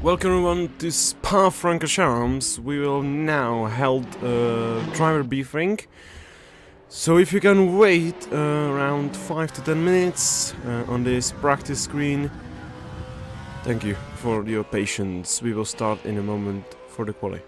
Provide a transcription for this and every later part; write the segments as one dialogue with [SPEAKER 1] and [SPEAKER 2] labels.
[SPEAKER 1] Welcome everyone to Spa-Francorchamps. We will now held driver briefing. So if you can wait around 5 to 10 minutes on this practice screen, thank you for your patience. We will start in a moment for the quali.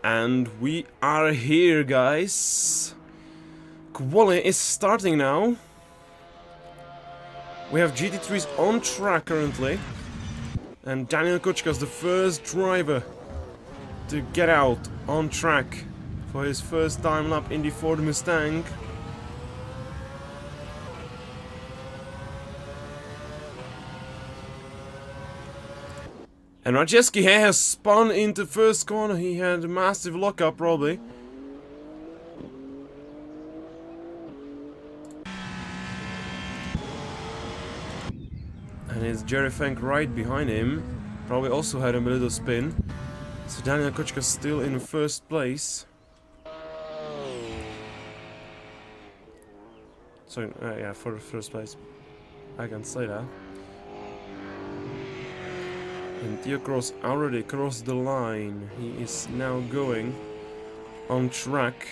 [SPEAKER 1] And we are here, guys. Quali is starting now. We have GT3s on track currently. And Daniel Kuchka is the first driver to get out on track for his first time lap in the Ford Mustang. And Rajeski has spun into first corner. He had a massive lockup probably. And it's Jerry Fink right behind him. Probably also had a little spin. So Daniel Kuchka still in first place. Sorry, yeah, for the first place. I can say that. And Theo Cross already crossed the line. He is now going on track.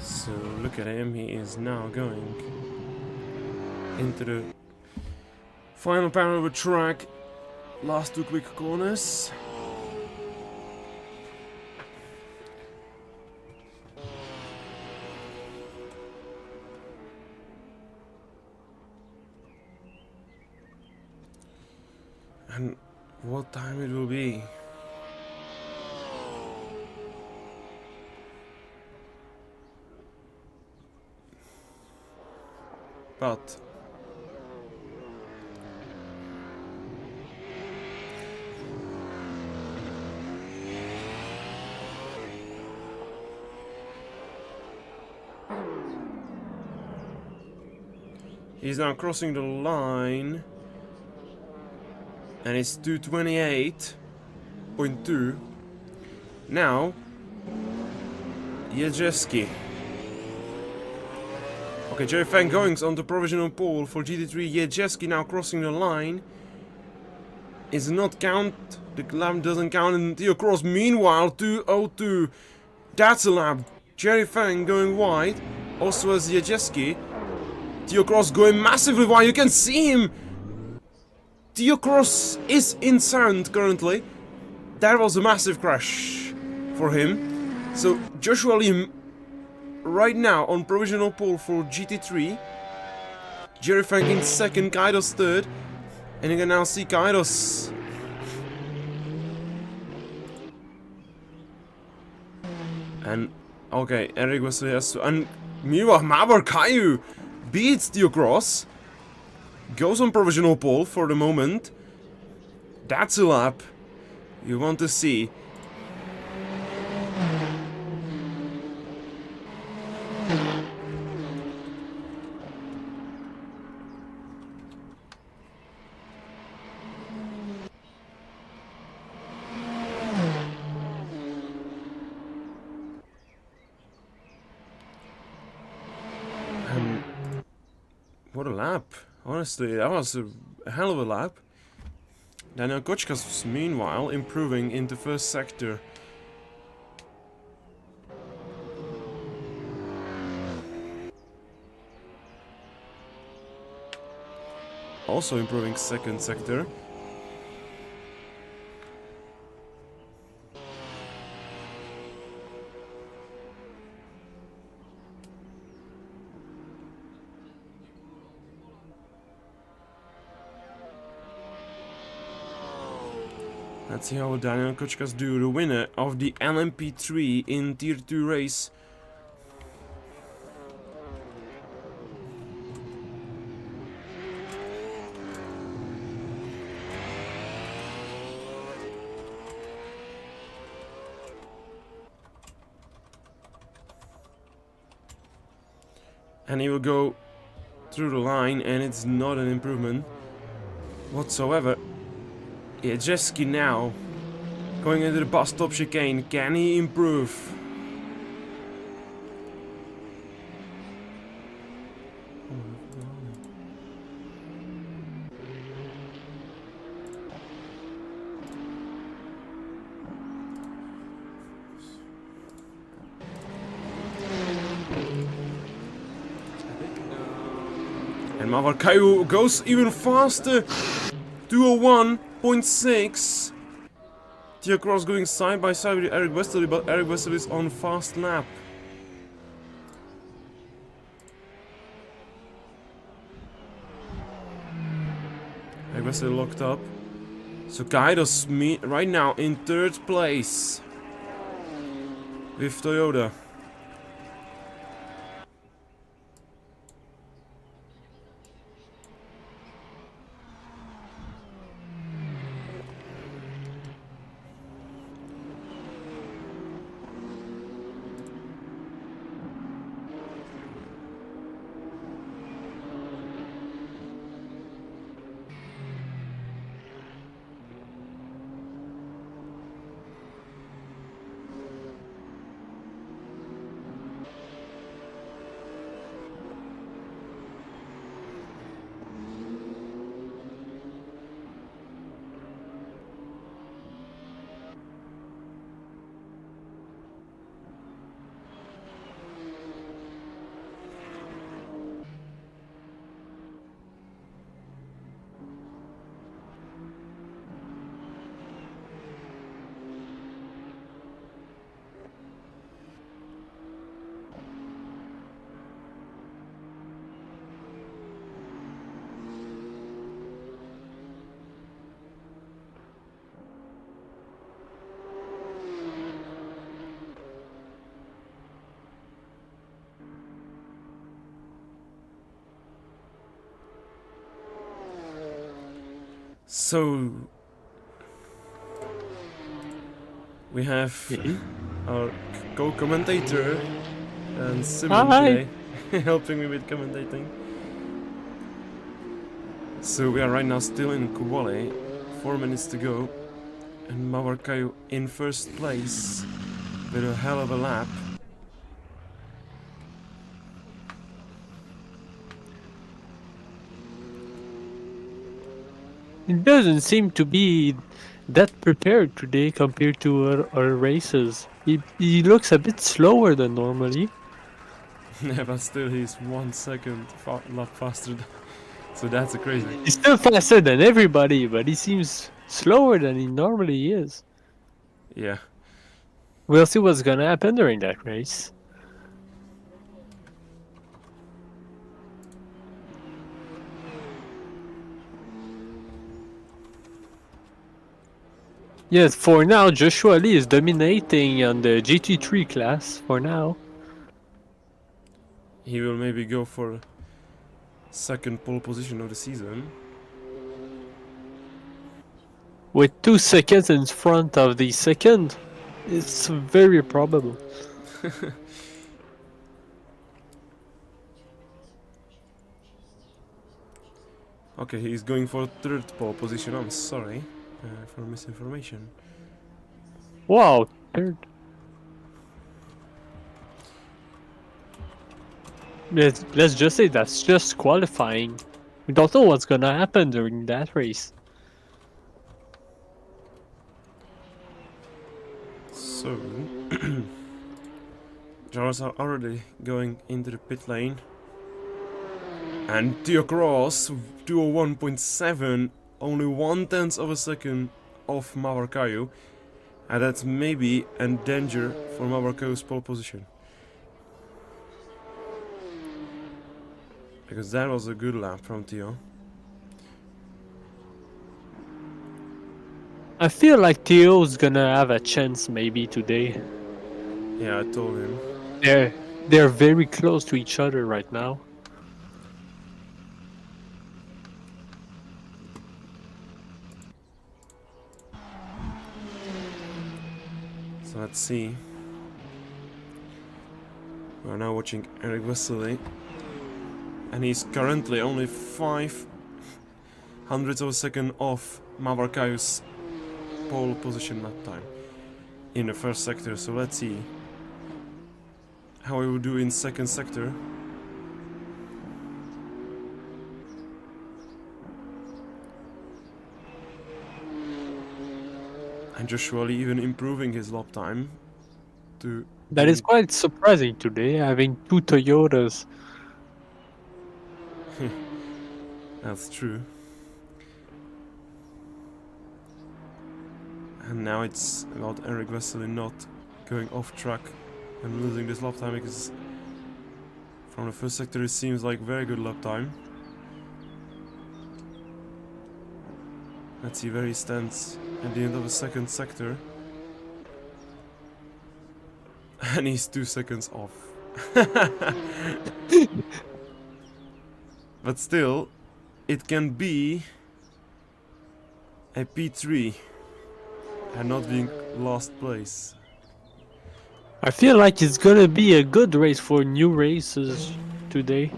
[SPEAKER 1] So look at him, he is now going into the final part of the track. Last two quick corners. And what time it will be? But he's now crossing the line, and it's 2:28.2. Now Jerzewski. Okay, Jerry Fang Goings on the provisional pole for GT3. Jerzewski now crossing the line. Is not count. The lap doesn't count. And Theo Cross meanwhile 2:02. That's a lap. Jerry Fang going wide. Also as Jerzewski. Theo Cross going massively wide. You can see him. Theo Cross is in sound currently. That was a massive crash for him. So Joshua Lim right now on provisional pole for GT3. Jerry Fang in second, Kaidos third. And you can now see Kaidos. And okay, Eric was and meanwhile Mawar Caillou beats Theo Cross. Goes on provisional pole for the moment. That's a lap you want to see. What a lap. Honestly, that was a hell of a lap. Daniel Kuchka's meanwhile improving into first sector. Also improving second sector. Let's see how Daniel Kuchkas do, the winner of the LMP3 in Tier 2 race. and he will go through the line, and it's not an improvement whatsoever. Jeski now going into the bus stop chicane. Can he improve? And Mawar goes even faster. 201.6. Theo Cross going side by side with Eric Westerly, but Eric Westerly is on fast lap. Eric Westerly locked up. So Kaido's right now in 3rd place with Toyota. So we have our co-commentator and Simon today helping me with commentating. So we are right now still in Kuwale, 4 minutes to go, and Mawar Kayu in 1st place with a hell of a lap.
[SPEAKER 2] It doesn't seem to be that prepared today compared to our races. He looks a bit slower than normally.
[SPEAKER 1] Yeah, but still he's 1 second a lot faster. So that's crazy.
[SPEAKER 2] He's still faster than everybody, but he seems slower than he normally is.
[SPEAKER 1] Yeah.
[SPEAKER 2] We'll see what's gonna happen during that race. Yes, for now, Joshua Lee is dominating on the GT3 class for now.
[SPEAKER 1] He will maybe go for 2nd pole position of the season.
[SPEAKER 2] With 2 seconds in front of the 2nd, it's very probable.
[SPEAKER 1] Okay, he's going for 3rd pole position. I'm sorry for misinformation.
[SPEAKER 2] Wow, 3rd. Let's just say that's just qualifying. We don't know what's gonna happen during that race.
[SPEAKER 1] So, Jarvis are already going into the pit lane. And Theo Cross, 201.7, only 1/10 of a second off Mawar Kayu. And that's maybe a danger for Mawar Kayu's pole position. Because that was a good lap from Theo.
[SPEAKER 2] I feel like Theo's gonna have a chance maybe today.
[SPEAKER 1] Yeah, I told him.
[SPEAKER 2] They're very close to each other right now.
[SPEAKER 1] So let's see. We are now watching Eric Westerly And he's currently only 5 hundredths of a second off Mawar pole position lap time in the first sector. So let's see how he will do in second sector. And Joshua Lee even improving his lap time to...
[SPEAKER 2] That is quite surprising today, having two Toyotas.
[SPEAKER 1] That's true. And now it's about Eric Vesely not going off track and losing this lap time, because from the first sector it seems like very good lap time. Let's see where he stands at the end of the second sector. And he's 2 seconds off. But still, it can be a P3 and not being last place.
[SPEAKER 2] I feel like it's gonna be a good race for new races today.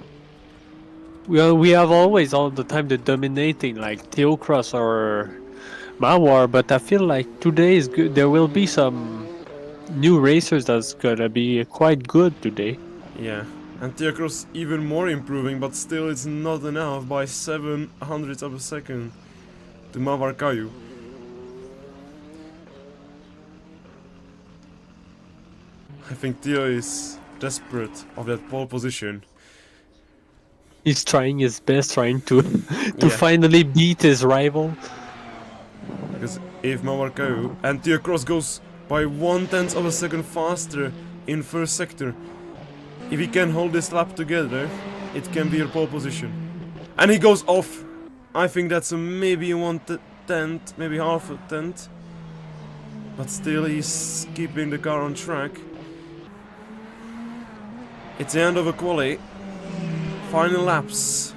[SPEAKER 2] We have always all the time the dominating like Theocross or Mawar, but I feel like today is good. There will be some new racers that's gonna be quite good today.
[SPEAKER 1] Yeah, and Theocross even more improving, but still it's not enough by 7 hundredths of a second to Mawar Kayu. I think Theo is desperate of that pole position.
[SPEAKER 2] He's trying his best, trying to
[SPEAKER 1] Yeah.
[SPEAKER 2] finally beat his rival.
[SPEAKER 1] Because if Mawar Kayu and Theocross goes by 1/10 of a second faster in first sector, if he can hold this lap together, it can be a pole position. And he goes off. I think that's maybe 1/10, maybe half a tenth. But still he's keeping the car on track. It's the end of a quali. Final laps.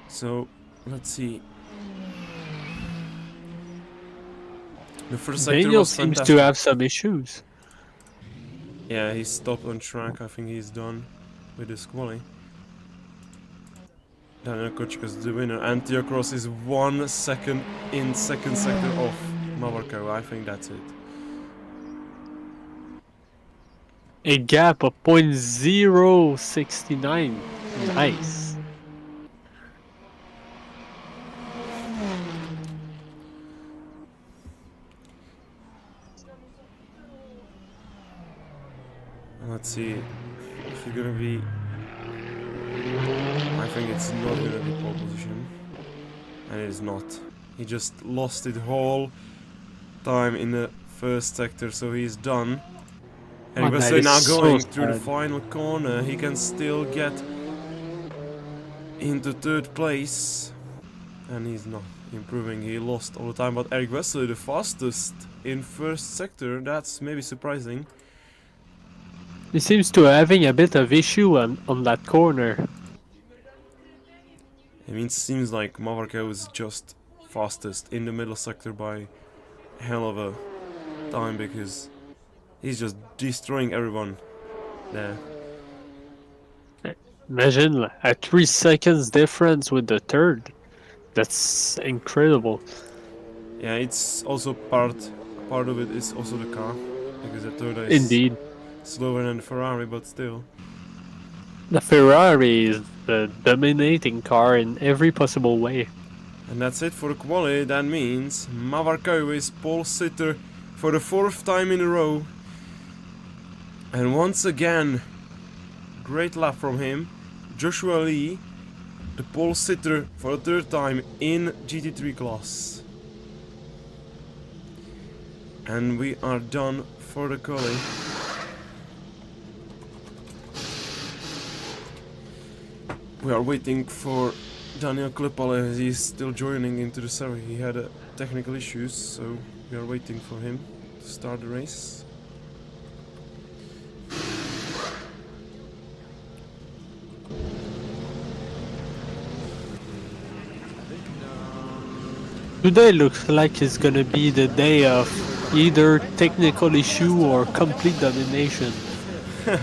[SPEAKER 1] So, let's see. The first sector
[SPEAKER 2] Daniel
[SPEAKER 1] was
[SPEAKER 2] seems
[SPEAKER 1] fantastic.
[SPEAKER 2] to have some issues.
[SPEAKER 1] Yeah, he stopped on track. I think he's done with his quali. Daniel Kocika's the winner, and Theocross is 1 second in second sector off Mavarko. I think that's it.
[SPEAKER 2] A gap of 0.069. Nice.
[SPEAKER 1] Let's see if it's gonna be. I think it's not gonna be pole position, and it is not. He just lost it whole time in the first sector, so he's done. And
[SPEAKER 2] Oh,
[SPEAKER 1] he was
[SPEAKER 2] that
[SPEAKER 1] now
[SPEAKER 2] is so
[SPEAKER 1] going through the
[SPEAKER 2] sad.
[SPEAKER 1] final corner. He can still get into third place, and he's not improving. He lost all the time, but Eric Wesley the fastest in first sector. That's maybe surprising.
[SPEAKER 2] He seems to having a bit of issue on that corner.
[SPEAKER 1] I mean, it seems like Mavarko is just fastest in the middle sector by a hell of a time, because he's just destroying everyone there.
[SPEAKER 2] Imagine a 3 seconds difference with the third. That's incredible.
[SPEAKER 1] Yeah, it's also part of it is also the car, because the Toyota is
[SPEAKER 2] Indeed.
[SPEAKER 1] slower than the Ferrari, but still.
[SPEAKER 2] The Ferrari is the dominating car in every possible way.
[SPEAKER 1] And that's it for the quali. That means Mavarko is pole sitter for the 4th time in a row. And once again, great lap from him. Joshua Lee, the pole sitter for the 3rd time in GT3 class. And we are done for the quali. We are waiting for Daniel Klepale. He's still joining into the series. He had technical issues, so we are waiting for him to start the race.
[SPEAKER 2] Today looks like it's gonna be the day of either technical issue or complete domination.
[SPEAKER 3] On va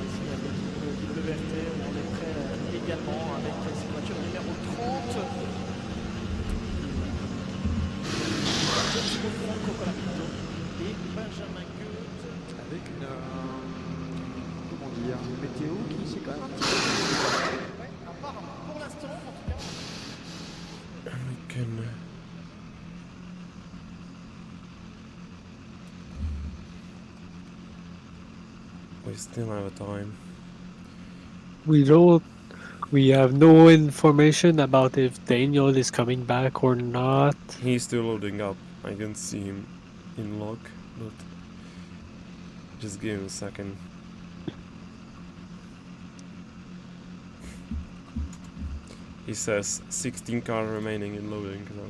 [SPEAKER 3] essayer la petite WRT où on est prêt également avec cette voiture numéro 30. Franco Colamito et Benjamin Goethe.
[SPEAKER 4] Avec une, comment dire, une météo qui s'est quand même un petit peu...
[SPEAKER 3] Ouais, apparemment, pour l'instant, en tout cas.
[SPEAKER 1] We can. We still have a time.
[SPEAKER 2] We don't. We have no information about if Daniel is coming back or not.
[SPEAKER 1] He's still loading up. I can see him in log, but just give him a second. He says 16 car remaining in loading. So.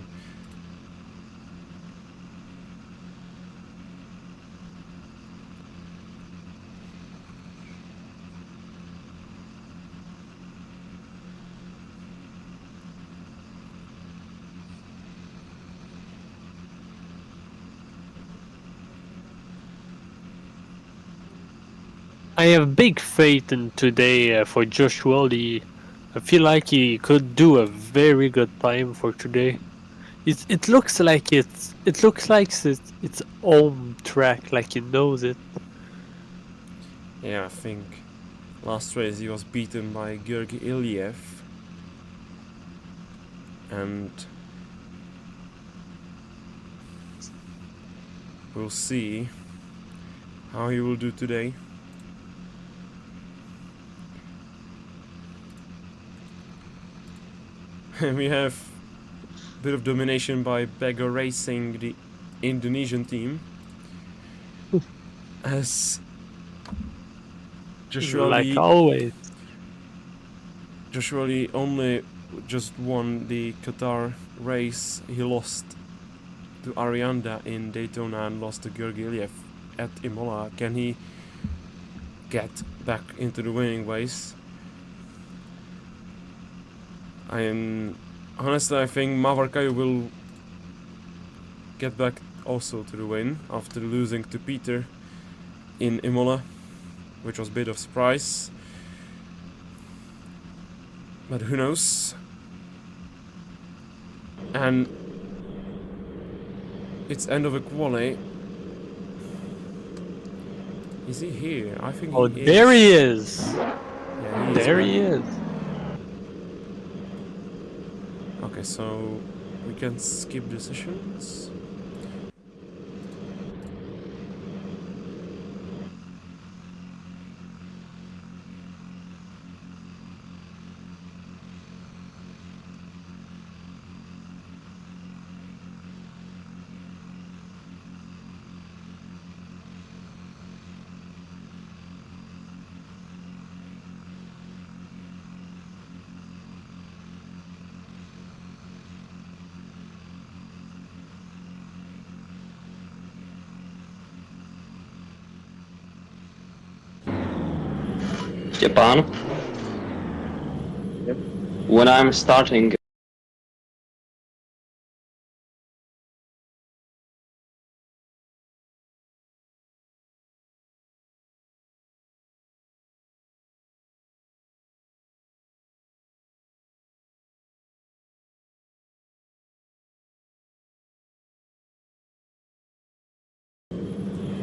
[SPEAKER 2] I have big faith in today for Joshua Lee. I feel like he could do a very good time for today. It looks like it's home track, like he knows it.
[SPEAKER 1] Yeah, I think last race he was beaten by Georgi Ilyev, and we'll see how he will do today. We have a bit of domination by Beggar Racing, the Indonesian team, as Joshua
[SPEAKER 2] Like
[SPEAKER 1] Lee,
[SPEAKER 2] always.
[SPEAKER 1] Joshua Lee only just won the Qatar race. He lost to Arianda in Daytona and lost to Georgi Ilyev at Imola. Can he get back into the winning ways? Honestly, I think Mawar will get back also to the win after losing to Peter in Imola, which was a bit of surprise. But who knows? And it's end of a quali. Is he here? I think
[SPEAKER 2] Oh,
[SPEAKER 1] he is.
[SPEAKER 2] there he is.
[SPEAKER 1] Yeah, he is.
[SPEAKER 2] There he is.
[SPEAKER 1] Okay, so we can skip the sessions.
[SPEAKER 5] Japan. When I'm starting,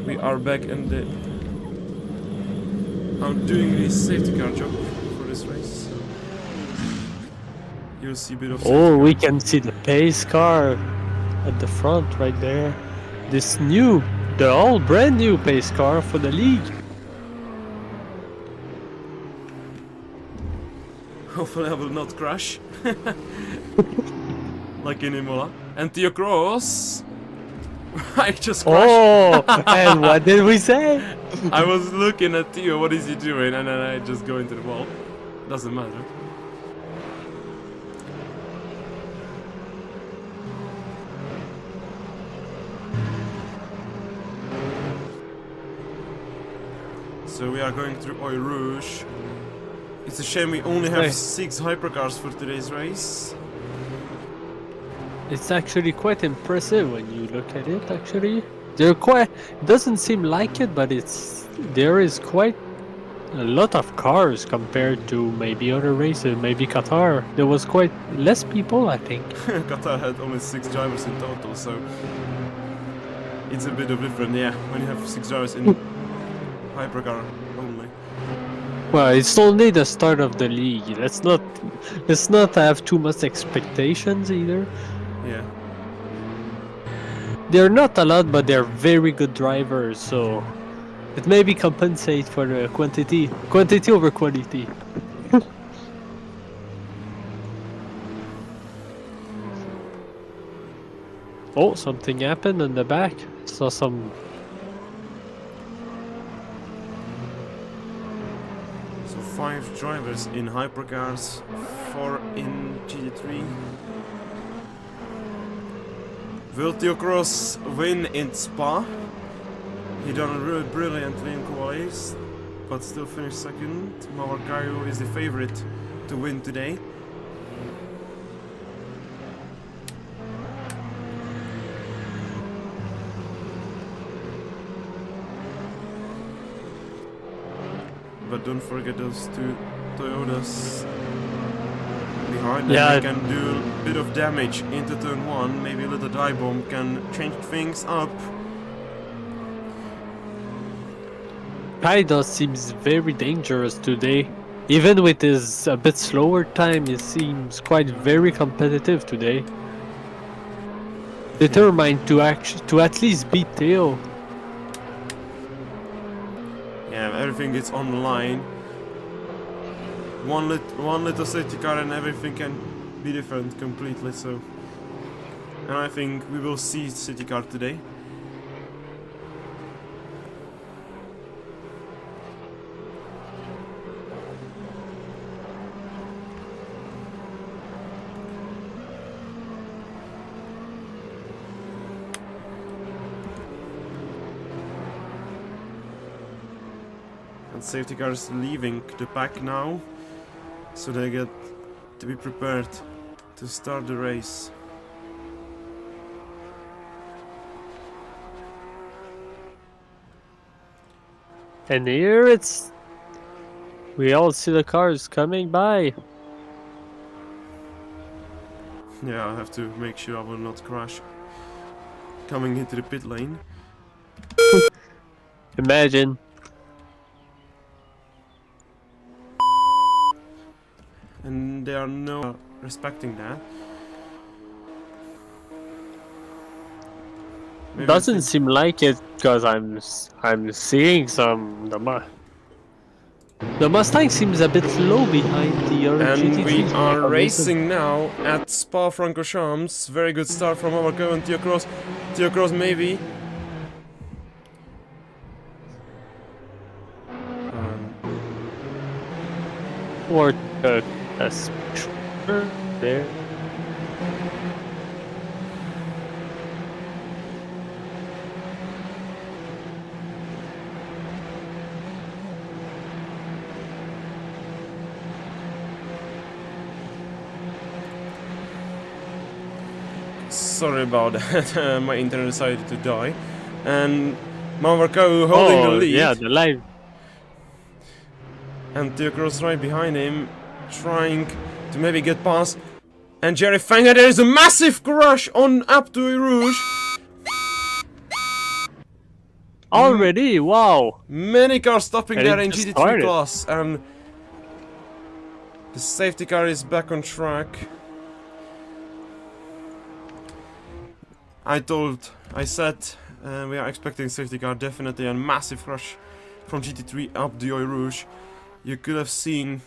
[SPEAKER 1] We are back in the... I'm doing the safety car job for this race. You'll see a bit of safety
[SPEAKER 2] Oh,
[SPEAKER 1] car.
[SPEAKER 2] we can see the pace car at the front right there. This new, the all brand new pace car for the league.
[SPEAKER 1] Hopefully I will not crash. Like in Imola. And Theo Cross! I just crashed.
[SPEAKER 2] Oh, and what did we say?
[SPEAKER 1] I was looking at Theo, what is he doing? And then I just go into the wall. Doesn't matter. So we are going through Oil Rouge. It It's a shame we only have
[SPEAKER 2] Hey.
[SPEAKER 1] 6 hypercars for today's race.
[SPEAKER 2] It's actually quite impressive when you look at it. Actually, they're quite. Doesn't seem like it, but there is quite a lot of cars compared to maybe other races. Maybe Qatar, there was quite less people, I think.
[SPEAKER 1] Qatar had only 6 drivers in total, so it's a bit of different, yeah, when you have 6 drivers in hypercar only.
[SPEAKER 2] Well, it's only the start of the league. Let's not have too much expectations either.
[SPEAKER 1] Yeah.
[SPEAKER 2] They're not a lot, but they're very good drivers, so it maybe compensate for the quantity over quality. Oh, something happened in the back. Saw some.
[SPEAKER 1] So 5 drivers in hypercars, 4 in GT3. Will Theo Cross win in Spa? He done really brilliantly in qualies, but still finished second. Mawar is the favorite to win today. But don't forget those 2 Toyotas behind them.
[SPEAKER 2] Yeah.
[SPEAKER 1] They can do a bit of damage into turn 1. Maybe a little dive bomb can change things up.
[SPEAKER 2] Kaido seems very dangerous today. Even with his a bit slower time, he seems quite very competitive today. Determined to at least beat Theo.
[SPEAKER 1] Yeah, everything is on the line. One little safety car and everything can be different completely, so... And I think we will see safety car today. And safety car is leaving the pack now, so they get to be prepared to start the race.
[SPEAKER 2] And here we all see the cars coming by.
[SPEAKER 1] Yeah, I have to make sure I will not crash coming into the pit lane.
[SPEAKER 2] Imagine.
[SPEAKER 1] And they are no respecting that. Maybe
[SPEAKER 2] Doesn't seem like it because I'm seeing some the Mustang seems a bit low behind the other
[SPEAKER 1] And
[SPEAKER 2] GT3s
[SPEAKER 1] we
[SPEAKER 2] for
[SPEAKER 1] are
[SPEAKER 2] some reason.
[SPEAKER 1] racing now at Spa-Francorchamps. Very good start from our and Theo Cross. Theo Cross maybe.
[SPEAKER 2] Or a there.
[SPEAKER 1] Sorry about that, my internet decided to die. And Mawar holding the lead.
[SPEAKER 2] Yeah, the live.
[SPEAKER 1] And Theo Cross right behind him, trying to maybe get past. And Jerry Fanger, there is a massive crash on up to Rouge.
[SPEAKER 2] Already, wow.
[SPEAKER 1] Many cars stopping
[SPEAKER 2] And
[SPEAKER 1] there
[SPEAKER 2] it
[SPEAKER 1] in
[SPEAKER 2] just
[SPEAKER 1] GT3
[SPEAKER 2] started.
[SPEAKER 1] class, and the safety car is back on track. I said we are expecting safety car definitely, a massive crash from GT3 up the Oil Rouge. You could have seen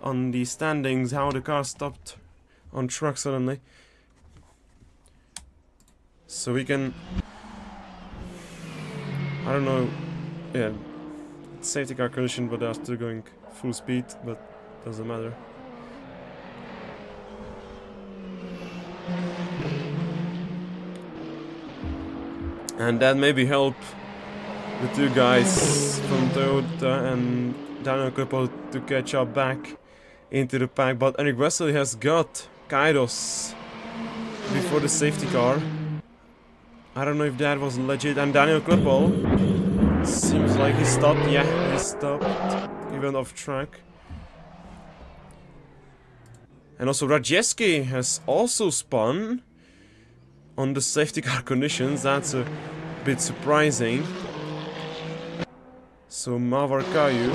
[SPEAKER 1] on the standings how the car stopped on track suddenly. So we can, I don't know, yeah, it's safety car collision, but they are still going full speed, but doesn't matter. And that maybe help the two guys from Toyota and Daniel Klippel to catch up back into the pack, but Eric Wesley has got Kairos before the safety car. I don't know if that was legit, and Daniel Klippel seems like he stopped. Yeah, he stopped. He went off track. And also Radzieski has also spun on the safety car conditions. That's a bit surprising. So Mawar Kayu.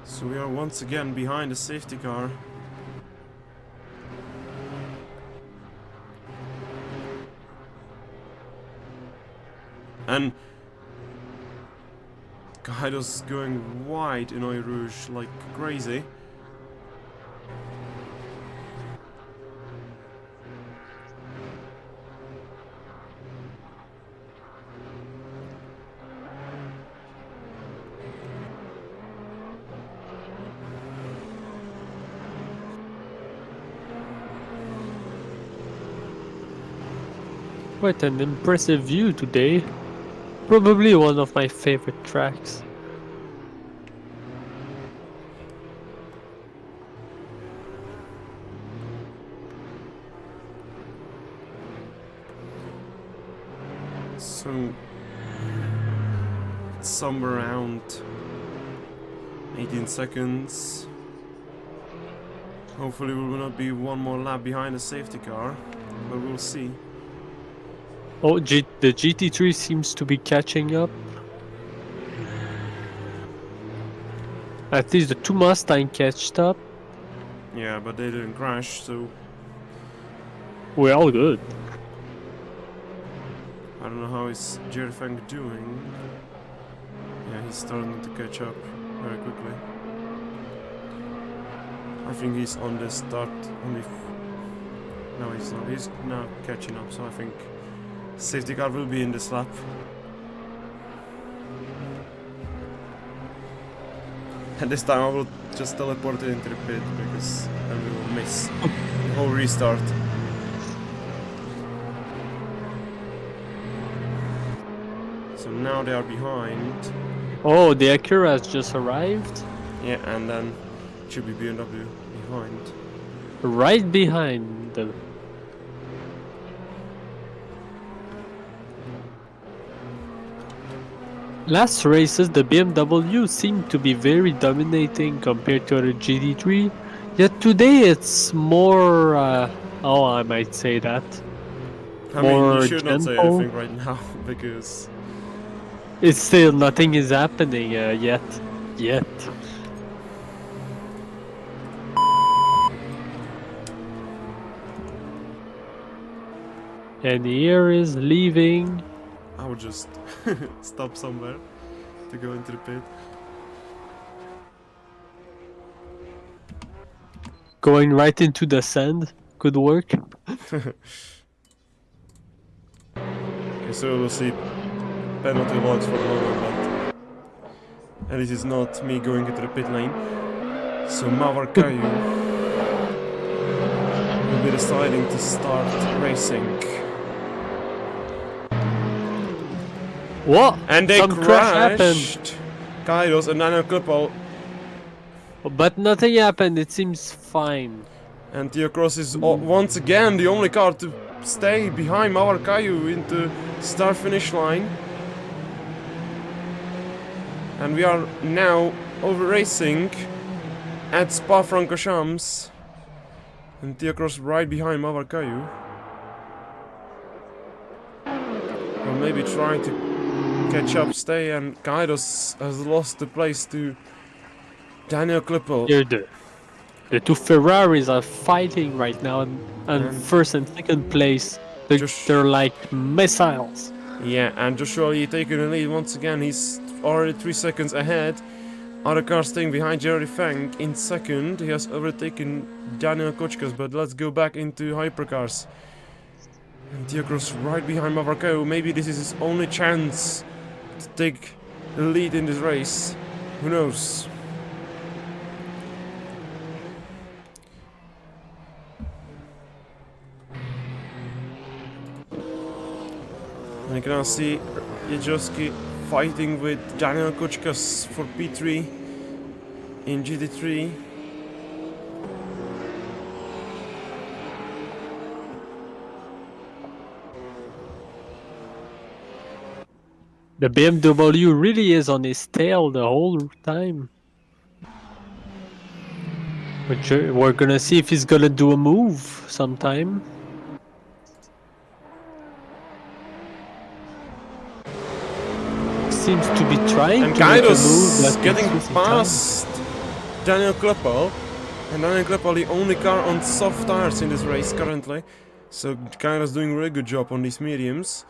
[SPEAKER 1] So we are once again behind the safety car. And Kaido's going wide in Oil Rouge like crazy.
[SPEAKER 2] Quite an impressive view today. Probably one of my favorite tracks.
[SPEAKER 1] So it's somewhere around 18 seconds. Hopefully we will not be one more lap behind the safety car, but we'll see.
[SPEAKER 2] Oh, the GT3 seems to be catching up. At least the two Mustang catched up.
[SPEAKER 1] Yeah, but they didn't crash, so
[SPEAKER 2] We're all good.
[SPEAKER 1] I don't know how is Jerry Fang doing. Yeah, he's starting to catch up very quickly. I think he's on the start only. No, he's not. He's now catching up, so I think safety car will be in this lap. And this time I will just teleport it into the pit because then we will miss the whole restart. So now they are behind.
[SPEAKER 2] Oh, the Acura has just arrived.
[SPEAKER 1] Yeah, and then should be BMW behind.
[SPEAKER 2] Right behind them. Last races, the BMW seemed to be very dominating compared to the GT3. Yet today it's more, oh, I might say that.
[SPEAKER 1] I mean,
[SPEAKER 2] More
[SPEAKER 1] you should not say
[SPEAKER 2] gentle.
[SPEAKER 1] anything right now because
[SPEAKER 2] It's still nothing is happening yet. And here is leaving.
[SPEAKER 1] I would just stop somewhere to go into the pit.
[SPEAKER 2] Going right into the sand. Good work.
[SPEAKER 1] Okay, so we'll see penalty logs for the moment, but at least it's not me going into the pit lane. So Mawar Kayu will be deciding to start racing.
[SPEAKER 2] What?
[SPEAKER 1] And they
[SPEAKER 2] Some crash happened.
[SPEAKER 1] crashed! Kairos and Daniel Klippel.
[SPEAKER 2] But nothing happened, it seems fine.
[SPEAKER 1] And Theo Cross is once again the only car to stay behind Mawar Kayu into start finish line. And we are now over racing at Spa-Francorchamps. And Theo Cross right behind Mawar Kayu. Or maybe trying to catch up, stay, and Kairos has lost the place to Daniel Klippel.
[SPEAKER 2] Here the two Ferraris are fighting right now and first and second place. They're like missiles.
[SPEAKER 1] Yeah, and Joshua Lee taking the lead once again. He's already 3 seconds ahead Other car staying behind Jerry Fang in second. He has overtaken Daniel Kochkas, but let's go back into hypercars. And Diakros right behind Mawar. Maybe this is his only chance to take the lead in this race. Who knows? And you can now see Jajowski fighting with Daniel Kochkas for P3 in GT3.
[SPEAKER 2] The BMW really is on his tail the whole time. We're gonna see if he's gonna do a move sometime. Seems to be trying
[SPEAKER 1] And
[SPEAKER 2] to make a move.
[SPEAKER 1] Kairos
[SPEAKER 2] but
[SPEAKER 1] getting
[SPEAKER 2] it's losing time.
[SPEAKER 1] past Daniel Kleppel. And Daniel Kleppel the only car on soft tires in this race currently. So Kairos doing a really good job on these mediums.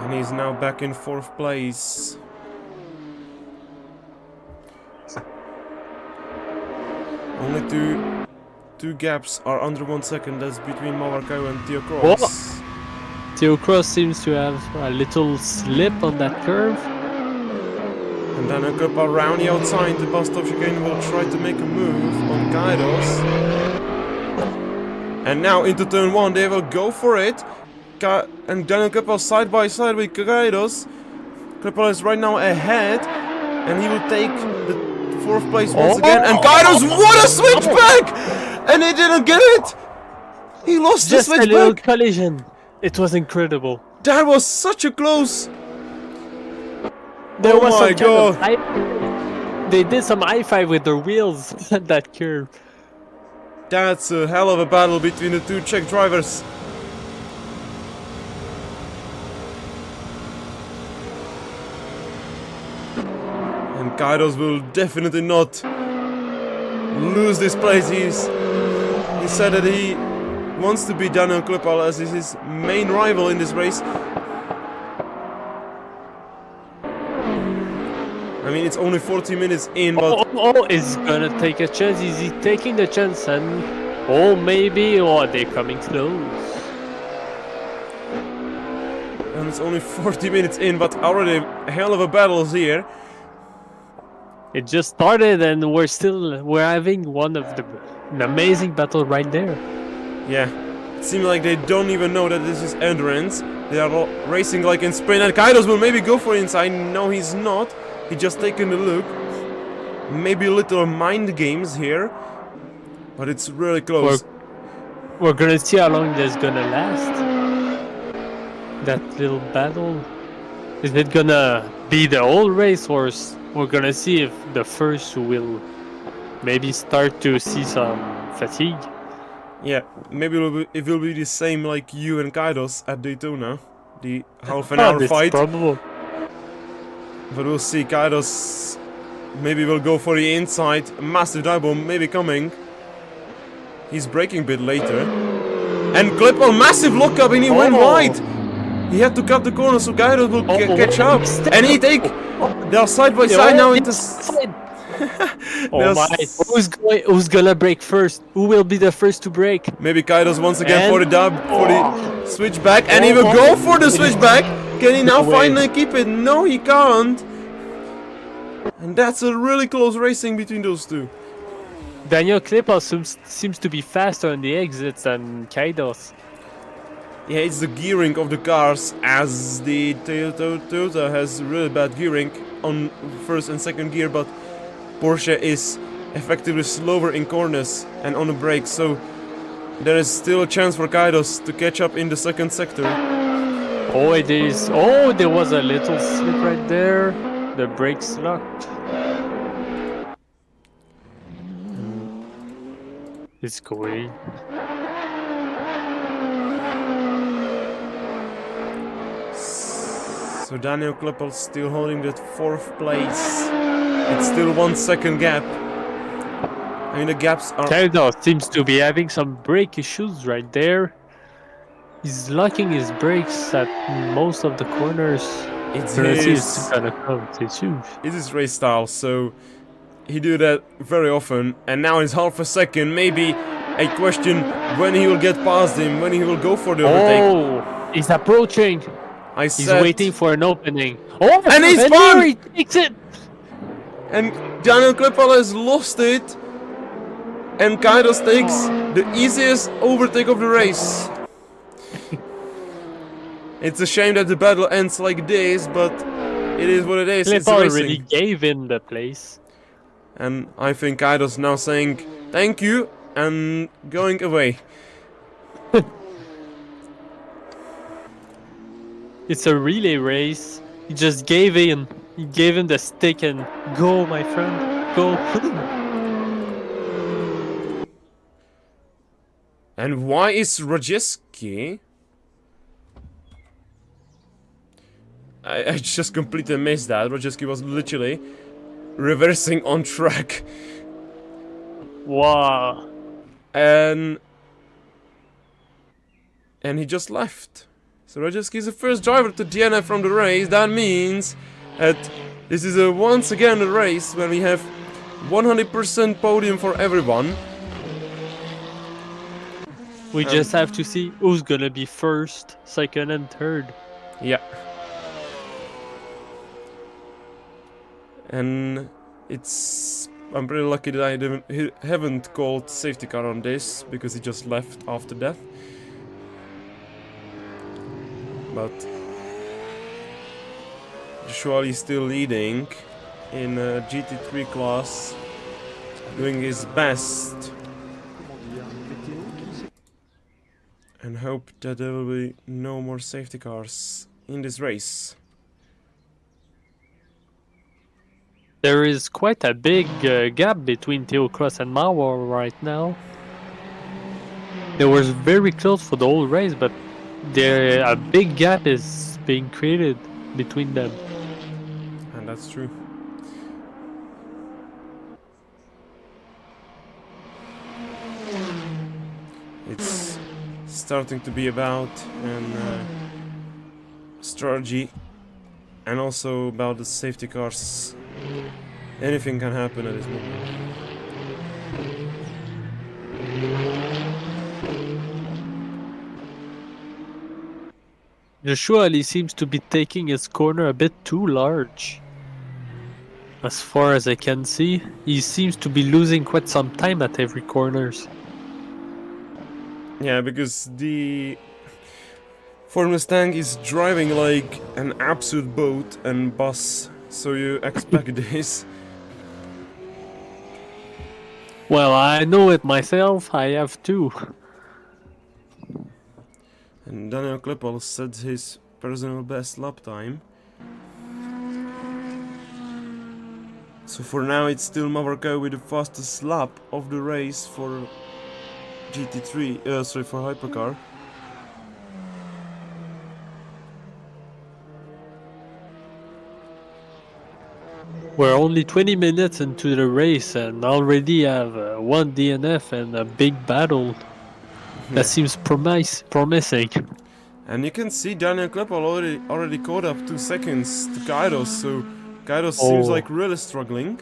[SPEAKER 1] And he's now back in 4th place. Only two gaps are under 1 second. That's between Mawar and Theo Cross.
[SPEAKER 2] Theo Cross seems to have a little slip on that curve.
[SPEAKER 1] And then a couple around the outside. The bus stop chicane will try to make a move on Kairos. And now into turn 1, they will go for it. And Daniel Kleppel side by side with Kairos. Kleppel is right now ahead. And he will take the 4th place once again. And Kairos, what a switchback! And he didn't get it! He lost
[SPEAKER 2] Just
[SPEAKER 1] the
[SPEAKER 2] a little
[SPEAKER 1] switchback!
[SPEAKER 2] collision. It was incredible.
[SPEAKER 1] That was such a close...
[SPEAKER 2] There
[SPEAKER 1] Oh
[SPEAKER 2] was
[SPEAKER 1] my
[SPEAKER 2] some
[SPEAKER 1] God.
[SPEAKER 2] kind of they did some I-5 with their wheels at that curve.
[SPEAKER 1] That's a hell of a battle between the two Czech drivers. And Kairos will definitely not lose this place. He said that he wants to beat Daniel Kleppel as he's his main rival in this race. I mean, it's only 40 minutes in, but...
[SPEAKER 2] Is gonna take a chance. Is he taking the chance? And maybe, or they're coming close.
[SPEAKER 1] And it's only 40 minutes in, but already a hell of a battle here.
[SPEAKER 2] It just started, and we're having an amazing battle right there.
[SPEAKER 1] Yeah, it seems like they don't even know that this is endurance. They are all racing like in sprint, and Kairos will maybe go for inside. No, he's not. He just taken a look. Maybe a little mind games here, but it's really close.
[SPEAKER 2] We're gonna see how long this gonna last. That little battle. Is it gonna be the whole race, or we're gonna see if the first will maybe start to see some fatigue?
[SPEAKER 1] Yeah, maybe it will be the same like you and Kairos at Daytona, the half an hour
[SPEAKER 2] It's
[SPEAKER 1] fight.
[SPEAKER 2] probable.
[SPEAKER 1] But we'll see. Kairos maybe will go for the inside. A massive dive bomb maybe coming. He's braking a bit later. And Kleppel, massive lockup, and he went wide. He had to cut the corner so Kairos will catch up. And he take... They are side by side now into...
[SPEAKER 2] Oh my! Who's gonna break first? Who will be the first to break?
[SPEAKER 1] Maybe Kairos once again
[SPEAKER 2] And-
[SPEAKER 1] for the dub, for the switchback, and he will go for the switchback. Can he now
[SPEAKER 2] No way.
[SPEAKER 1] finally keep it? No, he can't. And that's a really close racing between those two.
[SPEAKER 2] Daniel Kleppel seems to be faster on the exits than Kairos.
[SPEAKER 1] Yeah, it's the gearing of the cars, as the Toyota has really bad gearing on first and second gear, but Porsche is effectively slower in corners and on the brakes, so there is still a chance for Kairos to catch up in the second sector.
[SPEAKER 2] Oh, it is. Oh, there was a little slip right there. The brakes locked. It's going.
[SPEAKER 1] So Daniel Kleppel still holding that 4th place. It's still 1 second gap. I mean, the gaps are...
[SPEAKER 2] Kairos seems to be having some brake issues right there. He's locking his brakes at most of the corners.
[SPEAKER 1] It's
[SPEAKER 2] Penalty is
[SPEAKER 1] his,
[SPEAKER 2] gonna come. It's huge.
[SPEAKER 1] it's his race style, so he do that very often. And now it's half a second, maybe a question when he will get past him, when he will go for the overtake.
[SPEAKER 2] Oh, he's approaching.
[SPEAKER 1] I
[SPEAKER 2] He's
[SPEAKER 1] said,
[SPEAKER 2] waiting for an opening. Oh,
[SPEAKER 1] And he's
[SPEAKER 2] here
[SPEAKER 1] gone!
[SPEAKER 2] he takes it.
[SPEAKER 1] and Daniel Klippel has lost it. And Kairos takes the easiest overtake of the race. It's a shame that the battle ends like this, but it is what it is. It's
[SPEAKER 2] Clip
[SPEAKER 1] racing.
[SPEAKER 2] already gave him the place.
[SPEAKER 1] And I think Kairos now saying thank you and going away.
[SPEAKER 2] It's a relay race. He just gave in. He gave him the stick and go, my friend, go.
[SPEAKER 1] And why is Rajeski? I just completely missed that. Rajeski was literally reversing on track.
[SPEAKER 2] Wow.
[SPEAKER 1] And he just left. So Rajeski is the first driver to DNF from the race. That means that this is once again a race where we have 100% podium for everyone.
[SPEAKER 2] We just have to see who's gonna be first, second, and third.
[SPEAKER 1] Yeah. And I'm pretty lucky that I haven't called safety car on this, because he just left after that. But Joshua is still leading in GT3 class, doing his best,
[SPEAKER 4] Comment dire, météo qui s'est
[SPEAKER 1] and hope that there will be no more safety cars in this race.
[SPEAKER 2] There is quite a big gap between Theo Cross and Mawar right now. They were very close for the whole race, but a big gap is being created between them.
[SPEAKER 1] And that's true. It's starting to be about strategy, and also about the safety cars. Anything can happen at this moment.
[SPEAKER 2] Joshua Ali seems to be taking his corner a bit too large. As far as I can see, he seems to be losing quite some time at every corners.
[SPEAKER 1] Yeah, because the Ford Mustang is driving like an absolute boat and bus, so you expect this.
[SPEAKER 2] Well, I know it myself, I have too.
[SPEAKER 1] And Daniel Klippel set his personal best lap time. So for now it's still Mawar with the fastest lap of the race for GT3, for Hypercar.
[SPEAKER 2] We're only 20 minutes into the race and already have one DNF and a big battle.
[SPEAKER 1] Yeah.
[SPEAKER 2] That seems promising.
[SPEAKER 1] And you can see Daniel Klippel already caught up 2 seconds to Kairos, so Kairos seems like really struggling.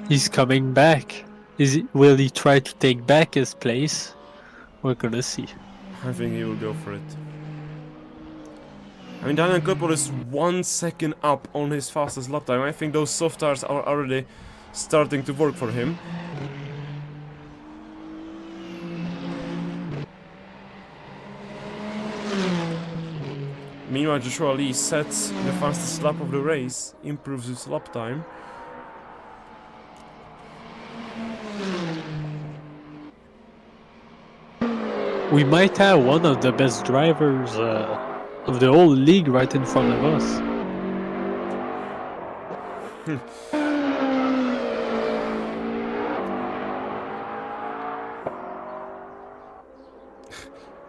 [SPEAKER 2] He's coming back. Will he try to take back his place? We're gonna see.
[SPEAKER 1] I think he will go for it. I mean, Daniel Klippel is 1 second up on his fastest lap time. I think those soft tires are already starting to work for him. Meanwhile, Joshua Lee sets the fastest lap of the race, improves his lap time.
[SPEAKER 2] We might have one of the best drivers of the whole league right in front of us.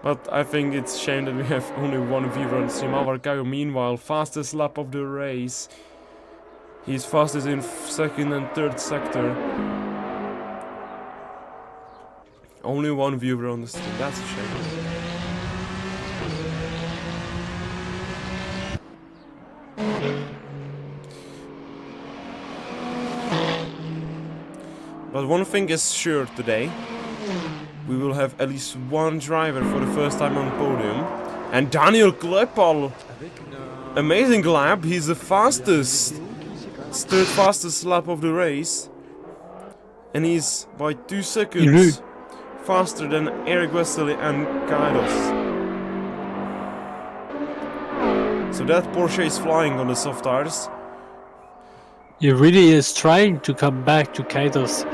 [SPEAKER 1] But I think it's a shame that we have only one viewer on stream. Mawar, meanwhile, fastest lap of the race. He's fastest in second and third sector. Only one viewer on the stream. That's a shame. But one thing is sure today. We will have at least one driver for the first time on podium. And Daniel Kleppel.
[SPEAKER 4] Avec une,
[SPEAKER 1] Amazing lap. He's the fastest.
[SPEAKER 4] Théo qui s'écrase.
[SPEAKER 1] Third fastest lap of the race. And he's by 2 seconds faster than Eric Westerly and Kairos. So that Porsche is flying on the soft tires.
[SPEAKER 2] He really is trying to come back to Kaitos.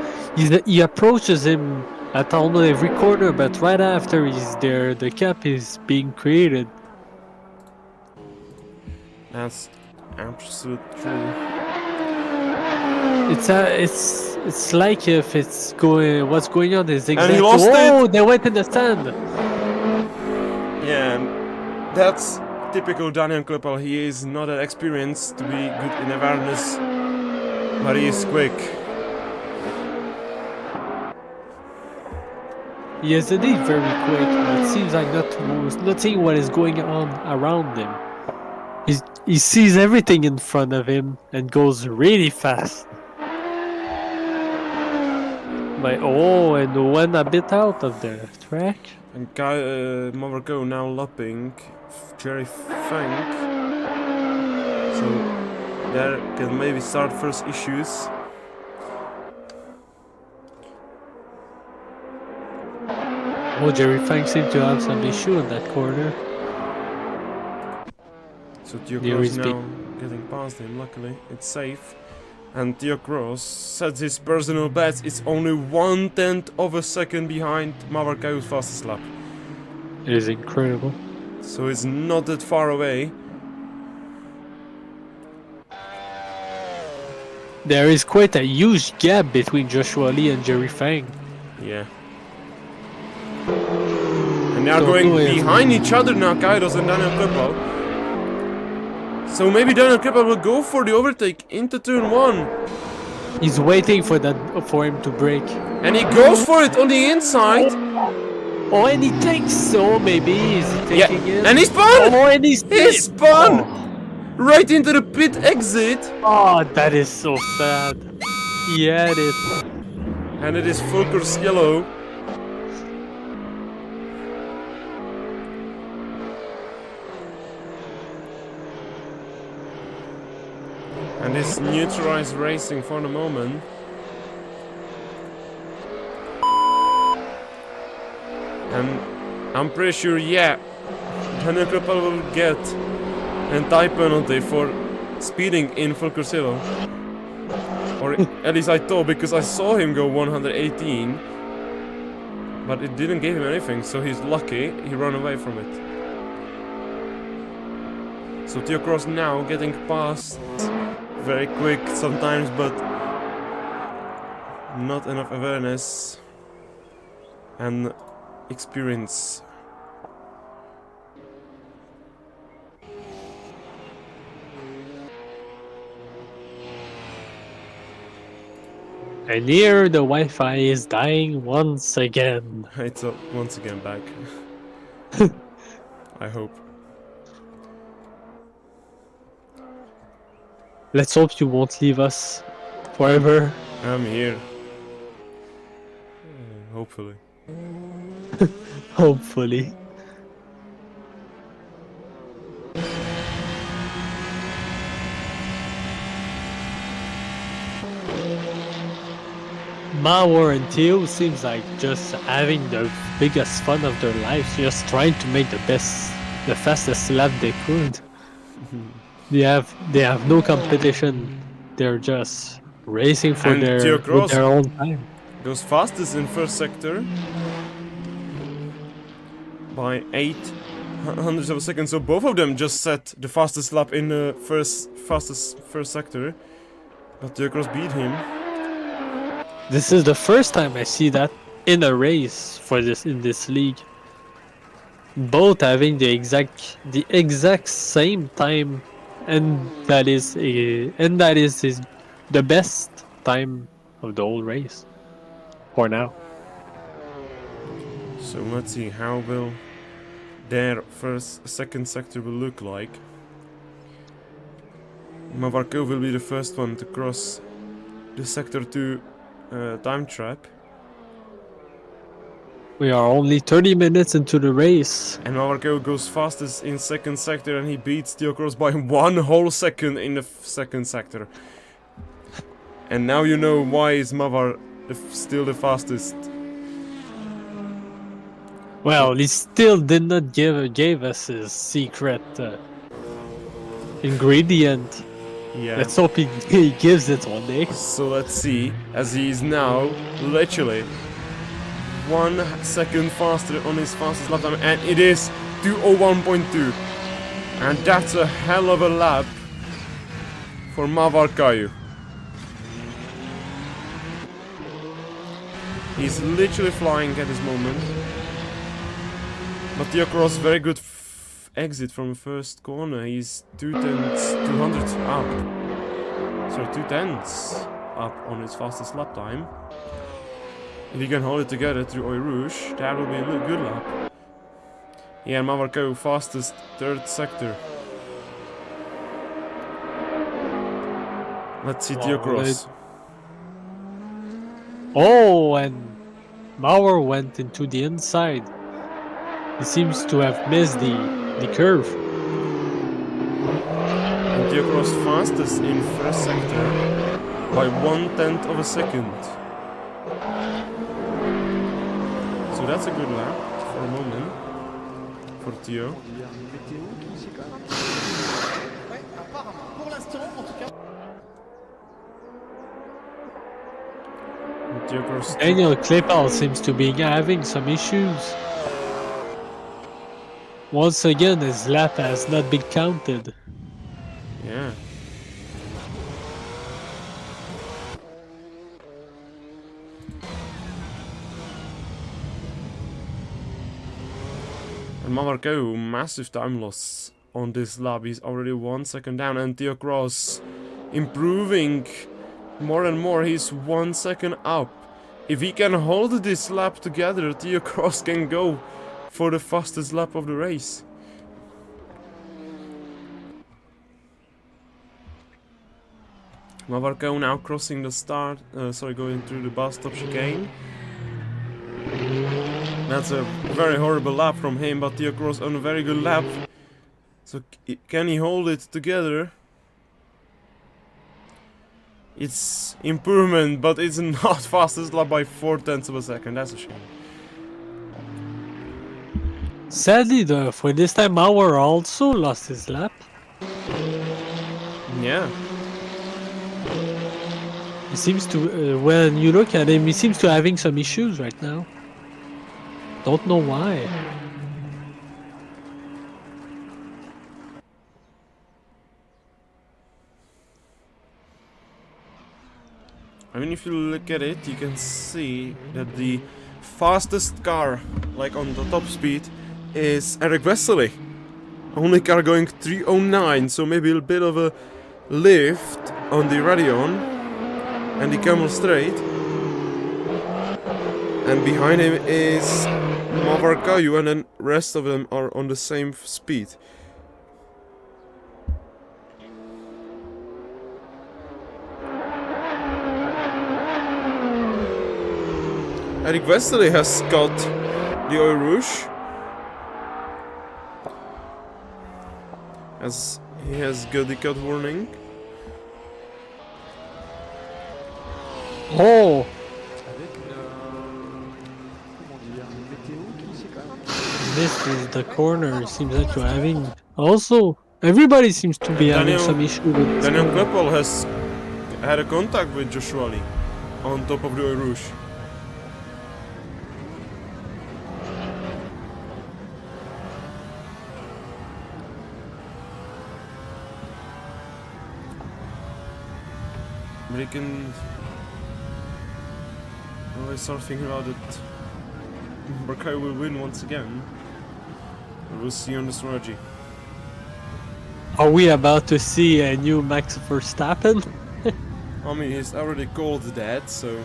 [SPEAKER 2] He approaches him at almost every corner, but right after he's there, the gap is being created.
[SPEAKER 1] That's absolute true.
[SPEAKER 2] It's like if it's going. What's going on is exactly.
[SPEAKER 1] he lost
[SPEAKER 2] Oh, they went in the stand.
[SPEAKER 1] Yeah, and that's typical Daniel Kleppel. He is not that experienced to be good in awareness, but he is quick.
[SPEAKER 2] He is indeed very quick, but it seems like not seeing what is going on around him. He sees everything in front of him and goes really fast. But and went a bit out of the track.
[SPEAKER 1] And Mawar now lapping Jerry Fang. So there can maybe start first issues.
[SPEAKER 2] Oh, Jerry Fang seemed to have some issue in that corner.
[SPEAKER 1] So Theo
[SPEAKER 2] There
[SPEAKER 1] Cross
[SPEAKER 2] is
[SPEAKER 1] now getting past him, luckily. It's safe. And Theo Cross sets his personal best. It's only 1/10 of a second behind Mawar Kayu's fastest lap.
[SPEAKER 2] It is incredible.
[SPEAKER 1] So it's not that far away.
[SPEAKER 2] There is quite a huge gap between Joshua Lee and Jerry Fang.
[SPEAKER 1] Yeah. And they are
[SPEAKER 2] Don't
[SPEAKER 1] going
[SPEAKER 2] know if-
[SPEAKER 1] behind each other now, Kairos and Daniel Kleppel. So maybe Daniel Kleppel will go for the overtake into turn 1.
[SPEAKER 2] He's waiting for him to break.
[SPEAKER 1] And he goes for it on the inside.
[SPEAKER 2] Oh, and he takes so maybe he's taking it.
[SPEAKER 1] And he spun!
[SPEAKER 2] Oh, and he
[SPEAKER 1] spun! Right into the pit exit.
[SPEAKER 2] Oh, that is so sad. He had it.
[SPEAKER 1] And it is full course yellow. And it's neutralized racing for the moment. And I'm pretty sure, yeah, Daniel Kleppel will get a type penalty for speeding in full course yellow. Or at least I thought, because I saw him go 118. But it didn't give him anything, so he's lucky he ran away from it. So Theo Cross now getting past. Very quick sometimes, but not enough awareness and experience.
[SPEAKER 2] And here the Wi-Fi is dying once again.
[SPEAKER 1] It's once again back. I hope.
[SPEAKER 2] Let's hope you won't leave us forever.
[SPEAKER 1] I'm here. Hopefully.
[SPEAKER 2] Hopefully. Mawar and Theo seems like just having the biggest fun of their lives, just trying to make the fastest lap they could. They have no competition. They're just racing for
[SPEAKER 1] And Theo
[SPEAKER 2] with
[SPEAKER 1] Cross
[SPEAKER 2] their own time.
[SPEAKER 1] goes fastest in first sector by 8 hundredths of a second. So both of them just set the fastest lap in the fastest first sector. But Theo Cross beat him.
[SPEAKER 2] This is the first time I see that in a race in this league. Both having the exact same time, and that is the best time of the whole race for now.
[SPEAKER 1] So let's see how will their second sector will look like. Mawar will be the first one to cross the sector 2 time trap.
[SPEAKER 2] We are only 30 minutes into the race.
[SPEAKER 1] And Mawar goes fastest in second sector, and he beats Theocross by 1 whole second in the second sector. And now you know why is Mawar still the fastest.
[SPEAKER 2] Well, he still did not gave us his secret ingredient.
[SPEAKER 1] Yeah.
[SPEAKER 2] Let's hope he gives it one day.
[SPEAKER 1] So let's see, as he is now literally 1 second faster on his fastest lap time, and it is 2:01.2, and that's a hell of a lap for Mawar. He's literally flying at this moment. But Theocross, very good exit from the first corner. He's 200 up. Sorry, 2/10 up on his fastest lap time. If he can hold it together through Oil Rouge, that will be a good lap. Yeah, Mawar fastest third sector. Let's see Theocross.
[SPEAKER 2] Oh, and Mawar went into the inside. He seems to have missed the curve.
[SPEAKER 1] And Theocross fastest in first sector by 1/10 of a second. So that's a good lap for a moment for Theo.
[SPEAKER 4] Comment dire, météo qui s'écarte.
[SPEAKER 3] Ouais, apparemment. Pour l'instant, en tout cas.
[SPEAKER 1] And Theocross
[SPEAKER 2] Daniel Klepal seems to be having some issues. Once again, his lap has not been counted.
[SPEAKER 1] yeah. And Mawar massive time loss on this lap. He's already 1 second down, and Theocross improving more and more. He's 1 second up. If he can hold this lap together, Theocross can go for the fastest lap of the race. Mawar now crossing the start, going through the bus stop chicane. That's a very horrible lap from him, but Theocross on a very good lap. So can he hold it together? It's improvement, but it's not fastest lap by 4/10 of a second. That's a shame.
[SPEAKER 2] Sadly, though, for this time, Mawar also lost his lap.
[SPEAKER 1] Yeah.
[SPEAKER 2] He seems to, when you look at him, he seems to having some issues right now. Don't know why.
[SPEAKER 1] I mean, if you look at it, you can see that the fastest car, like on the top speed, is Eric Wesley. Only car going 309, so maybe a bit of a lift on the Radeon and the Camel Straight. And behind him is Mawar, and then rest of them are on the same speed. Eric Wesley has got the Oil Rouge, as he has got the cut warning.
[SPEAKER 2] Oh,
[SPEAKER 4] Avec comment dire, météo qui s'écarte.
[SPEAKER 2] this is the corner. It seems like you're having. Also, everybody seems to be having some issue with this
[SPEAKER 1] Daniel
[SPEAKER 2] corner.
[SPEAKER 1] Kleppel has had a contact with Joshua Lee on top of the Oil Rouge. But he can always start thinking about it. Barkai will win once again. But we'll see on the strategy.
[SPEAKER 2] Are we about to see a new Max Verstappen?
[SPEAKER 1] I mean, he's already called that, so.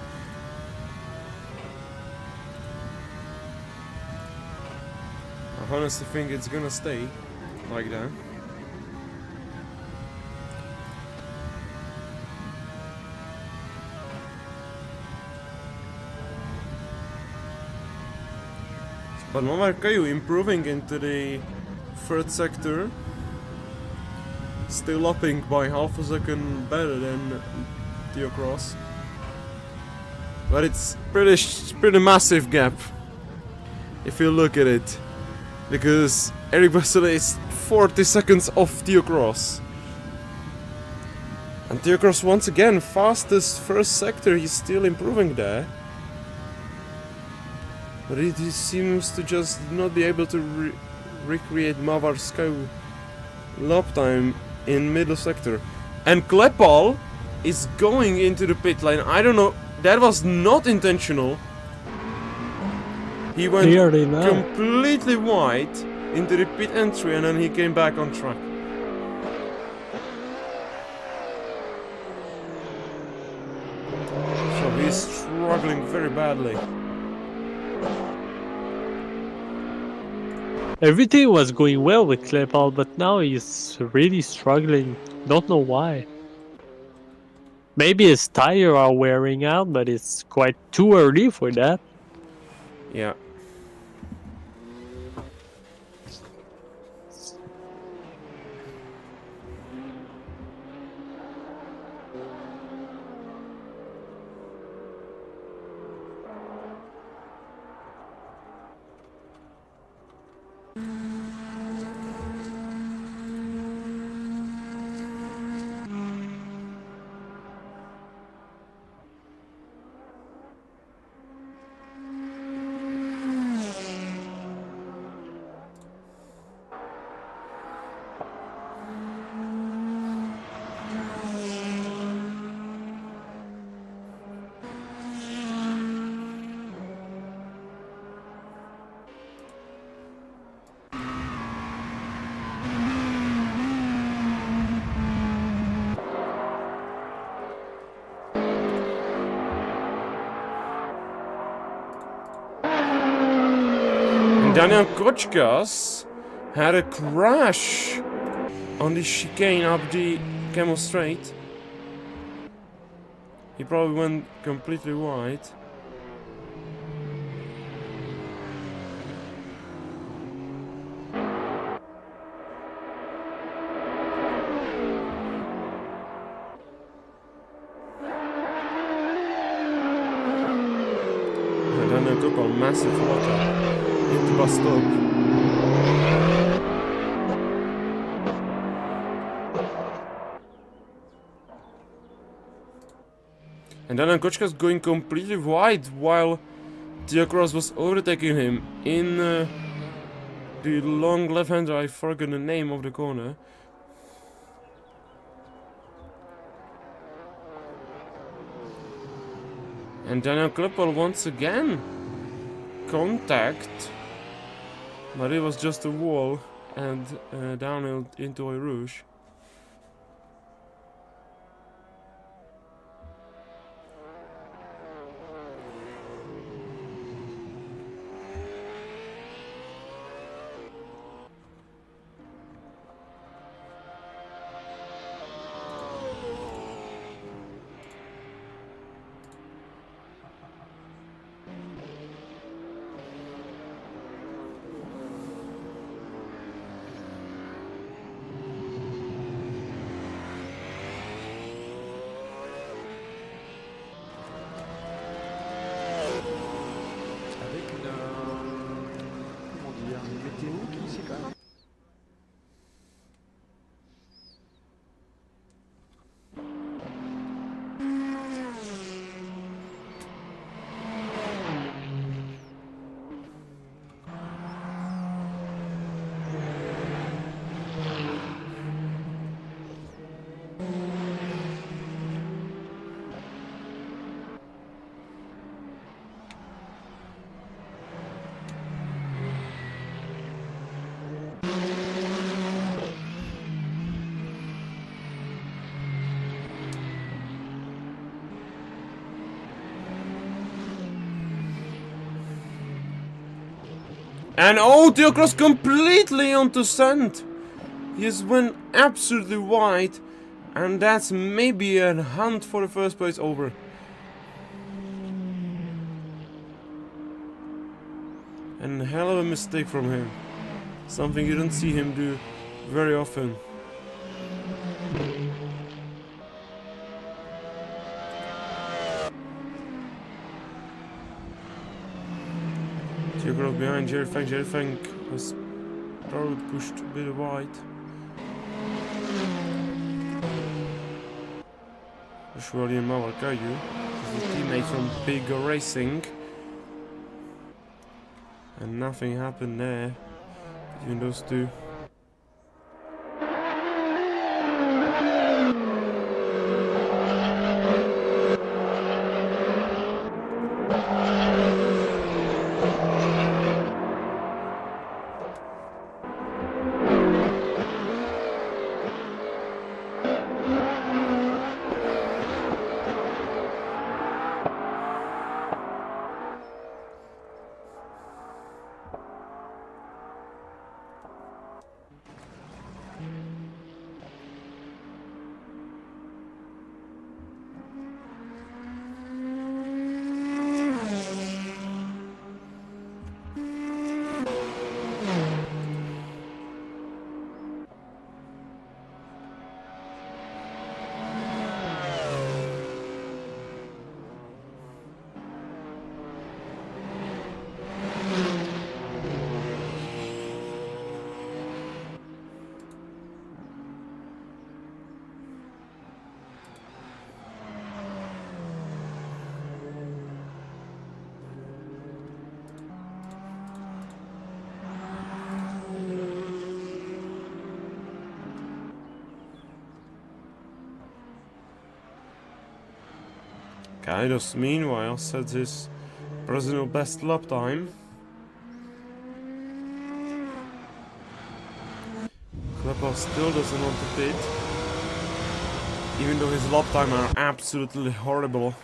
[SPEAKER 1] I honestly think it's gonna stay like that. But Mawar, Caillou improving into the third sector. Still lapping by half a second better than Theo Cross. But it's pretty massive gap if you look at it. Because Eric Basile is 40 seconds off Theo Cross. And Theo Cross once again, fastest first sector, he's still improving there. But he seems to just not be able to recreate Mawar's lap time in middle sector. And Klepal is going into the pit lane. I don't know, that was not intentional. He went completely wide into the pit entry and then he came back on track. So he's struggling very badly.
[SPEAKER 2] Everything was going well with Klepal, but now he's really struggling. Don't know why. Maybe his tires are wearing out, but it's quite too early for that.
[SPEAKER 1] Yeah. Daniel Kochkas had a crash on the chicane up the Camel Straight. He probably went completely wide. And then a couple massive water in the bus stop. And then Kochka's going completely wide while Diacross was overtaking him in the long left-hander. I forgot the name of the corner. And Daniel Klippel once again contact, but it was just a wall and downhill into Oil Rouge. And oh, Theocross completely onto sand. He just went absolutely wide. And that's maybe a hunt for the first place over. And a hell of a mistake from him. Something you don't see him do very often. Theocross behind Jerry Fang. Jerry Fang was probably pushed a bit wide. Surely a Mawar got you. His teammate from Big Racing. And nothing happened there between those two. Kaidos meanwhile sets his personal best lap time. Kleppel still doesn't want to pit, even though his lap time are absolutely horrible.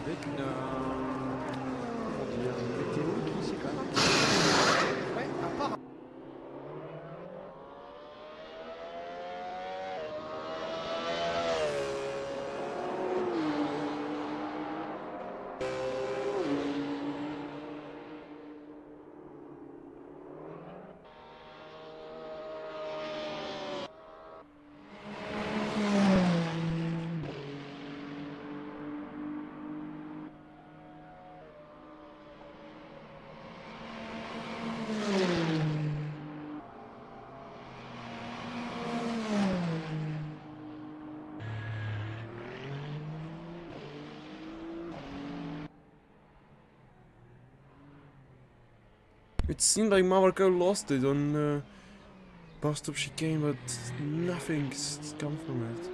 [SPEAKER 4] Avec une, comment dire, une météo qui s'est quand même un petit peu... Ouais, à part...
[SPEAKER 1] It seemed like Mawar lost it on bus stop chicane, but nothing's come from it.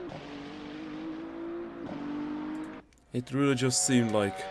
[SPEAKER 1] It really just seemed like.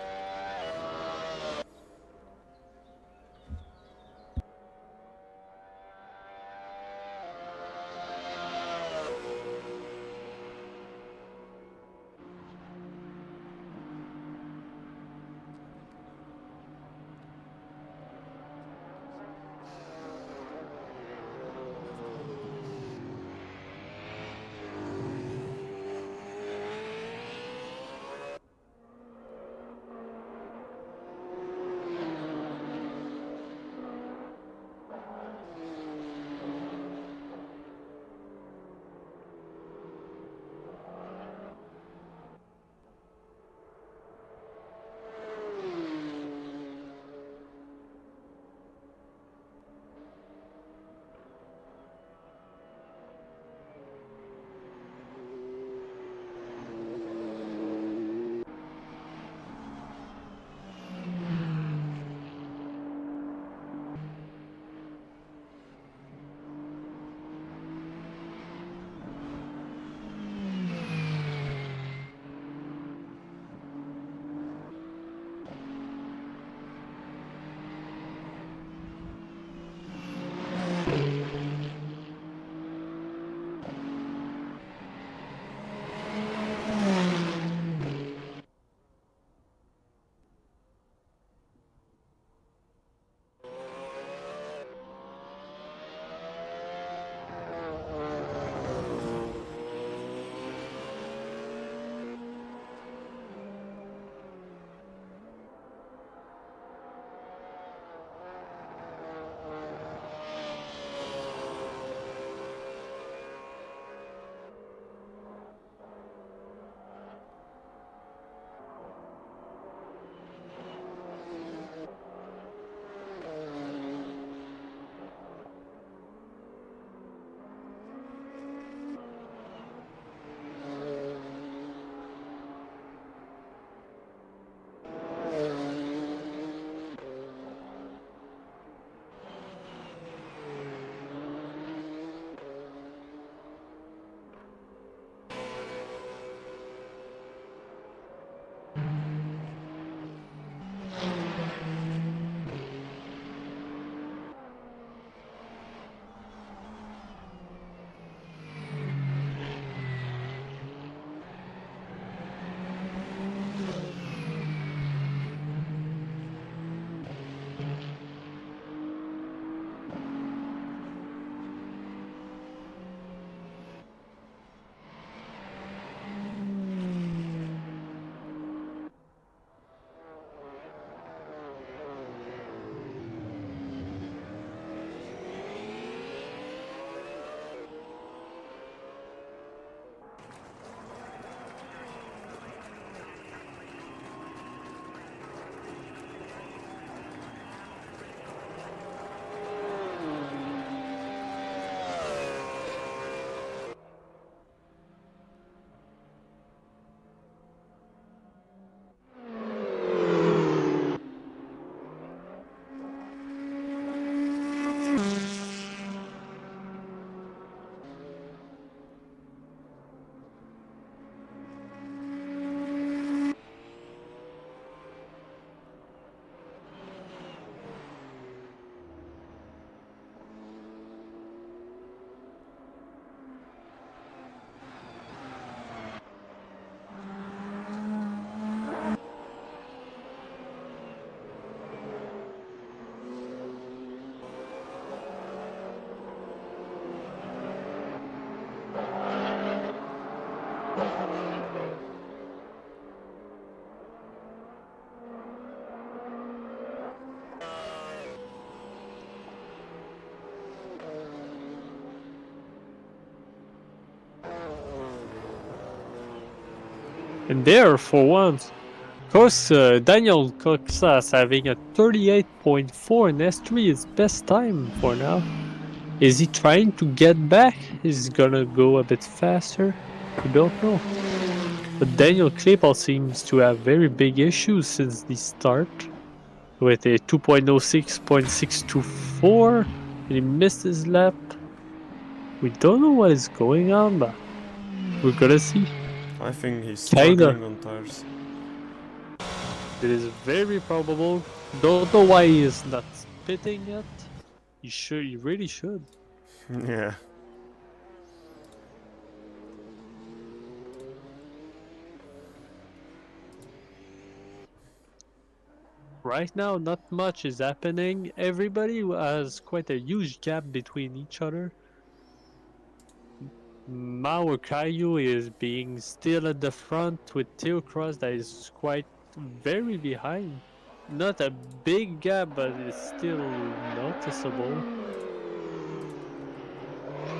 [SPEAKER 2] And there, for once, Corsa, Daniel Corsa having a 38.4 in S3, his best time for now. Is he trying to get back? Is he gonna go a bit faster? We don't know. But Daniel Klepal seems to have very big issues since the start. with a 2.06.624. He missed his lap. We don't know what is going on, but we're gonna see.
[SPEAKER 1] I think he's
[SPEAKER 2] Kinda.
[SPEAKER 1] struggling on tires.
[SPEAKER 2] It is very probable. Don't know why he is not pitting yet. He should. He really should.
[SPEAKER 1] Yeah.
[SPEAKER 2] Right now, not much is happening. Everybody has quite a huge gap between each other. Mawar is being still at the front with Theocross that is quite very behind. Not a big gap, but it's still noticeable.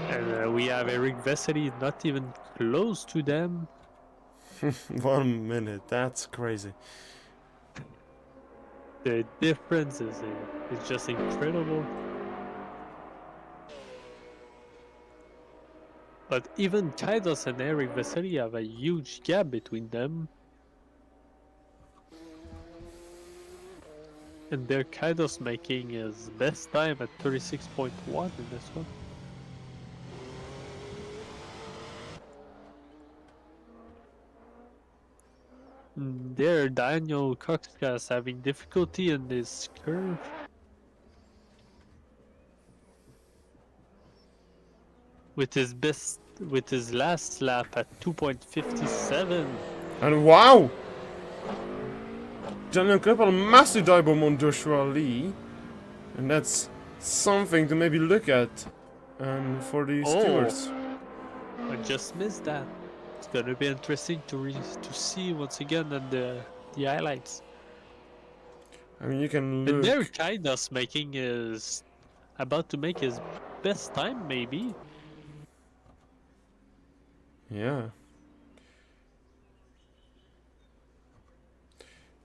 [SPEAKER 2] And we have Eric Vesely not even close to them.
[SPEAKER 1] 1 minute, that's crazy.
[SPEAKER 2] The difference is just incredible. But even Kaidos and Eric Vesely have a huge gap between them. And their Kaidos making his best time at 36.1 in this one. There, Daniel Coxka is having difficulty in this curve. With his last lap at 2.57.
[SPEAKER 1] And wow! Daniel Kreppel, massive dive bomb on Joshua Lee. And that's something to maybe look at for the stewards.
[SPEAKER 2] I just missed that. It's gonna be interesting to see once again and the highlights.
[SPEAKER 1] I mean, you can look.
[SPEAKER 2] And there, Kaidos about to make his best time, maybe.
[SPEAKER 1] Yeah.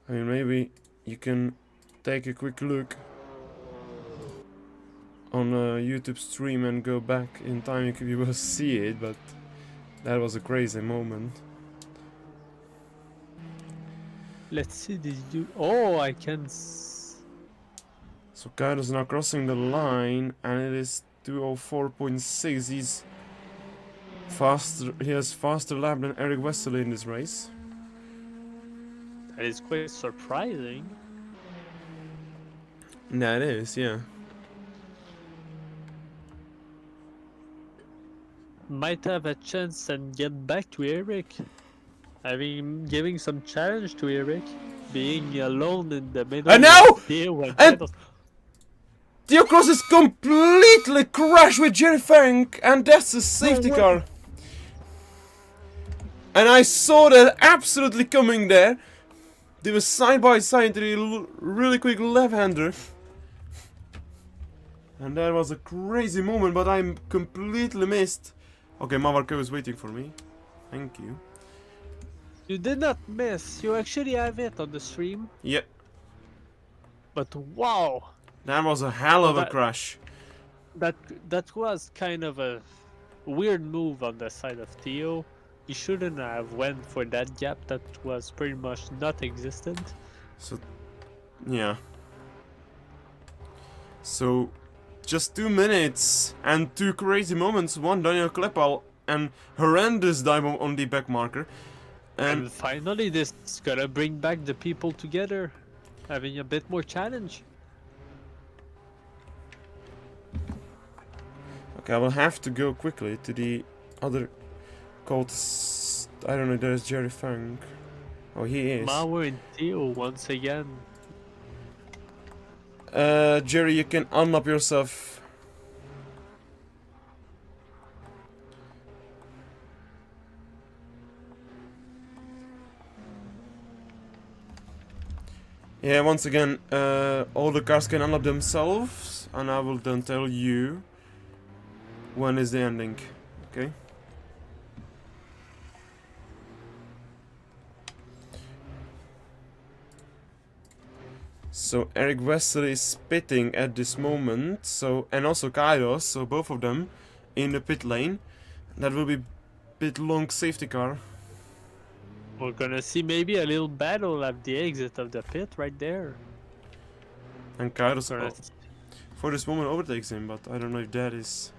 [SPEAKER 1] I mean, maybe you can take a quick look on a YouTube stream and go back in time. You will see it, but that was a crazy moment.
[SPEAKER 2] Let's see, oh, I can...
[SPEAKER 1] So Kaido is now crossing the line, and it is 2:04.6. He's faster. He has faster lap than Eric Vesely in this race.
[SPEAKER 2] That is quite surprising.
[SPEAKER 1] That is, yeah.
[SPEAKER 2] Might have a chance and get back to Eric. Giving some challenge to Eric. Being alone in the middle
[SPEAKER 1] And now!
[SPEAKER 2] of the field when
[SPEAKER 1] And-
[SPEAKER 2] Kaidos-
[SPEAKER 1] Theocross is completely crashed with Jerry Funk, and that's a safety
[SPEAKER 2] way.
[SPEAKER 1] car. And I saw that absolutely coming there. They were side by side to the really quick left-hander. And that was a crazy moment, but I completely missed. Okay, Mawar is waiting for me. Thank you.
[SPEAKER 2] You did not miss. You actually have it on the stream.
[SPEAKER 1] Yeah,
[SPEAKER 2] But wow,
[SPEAKER 1] that was a hell of a
[SPEAKER 2] That-
[SPEAKER 1] crash.
[SPEAKER 2] that was kind of a weird move on the side of Theo. He shouldn't have went for that gap that was pretty much not existent.
[SPEAKER 1] So, yeah. So, just 2 minutes and 2 crazy moments. One Daniel Kleppel and horrendous dive on the back marker.
[SPEAKER 2] And finally, this is gonna bring back the people together, having a bit more challenge.
[SPEAKER 1] Okay, I will have to go quickly to the other called. I don't know. There's Jerry Funk. Oh, he is.
[SPEAKER 2] Mawar and Theo once again.
[SPEAKER 1] Jerry, you can unlock yourself. Yeah, once again, all the cars can unlock themselves, and I will then tell you when is the ending. Okay. So Eric Vesely is spitting at this moment, so and also Kairos, so both of them in the pit lane. That will be bit long safety car.
[SPEAKER 2] We're gonna see maybe a little battle at the exit of the pit right there.
[SPEAKER 1] And Kairos,
[SPEAKER 2] Gonna-
[SPEAKER 1] for this moment, overtakes him, but I don't know if that is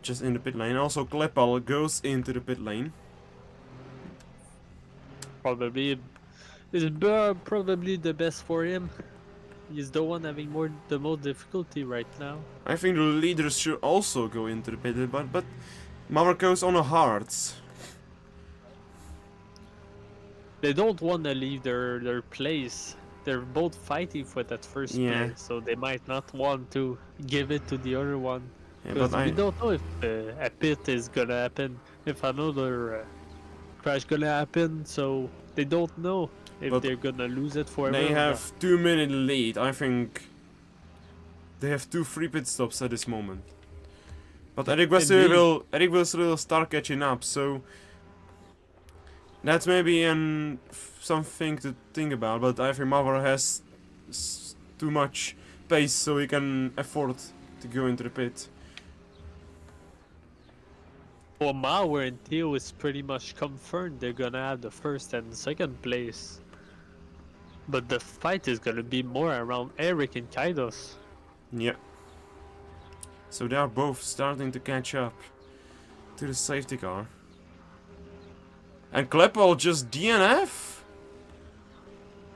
[SPEAKER 1] just in the pit lane. Also, Kleppel goes into the pit lane.
[SPEAKER 2] Probably is probably the best for him. He's the one having the most difficulty right now.
[SPEAKER 1] I think the leaders should also go into the pit, but Mawar goes on a hards.
[SPEAKER 2] They don't want to leave their place. They're both fighting for that first
[SPEAKER 1] Yeah.
[SPEAKER 2] place, so they might not want to give it to the other one.
[SPEAKER 1] Yeah,
[SPEAKER 2] Because
[SPEAKER 1] but
[SPEAKER 2] we don't know if a pit is gonna happen, if another crash gonna happen, so they don't know if
[SPEAKER 1] But
[SPEAKER 2] they're gonna lose it forever.
[SPEAKER 1] they
[SPEAKER 2] or
[SPEAKER 1] have
[SPEAKER 2] not.
[SPEAKER 1] 2-minute lead. I think they have 2 free pit stops at this moment. But Eric
[SPEAKER 2] Indeed.
[SPEAKER 1] will start catching up, so that's maybe something to think about. But I think Mawar has too much pace, so he can afford to go into the pit.
[SPEAKER 2] For Mawar and Theo, it's pretty much confirmed they're gonna have the first and second place. But the fight is gonna be more around Eric and Kaidos.
[SPEAKER 1] Yeah. So they are both starting to catch up to the safety car. And Kleppel just DNF?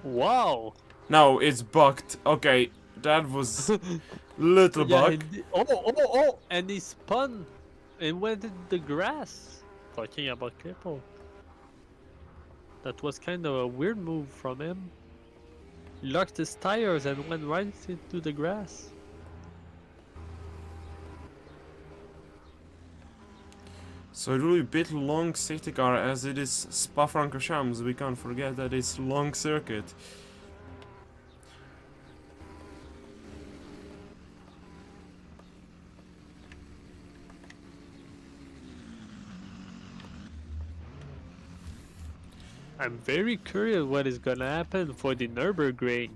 [SPEAKER 2] Wow!
[SPEAKER 1] No, it's bugged. Okay, that was little bug.
[SPEAKER 2] Oh! And he spun and went in the grass. Talking about Cripple. That was kind of a weird move from him. He locked his tires and went right into the grass.
[SPEAKER 1] So it will be a bit long safety car as it is Spa-Francorchamps. We can't forget that it's long circuit.
[SPEAKER 2] I'm very curious what is gonna happen for the Nürburgring.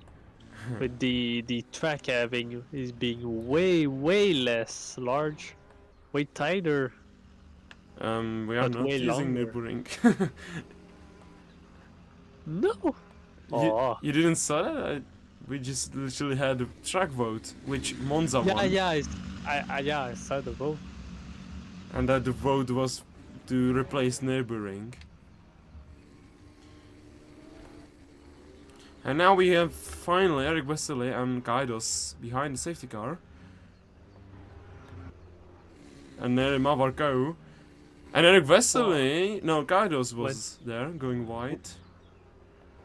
[SPEAKER 2] With the track having is being way less large, way tighter.
[SPEAKER 1] We are
[SPEAKER 2] But
[SPEAKER 1] not
[SPEAKER 2] way
[SPEAKER 1] using
[SPEAKER 2] longer.
[SPEAKER 1] Nürburgring.
[SPEAKER 2] No. Oh.
[SPEAKER 1] You didn't saw that? We just literally had a track vote, which Monza won.
[SPEAKER 2] I saw the vote.
[SPEAKER 1] And that the vote was to replace Nürburgring. And now we have finally Eric Westerle and Kaidos behind the safety car. And there Mawar go. And Eric Westerle, no, Kaidos was there, going wide.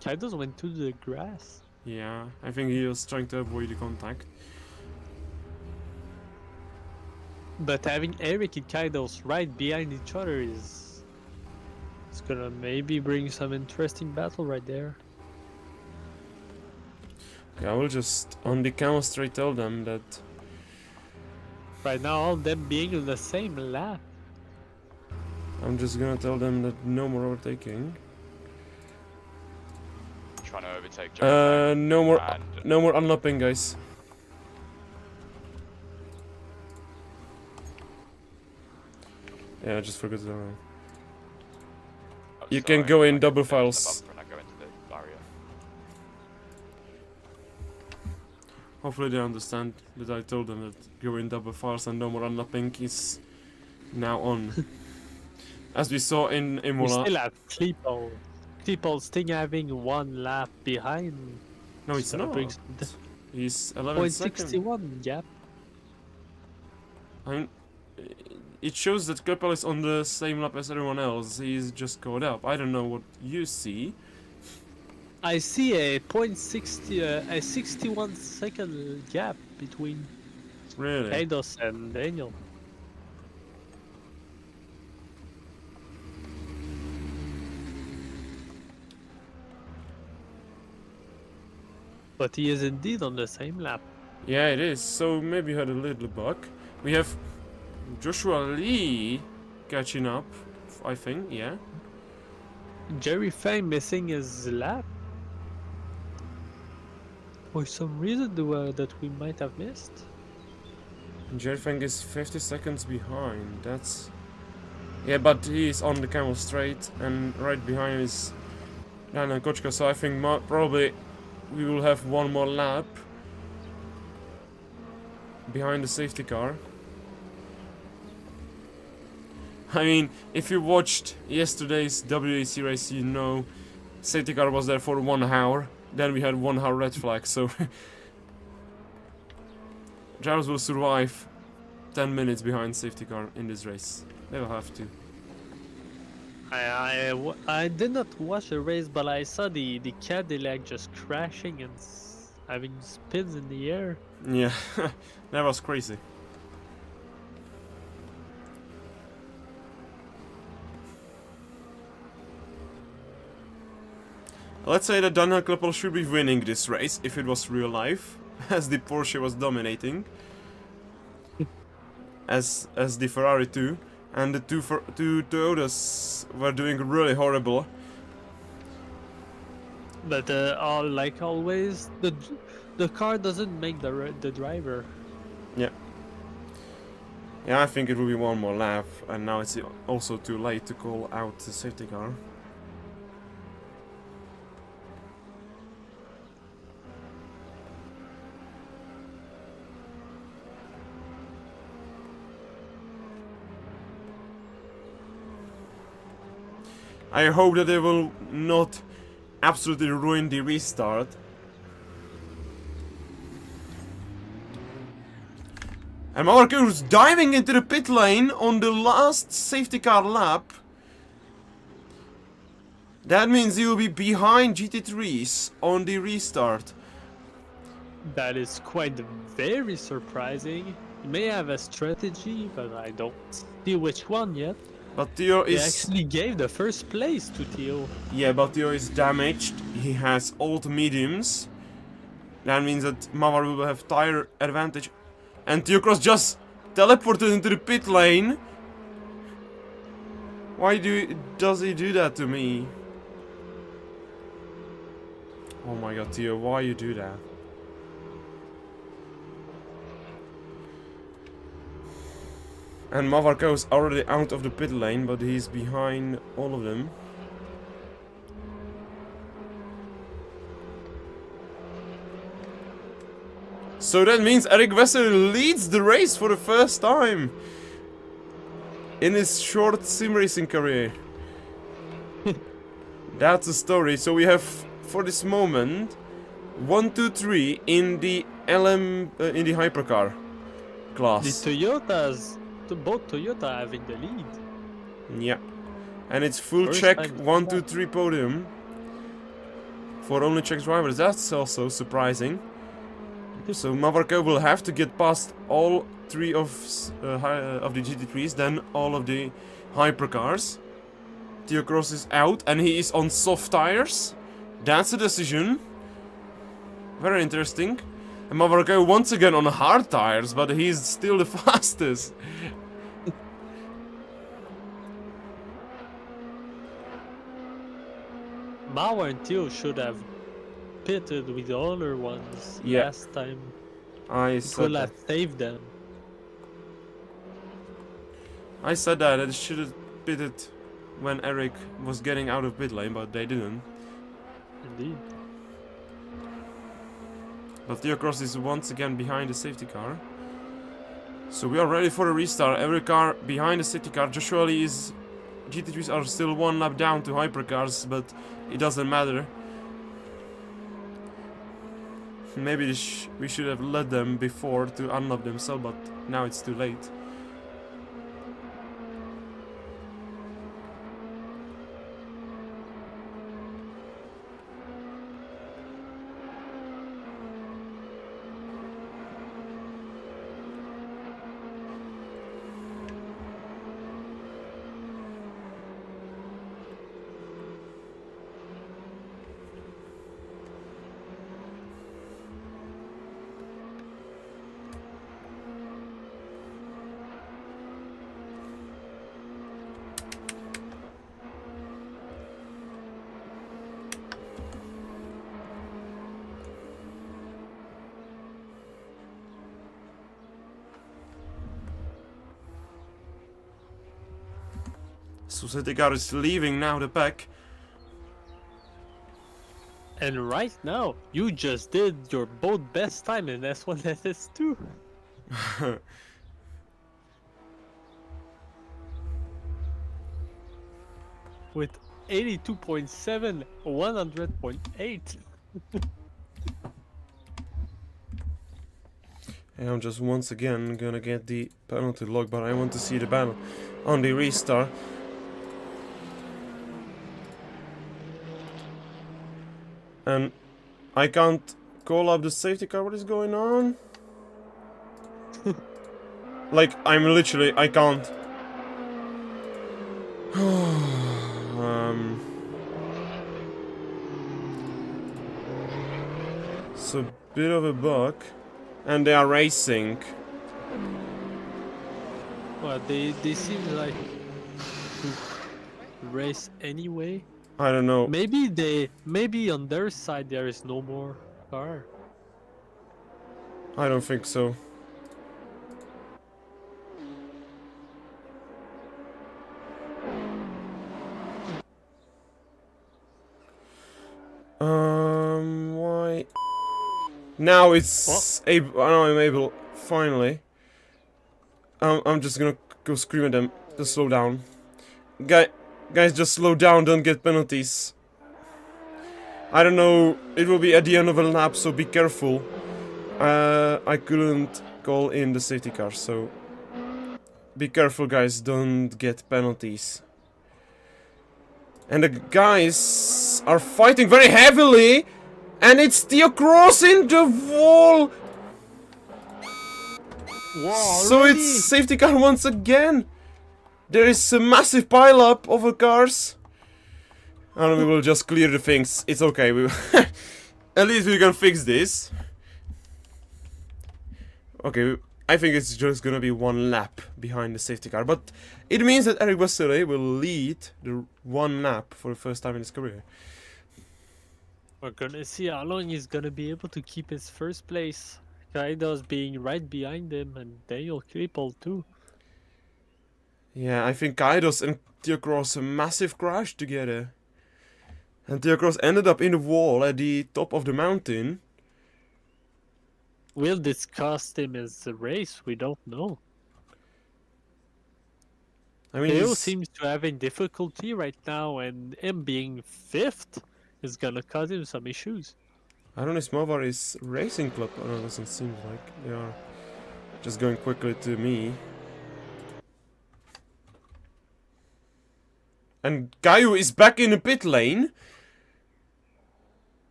[SPEAKER 2] Kaidos went to the grass.
[SPEAKER 1] Yeah, I think he was trying to avoid the contact.
[SPEAKER 2] But having Eric and Kaidos right behind each other is... It's gonna maybe bring some interesting battle right there.
[SPEAKER 1] Okay, I will just on the camera straight tell them that
[SPEAKER 2] Right now, all them being on the same lap.
[SPEAKER 1] I'm just gonna tell them that no more overtaking.
[SPEAKER 6] Trying to overtake Joe.
[SPEAKER 1] No more,
[SPEAKER 6] and
[SPEAKER 1] no more unlapping, guys. Yeah, I just forgot to. You can go in double files.
[SPEAKER 6] When I go into the barrier.
[SPEAKER 1] Hopefully they understand that I told them that go in double files and no more unlapping is now on. As we saw in
[SPEAKER 2] We
[SPEAKER 1] Imola.
[SPEAKER 2] still have Kleepel. Kleepel still having one lap behind.
[SPEAKER 1] No, it's
[SPEAKER 2] So
[SPEAKER 1] not.
[SPEAKER 2] brings
[SPEAKER 1] He's 11 seconds.
[SPEAKER 2] 0.61 gap.
[SPEAKER 1] It shows that Keppel is on the same lap as everyone else. He's just caught up. I don't know what you see.
[SPEAKER 2] I see a 0.60, a 61 second gap between
[SPEAKER 1] Really?
[SPEAKER 2] Kaidos and Daniel. But he is indeed on the same lap.
[SPEAKER 1] Yeah, it is. So maybe you had a little bug. We have Joshua Lee catching up, I think, yeah.
[SPEAKER 2] Jerry Fang missing his lap. For some reason that we might have missed.
[SPEAKER 1] Jerry Fang is 50 seconds behind. That's... Yeah, but he's on the camel straight, and right behind is Dana Kochka, so I think probably we will have one more lap behind the safety car. I mean, if you watched yesterday's WAC race, you know safety car was there for 1 hour. Then we had 1 hour red flag, so drivers will survive 10 minutes behind safety car in this race. They will have to.
[SPEAKER 2] I did not watch the race, but I saw the Cadillac just crashing and having spins in the air.
[SPEAKER 1] Yeah, that was crazy. Let's say that Daniel Kleppel should be winning this race if it was real life, as the Porsche was dominating, as the Ferrari too, and the two Toyotas were doing really horrible.
[SPEAKER 2] But like always, the car doesn't make the driver.
[SPEAKER 1] Yeah. Yeah, I think it will be 1 more lap, and now it's also too late to call out the safety car. I hope that they will not absolutely ruin the restart. And Mawar is diving into the pit lane on the last safety car lap. That means he will be behind GT3s on the restart.
[SPEAKER 2] That is quite very surprising. He may have a strategy, but I don't see which one yet.
[SPEAKER 1] But Theo
[SPEAKER 2] He
[SPEAKER 1] is...
[SPEAKER 2] actually gave the first place to Theo.
[SPEAKER 1] Yeah, but Theo is damaged. He has old mediums. That means that Mawar will have tire advantage. And Theo Cross just teleported into the pit lane. Why does he do that to me? Oh my god, Theo, why you do that? And Mawar is already out of the pit lane, but he's behind all of them. So that means Eric Wessel leads the race for the first time in his short sim racing career. That's the story. So we have, for this moment, 1, 2, 3 in the in the hypercar class.
[SPEAKER 2] The Toyotas, both Toyota having the lead.
[SPEAKER 1] Yeah, and it's full
[SPEAKER 2] First
[SPEAKER 1] check
[SPEAKER 2] time.
[SPEAKER 1] 1, 2, 3 podium for only Czech drivers. That's also surprising. So Mawar will have to get past all 3 of the GT3s, then all of the hypercars. Theo Cross is out, and he is on soft tires. That's a decision. Very interesting. And Mawar once again on hard tires, but he's still the fastest.
[SPEAKER 2] Mawar and Theo should have pitted with the other ones last time.
[SPEAKER 1] I
[SPEAKER 2] It
[SPEAKER 1] said
[SPEAKER 2] could
[SPEAKER 1] that.
[SPEAKER 2] have saved them.
[SPEAKER 1] I said that it should have pitted when Eric was getting out of pit lane, but they didn't.
[SPEAKER 2] Indeed.
[SPEAKER 1] But Theo Cross is once again behind the safety car. So we are ready for a restart. Every car behind the safety car. Joshua Lee is... GT3s are still 1 lap down to hypercars, but it doesn't matter. Maybe we should have let them before to unlock themselves, but now it's too late. So safety car is leaving now the pack.
[SPEAKER 2] And right now, you just did your both best time in S1 and S2. With 82.7, 100.8.
[SPEAKER 1] And I'm just once again gonna get the penalty log, but I want to see the battle on the restart. And I can't call up the safety car. What is going on? Like, I'm literally, I can't. It's a bit of a bug. And they are racing.
[SPEAKER 2] Well, they seem like to race anyway.
[SPEAKER 1] I don't know.
[SPEAKER 2] Maybe on their side there is no more car.
[SPEAKER 1] I don't think so. Why? Now it's able. Now I'm able. Finally. I'm just gonna go scream at them. Just slow down. Guys, just slow down. Don't get penalties. I don't know. It will be at the end of a lap, so be careful. I couldn't call in the safety car, so be careful, guys. Don't get penalties. And the guys are fighting very heavily, and it's Theo Cross in the wall.
[SPEAKER 2] Wow,
[SPEAKER 1] So it's safety car once again. There is a massive pileup of cars. And we will just clear the things. It's okay. We at least we can fix this. Okay, I think it's just gonna be one lap behind the safety car. But it means that Eric Basseret will lead the one lap for the first time in his career.
[SPEAKER 2] We're gonna see how long he's gonna be able to keep his first place. Kaido's being right behind him, and Daniel Krippel too.
[SPEAKER 1] Yeah, I think Kaidos and Theo Cross a massive crash together. And Theo Cross ended up in the wall at the top of the mountain.
[SPEAKER 2] Will this cost him his race? We don't know.
[SPEAKER 1] I mean,
[SPEAKER 2] Theo
[SPEAKER 1] he's-
[SPEAKER 2] seems to having difficulty right now, and him being fifth is gonna cause him some issues.
[SPEAKER 1] I don't know if Mawar is racing club. Oh, no, doesn't seem like they are just going quickly to me. And Caillou is back in the pit lane.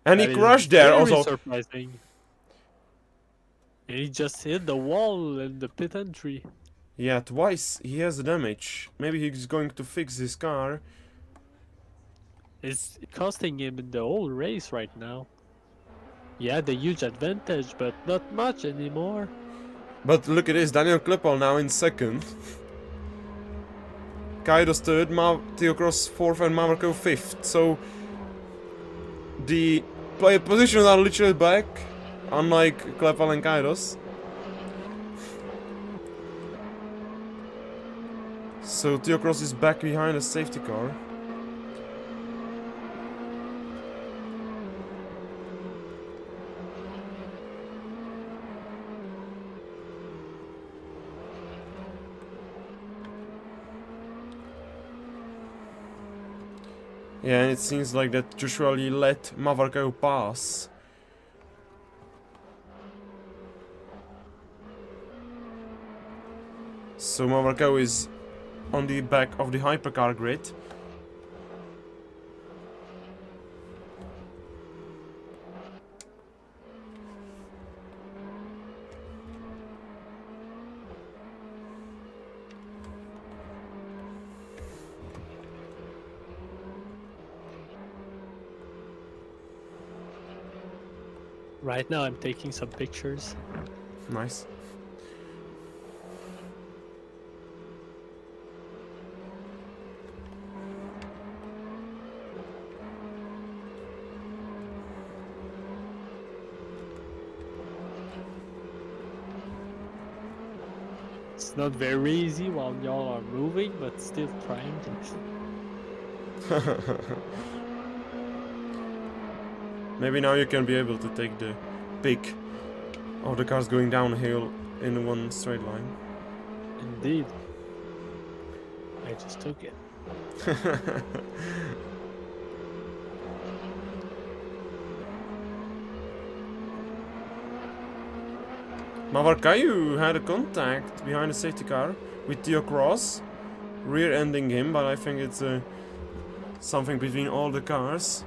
[SPEAKER 1] And he
[SPEAKER 2] That is
[SPEAKER 1] crashed there
[SPEAKER 2] very
[SPEAKER 1] also.
[SPEAKER 2] surprising. And he just hit the wall in the pit entry.
[SPEAKER 1] Yeah, twice he has the damage. Maybe he's going to fix his car.
[SPEAKER 2] It's costing him in the whole race right now. He had a huge advantage, but not much anymore.
[SPEAKER 1] But look at this, Daniel Klippel now in second. Kaidos third, Theo Cross fourth and Mamarko fifth. So the player positions are literally back, unlike Klippel and Kaidos. So Theo Cross is back behind a safety car. Yeah, and it seems like that Joshua Lee let Mavarko pass. So Mavarko is on the back of the hypercar grid.
[SPEAKER 2] Right now I'm taking some pictures.
[SPEAKER 1] Nice.
[SPEAKER 2] It's not very easy while y'all are moving, but still trying.
[SPEAKER 1] Maybe now you can be able to take the pick. of the cars going downhill in one straight line.
[SPEAKER 2] Indeed. I just took it.
[SPEAKER 5] Mawar,
[SPEAKER 1] Caillou had a contact behind the safety car with Theo Cross, rear-ending him, but I think it's something between all the cars.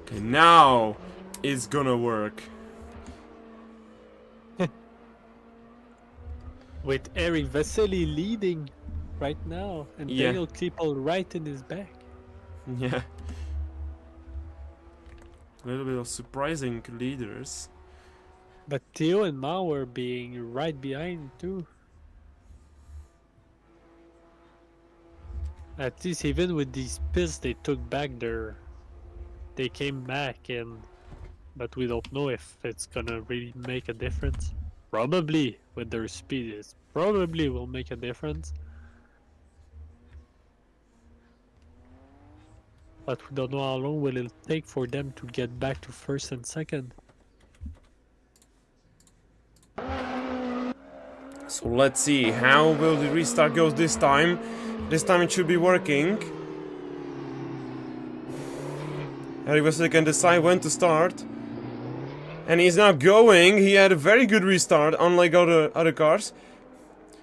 [SPEAKER 1] Okay, now it's gonna work.
[SPEAKER 2] With Eric Vasily leading right now, and
[SPEAKER 1] Yeah.
[SPEAKER 2] Daniel Klippel right in his back.
[SPEAKER 1] Yeah. A little bit of surprising leaders.
[SPEAKER 2] But Theo and Mawar being right behind too. At least even with these pits they took back they came back, and but we don't know if it's gonna really make a difference. Probably with their speed, it probably will make a difference. But we don't know how long will it take for them to get back to first and second.
[SPEAKER 1] So let's see, how will the restart go this time? This time it should be working. Eric Vasily can decide when to start. And he's now going. He had a very good restart, unlike other cars.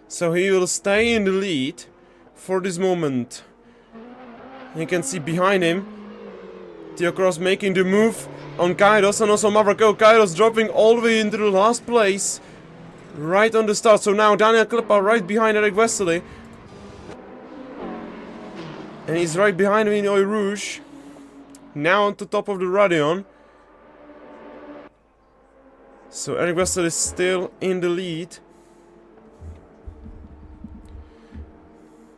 [SPEAKER 1] So he will stay in the lead for this moment. You can see behind him Theo Cross making the move on Kairos, and also Mawar. Kairos dropping all the way into the last place. Right on the start. So now Daniel Klippel right behind Eric Vasily. And he's right behind him in Eau Rouge. Now on the top of the Radeon. So Eric Vasily is still in the lead.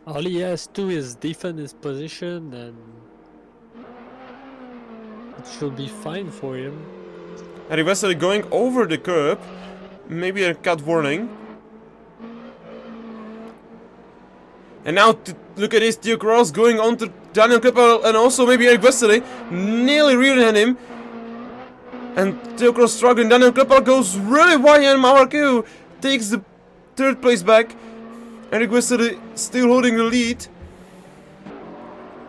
[SPEAKER 2] All he has to do is defend his position, and it should be fine for him.
[SPEAKER 1] Eric Vasily going over the curb. Maybe a cut warning. And now look at this, Theo Cross going on to Daniel Klippel, and also maybe Eric Vasily nearly rear-end him. And Theo Cross struggling. Daniel Klippel goes really wide, and Mawar takes the third place back. Eric Vasily still holding the lead.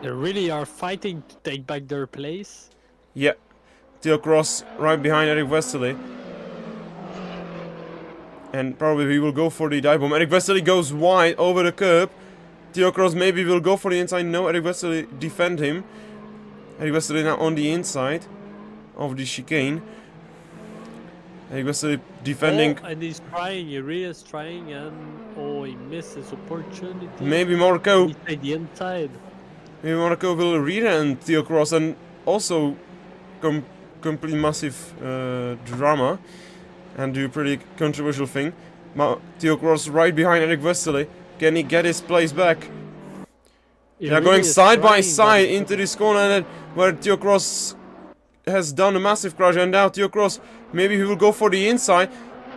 [SPEAKER 2] They really are fighting to take back their place.
[SPEAKER 1] Yeah, Theo Cross right behind Eric Vasily. And probably he will go for the dive bomb. Eric Vasily goes wide over the curb. Theo Cross maybe will go for the inside. No, Eric Vasily defend him. Eric Vasily now on the inside of the chicane. Eric Vasily defending.
[SPEAKER 2] Oh, and he's trying, he really is trying, and oh, he missed his opportunity.
[SPEAKER 1] Maybe Marco.
[SPEAKER 2] He stayed the inside.
[SPEAKER 1] Maybe Marco will rear-end Theo Cross, and also complete massive drama and do a pretty controversial thing. Theo Cross right behind Eric Vasily. Can he get his place back?
[SPEAKER 2] He
[SPEAKER 1] They are
[SPEAKER 2] really
[SPEAKER 1] going
[SPEAKER 2] is
[SPEAKER 1] side by
[SPEAKER 2] trying,
[SPEAKER 1] side
[SPEAKER 2] but-
[SPEAKER 1] into this corner where Theo Cross has done a massive crash, and now Theo Cross, maybe he will go for the inside.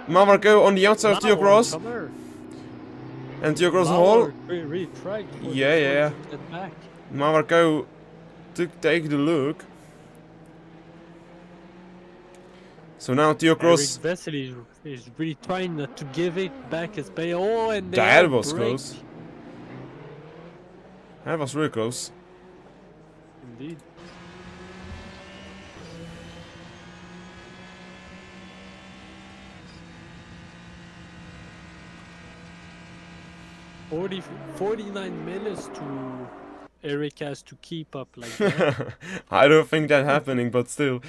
[SPEAKER 1] Mawar on the outside of Theo
[SPEAKER 2] Mawar,
[SPEAKER 1] Cross.
[SPEAKER 2] come here.
[SPEAKER 1] And Theo Cross
[SPEAKER 2] Mawar
[SPEAKER 1] hole.
[SPEAKER 2] really tried for
[SPEAKER 1] Yeah,
[SPEAKER 2] the
[SPEAKER 1] yeah.
[SPEAKER 2] front to get back.
[SPEAKER 1] Mawar take the look. So now Theo Cross.
[SPEAKER 2] Eric Vasily is really trying not to give it back his pay. Oh, and
[SPEAKER 1] That
[SPEAKER 2] they
[SPEAKER 1] was
[SPEAKER 2] break.
[SPEAKER 1] close. That was really close.
[SPEAKER 2] Indeed. Forty 49 minutes to Eric has to keep up like that.
[SPEAKER 1] I don't think that happening, but still.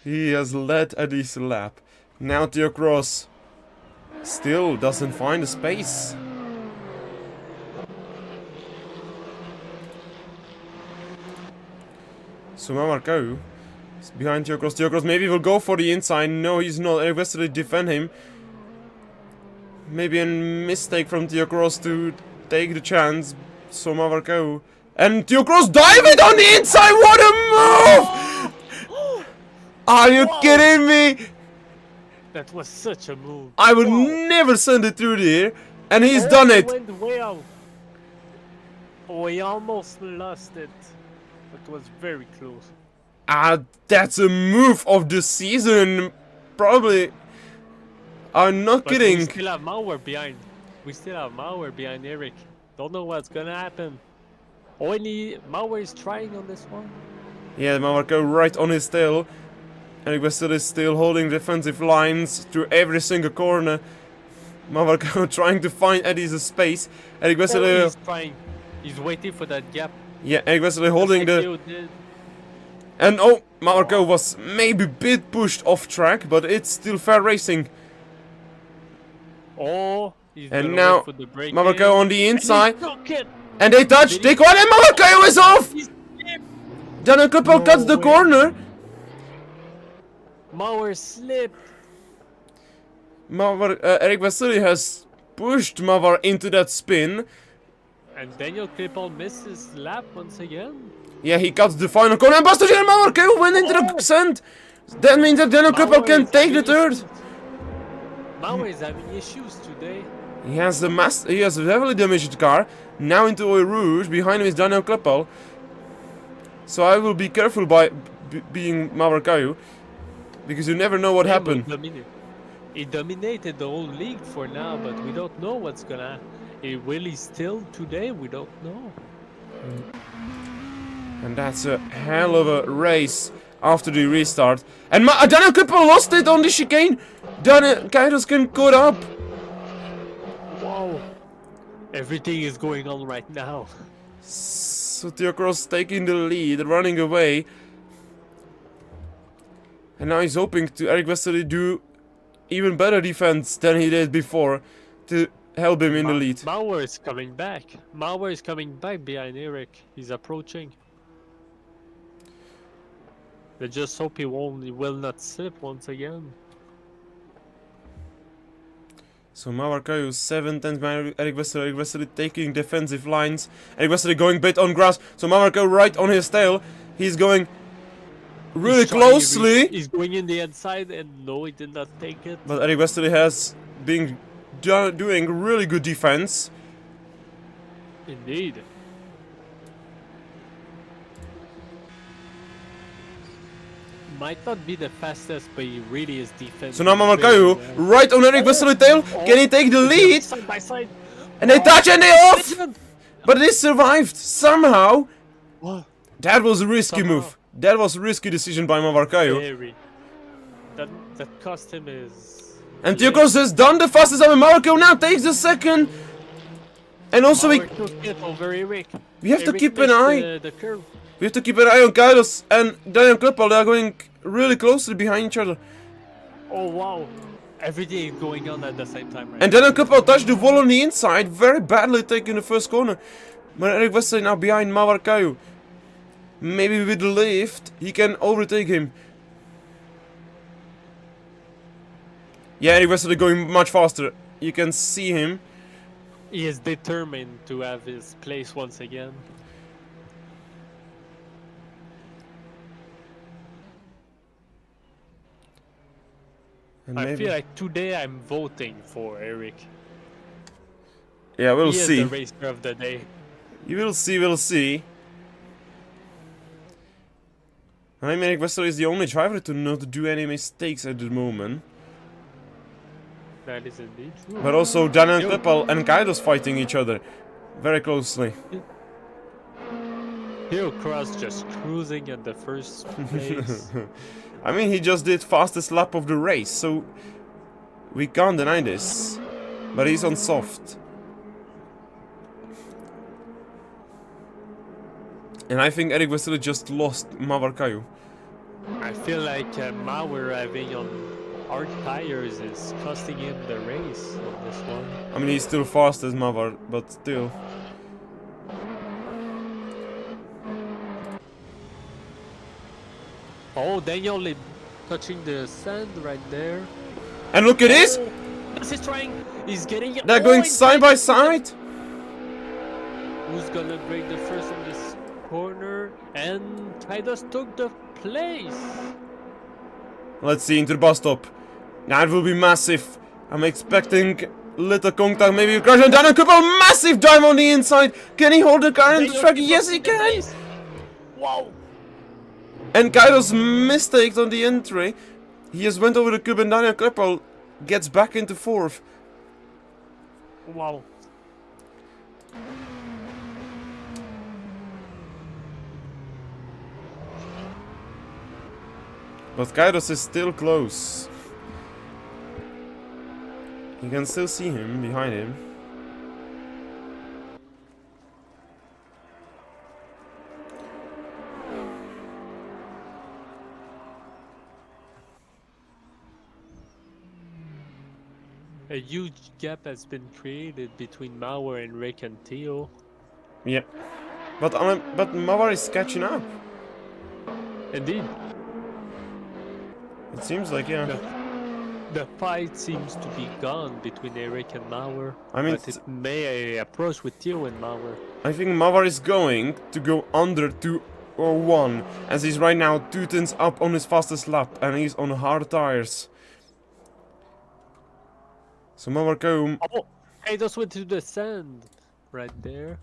[SPEAKER 1] He has led at this lap. Now Theo Cross still doesn't find a space. So Mawar is behind Theo Cross. Theo Cross maybe will go for the inside. No, he's not. Eric Vasily defend him. Maybe a mistake from Theo Cross to take the chance. So Mawar and Theo Cross dive it on the inside. What a move! Are you
[SPEAKER 2] Whoa.
[SPEAKER 1] kidding me?
[SPEAKER 2] That was such a move.
[SPEAKER 1] I would
[SPEAKER 2] Wow.
[SPEAKER 1] never send it through there. And he's
[SPEAKER 2] Oh,
[SPEAKER 1] done
[SPEAKER 2] he
[SPEAKER 1] it.
[SPEAKER 2] went way out. Oh, he almost lost it. It was very close.
[SPEAKER 1] That's a move of the season. Probably. I'm not
[SPEAKER 2] But we
[SPEAKER 1] kidding.
[SPEAKER 2] still have Mawar behind. We still have Mawar behind Eric. Don't know what's gonna happen. Only Mawar is trying on this one.
[SPEAKER 1] Yeah, Mawar right on his tail. Eric Wessel is still holding defensive lines through every single corner. Mawar trying to find Eddie's space. Eric Wessel,
[SPEAKER 2] Oh, he's trying. He's waiting for that gap.
[SPEAKER 1] yeah, Eric Wessel holding the.
[SPEAKER 2] Assetto did.
[SPEAKER 1] And oh, Mawar was maybe a bit pushed off track, but it's still fair racing.
[SPEAKER 2] Oh, he's
[SPEAKER 1] And
[SPEAKER 2] gonna
[SPEAKER 1] now,
[SPEAKER 2] wait for the break.
[SPEAKER 1] Mawar on the inside.
[SPEAKER 2] And
[SPEAKER 1] And they touch, they go on, and Mawar is off! Then a couple
[SPEAKER 2] No
[SPEAKER 1] cuts the
[SPEAKER 2] way.
[SPEAKER 1] corner.
[SPEAKER 2] Mawar slipped.
[SPEAKER 1] Eric Vasily has pushed Mawar into that spin.
[SPEAKER 2] And Daniel Klippel misses lap once again.
[SPEAKER 1] Yeah, he cuts the final corner, and Buster and Mawar went into the sand. That means that Daniel Klippel can take the third.
[SPEAKER 2] Mawar is having issues today.
[SPEAKER 1] He has a heavily damaged car, now into Oil Rouge, behind him is Daniel Klippel. So I will be careful by being Mawar Kayu, because you never know what happened.
[SPEAKER 2] He dominated the whole league for now, but we don't know what's gonna happen. Will he still today? We don't know.
[SPEAKER 1] And that's a hell of a race after the restart. And Daniel Klippel lost it on the chicane. Daniel Kairos can caught up.
[SPEAKER 2] Wow. Everything is going on right now.
[SPEAKER 1] So Theocross taking the lead, running away. And now he's hoping to Eric Westerly do even better defense than he did before to help him in the lead.
[SPEAKER 2] Mawar is coming back. Mawar is coming back behind Eric. He's approaching. Let's just hope he will not slip once again.
[SPEAKER 1] So Mawar Kayu 7/10 by Eric Westerly taking defensive lines. Eric Westerly going bit on grass. So Mawar Kayu right on his tail. He's going really closely.
[SPEAKER 2] He's going in the inside, and no, he did not take it.
[SPEAKER 1] But Eric Westerly has been doing really good defense.
[SPEAKER 2] Indeed. Might not be the fastest, but he really is defensive.
[SPEAKER 1] So now Mawar Kayu right on Eric Westerly tail. Can he take the lead?
[SPEAKER 2] Side by side.
[SPEAKER 1] And they touch and they off! But they survived somehow.
[SPEAKER 2] What?
[SPEAKER 1] That was a risky
[SPEAKER 2] Somehow.
[SPEAKER 1] move. That was a risky decision by Mawar Kayu.
[SPEAKER 2] Very. That cost him his.
[SPEAKER 1] And Theocross has done the fastest time, and Mawar Kayu now takes the second. And also
[SPEAKER 2] Mawar took it over Eric.
[SPEAKER 1] we have to
[SPEAKER 2] Eric
[SPEAKER 1] keep an
[SPEAKER 2] missed
[SPEAKER 1] eye.
[SPEAKER 2] The curve.
[SPEAKER 1] We have to keep an eye on Kairos and Daniel Klippel. They are going really closely behind each other.
[SPEAKER 2] Oh wow! Everything is going on at the same time, right?
[SPEAKER 1] And Daniel Klippel touched the wall on the inside, very badly taking the first corner. But Eric Westerly now behind Mawar Kayu. Maybe with the lift, he can overtake him. Yeah, Eric Westerly going much faster. You can see him.
[SPEAKER 2] He is determined to have his place once again.
[SPEAKER 1] And
[SPEAKER 2] I
[SPEAKER 1] maybe-
[SPEAKER 2] feel like today I'm voting for Eric.
[SPEAKER 1] Yeah, we'll
[SPEAKER 2] He is
[SPEAKER 1] see.
[SPEAKER 2] the racer of the day.
[SPEAKER 1] You will see, we'll see. I mean, Eric Westerly is the only driver to not do any mistakes at the moment.
[SPEAKER 2] That is indeed true.
[SPEAKER 1] But also Daniel
[SPEAKER 2] Yo.
[SPEAKER 1] Klippel and Kairos fighting each other very closely.
[SPEAKER 2] Hero Cross just cruising at the first place.
[SPEAKER 1] I mean, he just did fastest lap of the race, so we can't deny this. But he's on soft. And I think Eric Westerly just lost Mawar Kayu.
[SPEAKER 2] I feel like Mawar having on hard tires is costing him the race on this one.
[SPEAKER 1] I mean, he's still fast as Mawar, but still.
[SPEAKER 2] Oh, Daniel touching the sand right there.
[SPEAKER 1] And look at this!
[SPEAKER 2] Oh, this is trying. He's getting it.
[SPEAKER 1] They're
[SPEAKER 2] Oh,
[SPEAKER 1] going
[SPEAKER 2] he's
[SPEAKER 1] side by
[SPEAKER 2] trying-
[SPEAKER 1] side!
[SPEAKER 2] Who's gonna break the first on this corner? And Titus took the place.
[SPEAKER 1] Let's see, into the bus stop. That will be massive. I'm expecting little contact, maybe a crash, and then a couple massive dive on the inside. Can he hold the car in the track? Yes, he can.
[SPEAKER 3] Wow!
[SPEAKER 1] And Kaido's mistake on the entry. He just went over the cube and Daniel Kleppel gets back into 4th.
[SPEAKER 3] Wow!
[SPEAKER 1] But Kairos is still close. You can still see him behind him.
[SPEAKER 2] A huge gap has been created between Mawar and Rick and Theo.
[SPEAKER 1] Yeah. But Mawar is catching up.
[SPEAKER 2] Indeed,
[SPEAKER 1] It seems like, yeah.
[SPEAKER 2] the fight seems to be gone between Eric and Mawar.
[SPEAKER 1] I mean,
[SPEAKER 2] but it may approach with Theo and Mawar.
[SPEAKER 1] I think Mawar is going to go under 2:01, as he's right now 2 tenths up on his fastest lap, and he's on hard tires. So Mawar go.
[SPEAKER 2] Oh, hey, just went to the sand right there.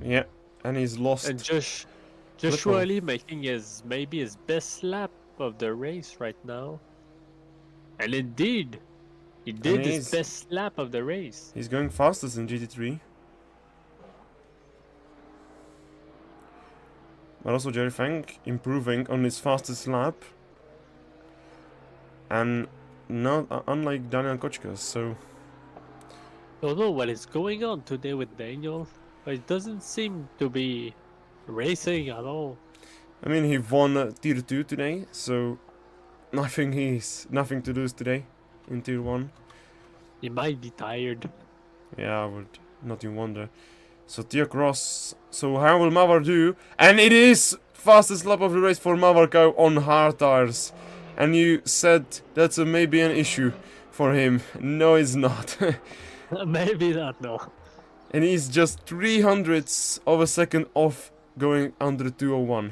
[SPEAKER 1] Yeah, and he's lost.
[SPEAKER 2] And Joshua Lee making maybe his best lap of the race right now. And indeed, he did his best lap of the race.
[SPEAKER 1] He's going fastest in GT3. But also Jerry Fang improving on his fastest lap. And not unlike Daniel Kochka, so...
[SPEAKER 2] Don't know what is going on today with Daniel, but it doesn't seem to be racing at all.
[SPEAKER 1] I mean, he won Tier 2 today, so nothing to lose today in Tier 1.
[SPEAKER 2] He might be tired.
[SPEAKER 1] Yeah, I would not even wonder. So Tier Cross, so how will Mawar do? And it is fastest lap of the race for Mawar Cow on hard tires. And you said that's maybe an issue for him. No, it's not.
[SPEAKER 2] Maybe not, no.
[SPEAKER 1] And he's just 300ths of a second off going under 2:01.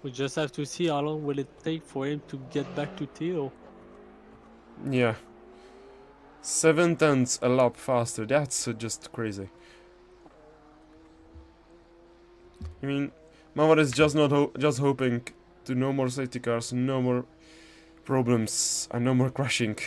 [SPEAKER 2] We just have to see how long will it take for him to get back to Theo.
[SPEAKER 1] Yeah. 7 tenths a lap faster. That's just crazy. I mean, Mawar is just just hoping to no more safety cars, no more problems, and no more crashing.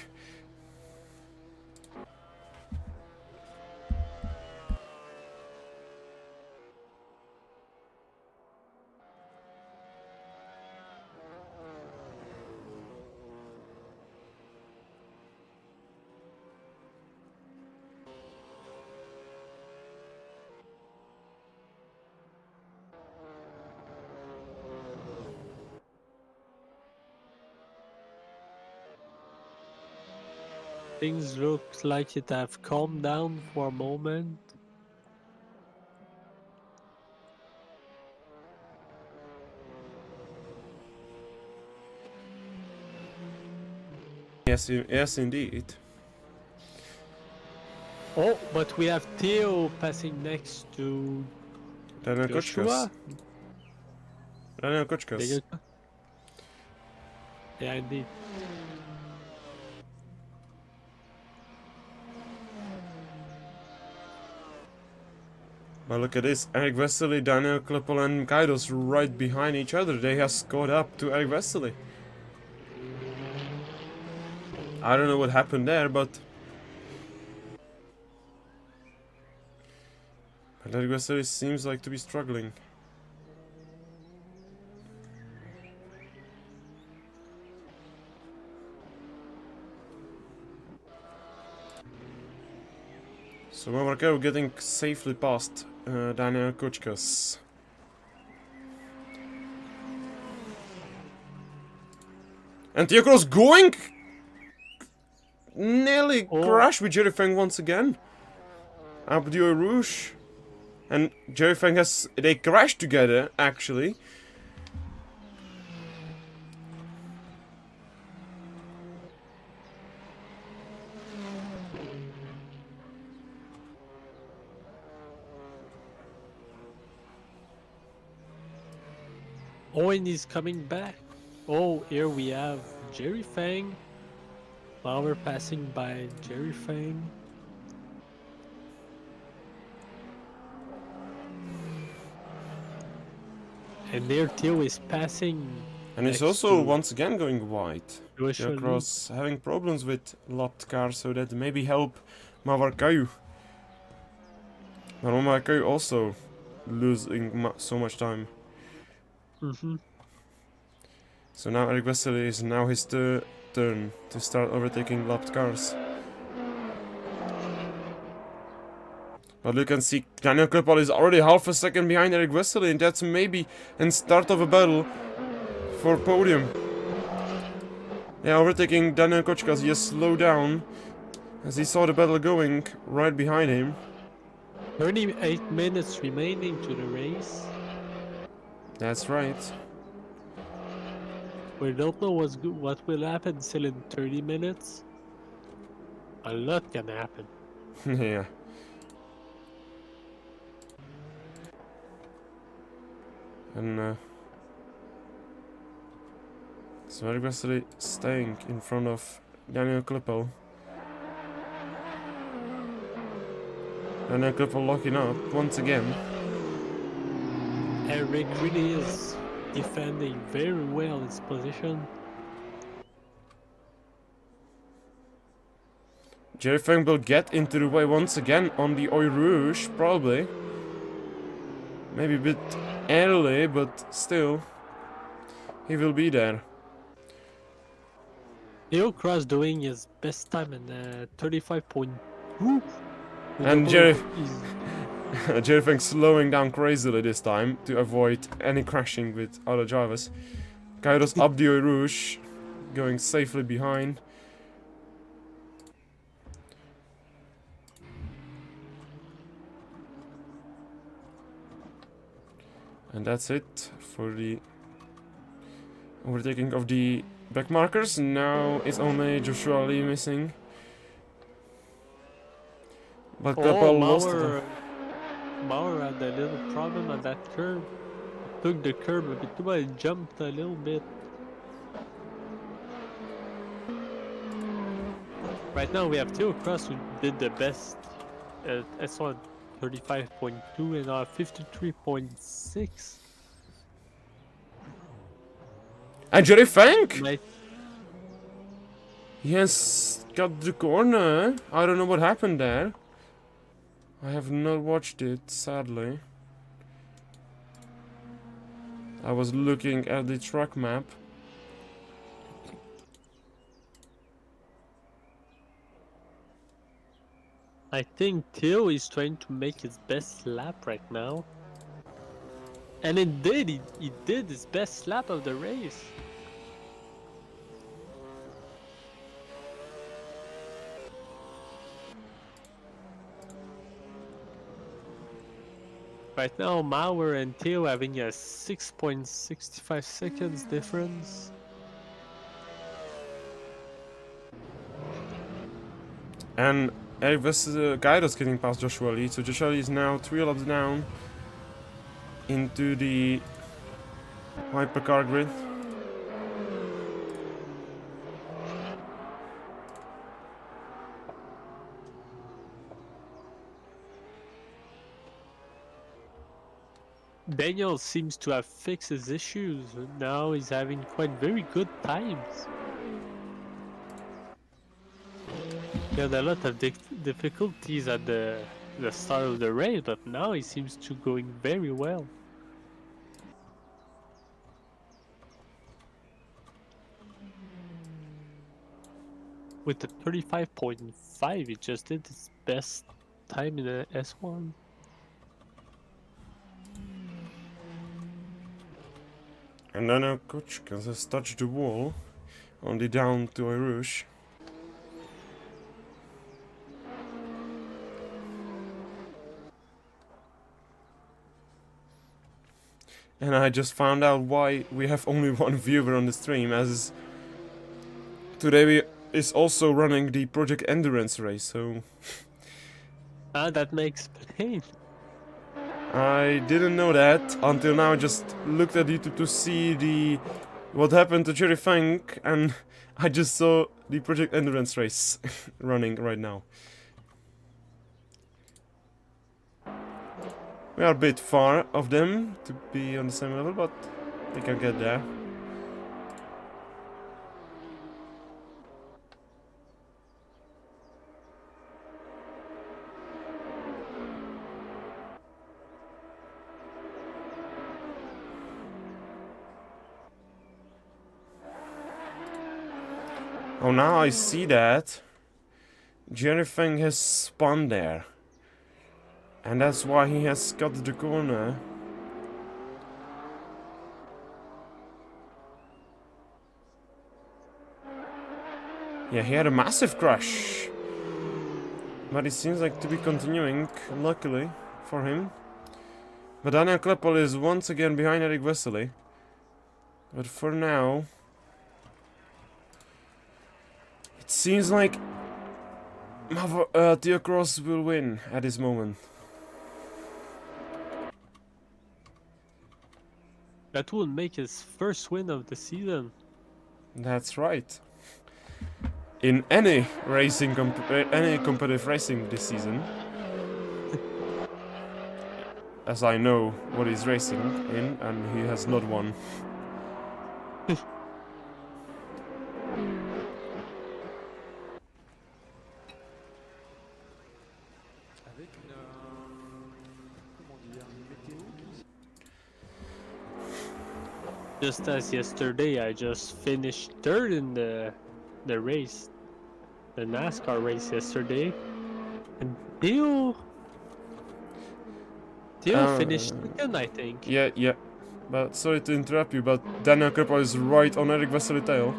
[SPEAKER 2] Things look like it have calmed down for a moment.
[SPEAKER 1] Yes, indeed.
[SPEAKER 2] Oh, but we have Theo passing next to
[SPEAKER 1] Daniel
[SPEAKER 2] Joshua.
[SPEAKER 1] Kochkas. Daniel Kochkas.
[SPEAKER 2] Yeah, indeed.
[SPEAKER 1] Well, look at this. Eric Vesely, Daniel Kleppel and Kaidos right behind each other. They have scored up to Eric Vesely. I don't know what happened there, but Eric Vesely seems like to be struggling. So Mamarko getting safely past Daniel Kochkas. And Theocross going nearly crash with Jerry Fang once again. Abdul Rouge and Jerry Fang they crashed together actually.
[SPEAKER 2] Owen is coming back. Oh, here we have Jerry Fang. Mawar passing by Jerry Fang. And there Theo is passing.
[SPEAKER 1] And he's
[SPEAKER 2] next
[SPEAKER 1] also
[SPEAKER 2] to
[SPEAKER 1] once again going wide.
[SPEAKER 2] Joshua Lee.
[SPEAKER 1] Across having problems with lopped cars, so that maybe help Mawar. But Mawar also losing so much time.
[SPEAKER 2] Mm-hmm.
[SPEAKER 1] So now Eric Wesley is now his turn to start overtaking lapped cars. But you can see Daniel Klippel is already half a second behind Eric Wesley, and that's maybe a start of a battle for podium. Yeah, overtaking Daniel Kochka as he has slowed down as he saw the battle going right behind him.
[SPEAKER 2] 38 minutes remaining to the race.
[SPEAKER 1] That's right.
[SPEAKER 2] We don't know what will happen still in 30 minutes. A lot can happen.
[SPEAKER 1] Yeah. And so Eric Wesley staying in front of Daniel Klippel. Daniel Klippel locking up once again.
[SPEAKER 2] Eric really is defending very well his position.
[SPEAKER 1] Jerry Fang will get into the way once again on the Oil Rouge, probably. Maybe a bit early, but still. He will be there.
[SPEAKER 2] Leo Cross doing his best time in 35.2.
[SPEAKER 1] And Jerry Fang slowing down crazily this time to avoid any crashing with other drivers. Kairos up the Oil Rouge, going safely behind. And that's it for the overtaking of the back markers. Now it's only Joshua Lee missing. But Klippel lost it.
[SPEAKER 2] Mawar had a little problem on that curve. Took the curve a bit too much, jumped a little bit. Right now we have Theo Cross who did the best at S1 35.2 and now 53.6.
[SPEAKER 1] And Jerry Fang!
[SPEAKER 2] Like,
[SPEAKER 1] He has got the corner. I don't know what happened there. I have not watched it, sadly. I was looking at the track map.
[SPEAKER 2] I think Theo is trying to make his best lap right now. And indeed, he did his best lap of the race. Right now, Mawar and Theo having a 6.65 seconds difference.
[SPEAKER 1] And Eric Wesley getting past Joshua Lee. So Joshua Lee is now 3 laps down into the hypercar grid.
[SPEAKER 2] Daniel seems to have fixed his issues. Now he's having quite very good times. He had a lot of difficulties at the start of the race, but now he seems to going very well. With the 35.5, he just did his best time in the S1.
[SPEAKER 1] And then our coach has touched the wall on the down to Oil Rouge. And I just found out why we have only one viewer on the stream, as today we is also running the Project Endurance race, so
[SPEAKER 2] That makes plain.
[SPEAKER 1] I didn't know that until now. I just looked at YouTube to see the what happened to Jerry Funk, and I just saw the Project Endurance race running right now. We are a bit far of them to be on the same level, but we can get there. Oh, now I see that Jerry Fang has spun there. And that's why he has got the corner. Yeah, he had a massive crash. But it seems like to be continuing, luckily for him. But Daniel Kleppel is once again behind Eric Vesely. But for now, it seems like Theo Cross will win at this moment.
[SPEAKER 2] That would make his first win of the season.
[SPEAKER 1] That's right. In any racing, any competitive racing this season, as I know what he's racing in, and he has not won.
[SPEAKER 4] Avec une, comment dire, une météo qui...
[SPEAKER 2] Just as yesterday, I just finished third in the race, the NASCAR race yesterday, and Theo finished second, I think.
[SPEAKER 1] Yeah. But sorry to interrupt you, but Daniel Krepa is right on Eric Vesely's tail.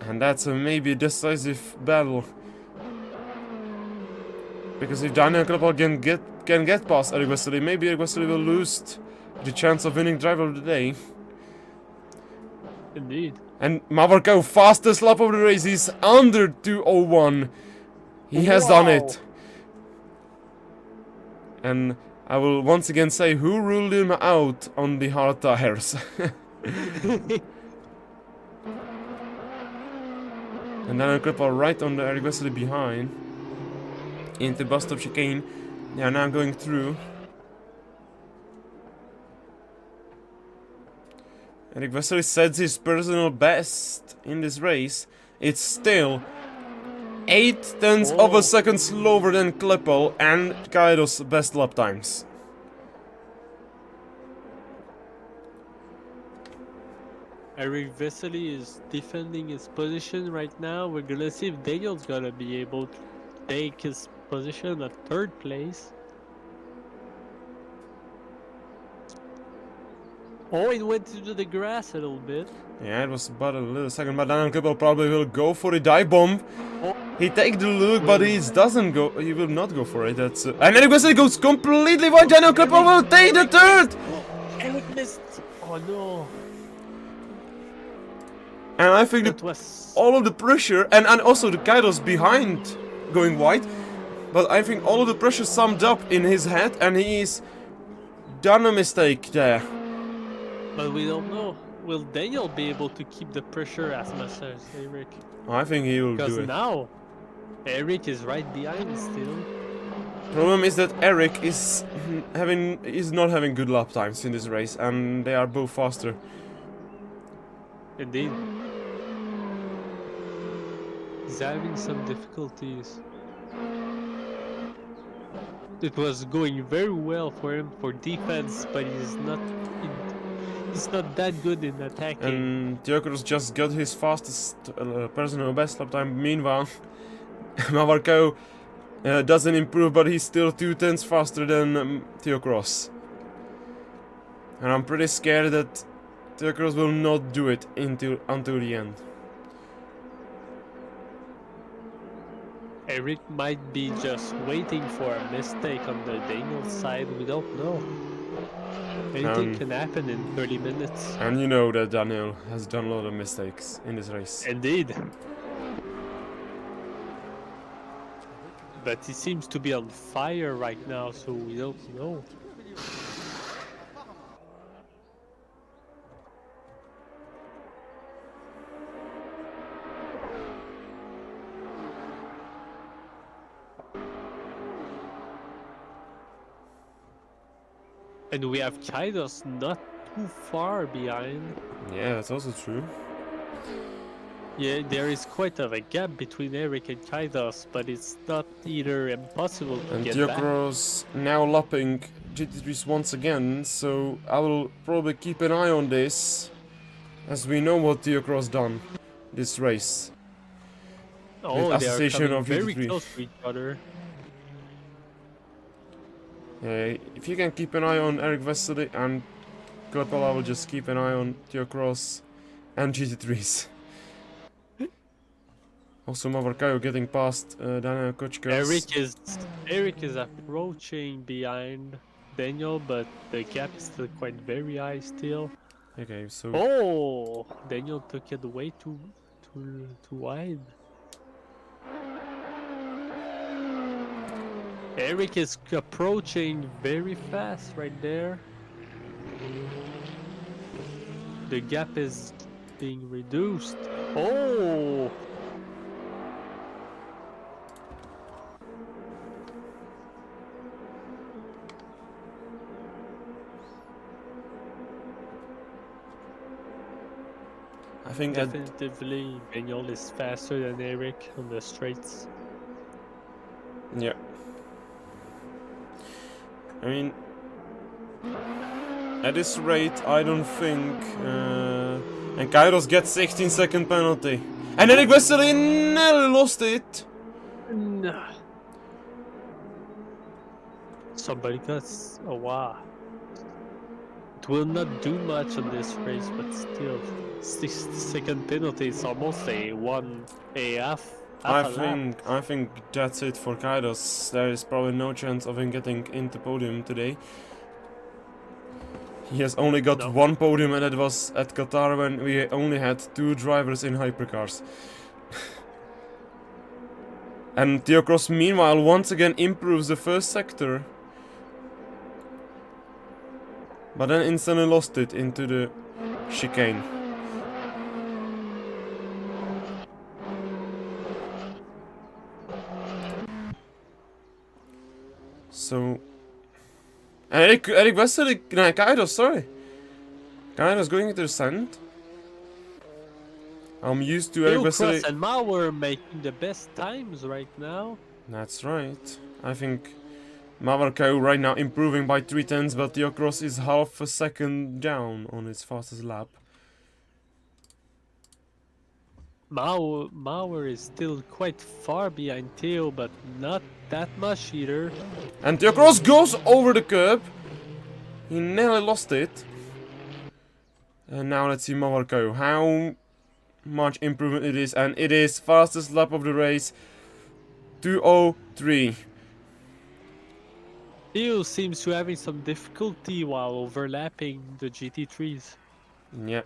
[SPEAKER 1] And that's a maybe decisive battle. Because if Daniel Krepa can get past Eric Vesely, maybe Eric Vesely will lose the chance of winning driver of the day.
[SPEAKER 2] Indeed.
[SPEAKER 1] And Mawar, fastest lap of the race, he's under 2:01. He has done it. And I will once again say who ruled him out on the hard tires. And then Kripa right on the Eric Vesely behind. Into bus stop chicane. They are now going through. Eric Vesely sets his personal best in this race. It's still 0.8 of a second slower than Kleppel and Kaido's best lap times.
[SPEAKER 2] Eric Vesely is defending his position right now. We're gonna see if Daniel's gonna be able to take his position at third place. Oh, it went into the grass a little bit.
[SPEAKER 1] Yeah, it was about a little second, but Daniel Kleppel probably will go for the dive bomb.
[SPEAKER 2] Oh.
[SPEAKER 1] He takes the look, but he doesn't go. He will not go for it. That's and Eric Vesely goes completely wide. Daniel Kleppel will take the third.
[SPEAKER 2] And it missed. Oh no!
[SPEAKER 1] And I think
[SPEAKER 2] That
[SPEAKER 1] that
[SPEAKER 2] was
[SPEAKER 1] all of the pressure, and also the Kaidos behind going wide, but I think all of the pressure summed up in his head, and he's done a mistake there.
[SPEAKER 2] But we don't know. Will Daniel be able to keep the pressure as much as Eric?
[SPEAKER 1] I think he will
[SPEAKER 2] Because
[SPEAKER 1] do it.
[SPEAKER 2] now, Eric is right behind still.
[SPEAKER 1] Problem is that Eric is not having good lap times in this race, and they are both faster.
[SPEAKER 2] Indeed. He's having some difficulties. It was going very well for him for defense, but he's not that good in attacking.
[SPEAKER 1] And Theokoros just got his fastest personal best lap time. Meanwhile, Mawar doesn't improve, but he's still 0.2 faster than Theokoros. And I'm pretty scared that Theokoros will not do it until the end.
[SPEAKER 2] Eric might be just waiting for a mistake on the Daniel side. We don't know. Anything can happen in 30 minutes.
[SPEAKER 1] And you know that Daniel has done a lot of mistakes in this race.
[SPEAKER 2] Indeed. But he seems to be on fire right now, so we don't know. And we have Kaidos not too far behind.
[SPEAKER 1] Yeah, that's also true.
[SPEAKER 2] Yeah, there is quite of a gap between Eric and Kaidos, but it's not either impossible to
[SPEAKER 1] And
[SPEAKER 2] get back.
[SPEAKER 1] Diokros now lapping GT3s once again, so I will probably keep an eye on this, as we know what Diokros done this race.
[SPEAKER 2] Oh,
[SPEAKER 1] with
[SPEAKER 2] they are
[SPEAKER 1] association
[SPEAKER 2] coming
[SPEAKER 1] of
[SPEAKER 2] very
[SPEAKER 1] GT3.
[SPEAKER 2] close to each other.
[SPEAKER 1] If you can keep an eye on Eric Vesely and Klepel, I will just keep an eye on Diokros and GT3s. Also, Mawar getting past Daniel Kochkas.
[SPEAKER 2] Eric is approaching behind Daniel, but the gap is still quite very high still.
[SPEAKER 1] Okay, so
[SPEAKER 2] Oh, Daniel took it way too wide. Eric is approaching very fast right there. The gap is being reduced. Oh!
[SPEAKER 1] I think that
[SPEAKER 2] Definitively, Daniel is faster than Eric on the straights.
[SPEAKER 1] yeah. I mean, at this rate, I don't think. And Kairos gets 16-second penalty. And Eric Vesely nearly lost it.
[SPEAKER 2] Nah. Somebody got a wow. It will not do much on this race, but still, 60-second penalty is almost a half
[SPEAKER 1] I
[SPEAKER 2] a lap.
[SPEAKER 1] think that's it for Kairos. There is probably no chance of him getting into podium today. He has only got
[SPEAKER 2] No.
[SPEAKER 1] one podium, and that was at Qatar when we only had 2 drivers in hypercars. And Diokros meanwhile once again improves the first sector. But then instantly lost it into the chicane. So... Eric Vesely... No, Kairos, sorry. Kairos going into the sand. I'm used to Eric Vesely...
[SPEAKER 2] Cross and Mawar making the best times right now.
[SPEAKER 1] That's right. I think Mawar right now improving by 3/10, but Diokros is half a second down on his fastest lap.
[SPEAKER 2] Mawar is still quite far behind Theo, but not that much either.
[SPEAKER 1] And Diokros goes over the curb. He nearly lost it. And now let's see Mawar how much improvement it is. And it is fastest lap of the race. 2:03.
[SPEAKER 2] Theo seems to having some difficulty while overlapping the GT3s.
[SPEAKER 1] Yeah.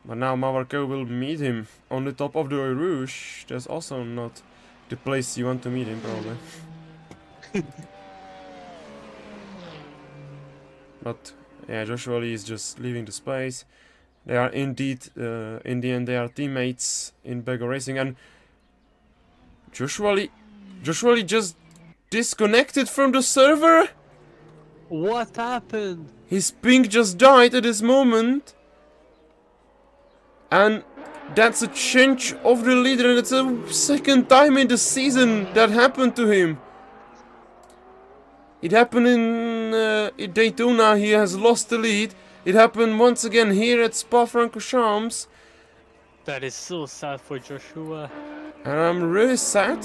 [SPEAKER 1] But now Mawar will meet him on the top of the Eau Rouge. That's also not the place you want to meet him, probably. But yeah, Joshua Lee is just leaving the space. They are indeed, in the end, they are teammates in Bego Racing, and Joshua Lee just disconnected from the server.
[SPEAKER 2] What happened?
[SPEAKER 1] His ping just died at this moment. And that's a change of the leader, and it's a second time in the season that happened to him. It happened in Daytona, he has lost the lead. It happened once again here at Spa-Francorchamps.
[SPEAKER 2] That is so sad for Joshua.
[SPEAKER 1] And I'm really sad.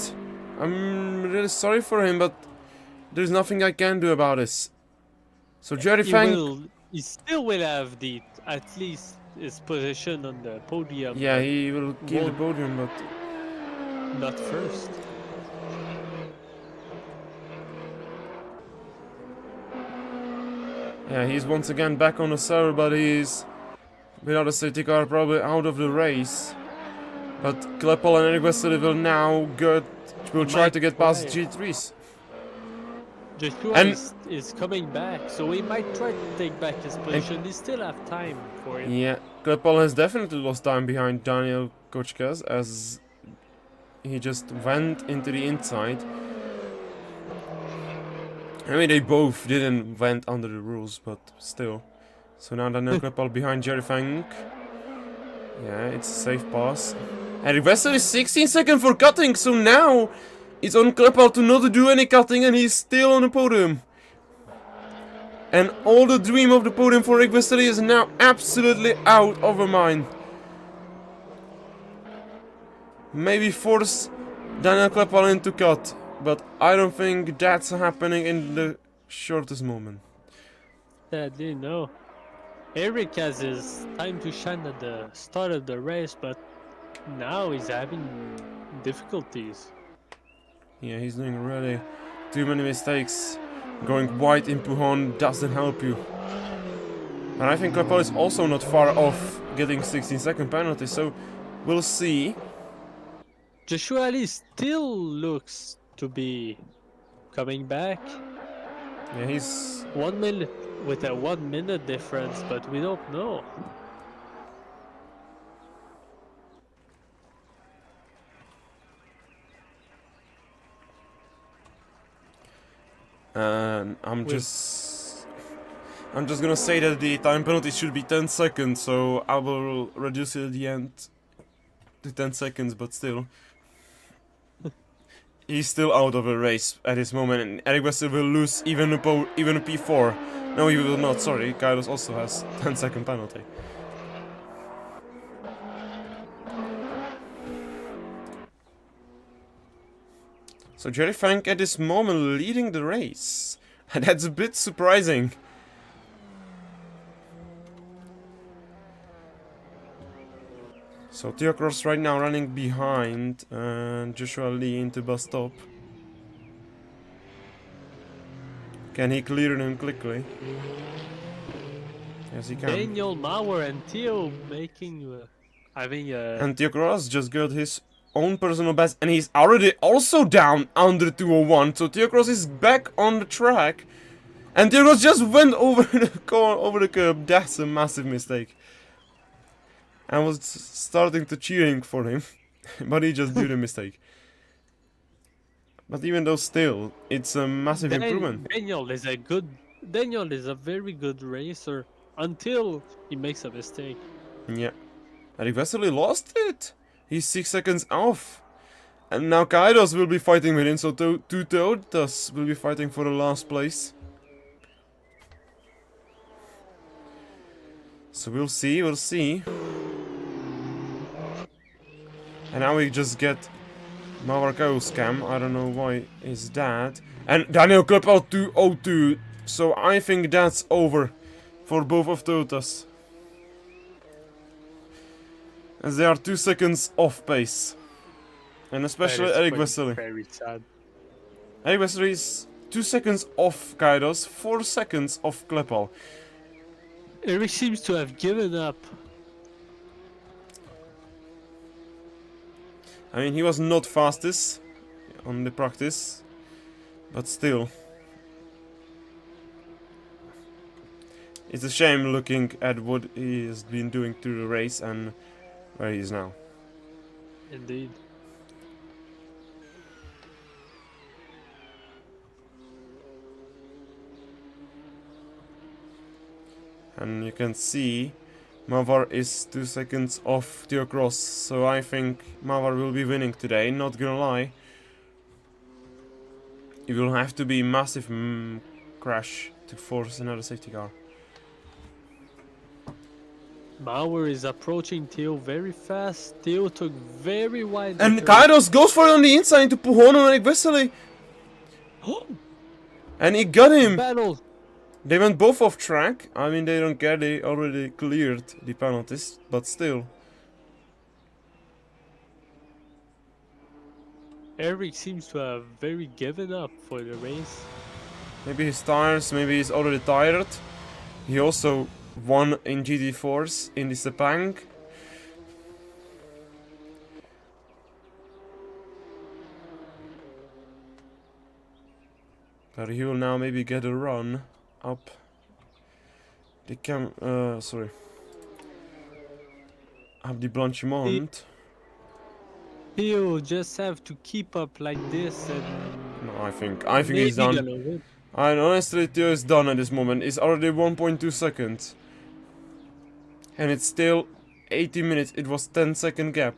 [SPEAKER 1] I'm really sorry for him, but there's nothing I can do about this. So Jerry Fang...
[SPEAKER 2] He still will have at least his position on the podium.
[SPEAKER 1] Yeah, he will keep the podium, but...
[SPEAKER 2] Not first.
[SPEAKER 1] Yeah, he's once again back on the server, but he's... without a safety car, probably out of the race. But Klepel and Eric Vesely will now try to get past G3s.
[SPEAKER 2] Joshua is coming back, so he might try to take back his position. He still have time for it.
[SPEAKER 1] Yeah, Klepel has definitely lost time behind Daniel Kochkas, as he just went into the inside. I mean, they both didn't went under the rules, but still. So now Daniel Kleppel behind Jerry Fang. Yeah, it's a safe pass. And Investor is 16 seconds for cutting, so now it's on Kleppel to not do any cutting, and he's still on the podium. And all the dream of the podium for Rick Westerly is now absolutely out of her mind. Maybe force Daniel Kleppel into cut, but I don't think that's happening in the shortest moment.
[SPEAKER 2] Sadly, no. Eric has his time to shine at the start of the race, but now he's having difficulties.
[SPEAKER 1] Yeah, he's doing really too many mistakes. Going wide in Pujon doesn't help you. And I think Kleppel is also not far off getting 16-second penalty, so we'll see.
[SPEAKER 2] Joshua Ali still looks to be coming back.
[SPEAKER 1] Yeah, he's...
[SPEAKER 2] 1 minute with a 1 minute difference, but we don't know.
[SPEAKER 1] And I'm just gonna say that the time penalty should be 10 seconds, so I will reduce it at the end to 10 seconds, but still. He's still out of a race at this moment, and Eric Wester will lose even a P4. No, he will not, sorry, Kairos also has 10-second penalty. So Jerry Fang at this moment leading the race. And that's a bit surprising. So Theocross right now running behind Joshua Lee into bus stop. Can he clear him quickly? Yes, he can.
[SPEAKER 2] Daniel, Mawar, and Theo making, having a...
[SPEAKER 1] And Theocross just got his own personal best, and he's already also down under 201. So Theocross is back on the track, and Theocross just went over the curb. That's a massive mistake. I was starting to cheering for him, but he just did a mistake. But even though still, it's a massive improvement.
[SPEAKER 2] Daniel is a very good racer until he makes a mistake.
[SPEAKER 1] Yeah. Eric Westerly lost it. He's 6 seconds off. And now Kairos will be fighting with him, so two Toyotas will be fighting for the last place. So we'll see. And now we just get Mawar scam. I don't know why is that. And Daniel Kleppel 202. So I think that's over for both of Toyotas. As they are 2 seconds off pace. And especially Eric Westerly.
[SPEAKER 2] Very sad.
[SPEAKER 1] Eric Westerly is 2 seconds off Kairos, 4 seconds off Kleppel.
[SPEAKER 2] Eric seems to have given up.
[SPEAKER 1] I mean, he was not fastest on the practice, but still. It's a shame looking at what he has been doing through the race and where he is now.
[SPEAKER 2] Indeed.
[SPEAKER 1] And you can see Mawar is 2 seconds off Theocross, so I think Mawar will be winning today, not gonna lie. It will have to be a massive crash to force another safety car.
[SPEAKER 2] Mawar is approaching Theo very fast. Theo took very wide.
[SPEAKER 1] And Kairos goes for it on the inside into Pujon and Eric Westerly. And he got him!
[SPEAKER 2] Battle.
[SPEAKER 1] They went both off track. I mean, they don't care, they already cleared the penalties, but still.
[SPEAKER 2] Eric seems to have very given up for the race.
[SPEAKER 1] Maybe his tires, maybe he's already tired. He also won in GT4s in the Sepang. But he will now maybe get a run up the up the Blanchimont.
[SPEAKER 2] Theo just have to keep up like this and
[SPEAKER 1] No, I think he's done. And honestly, Theo is done at this moment. It's already 1.2 seconds. And it's still 80 minutes. It was 10-second gap.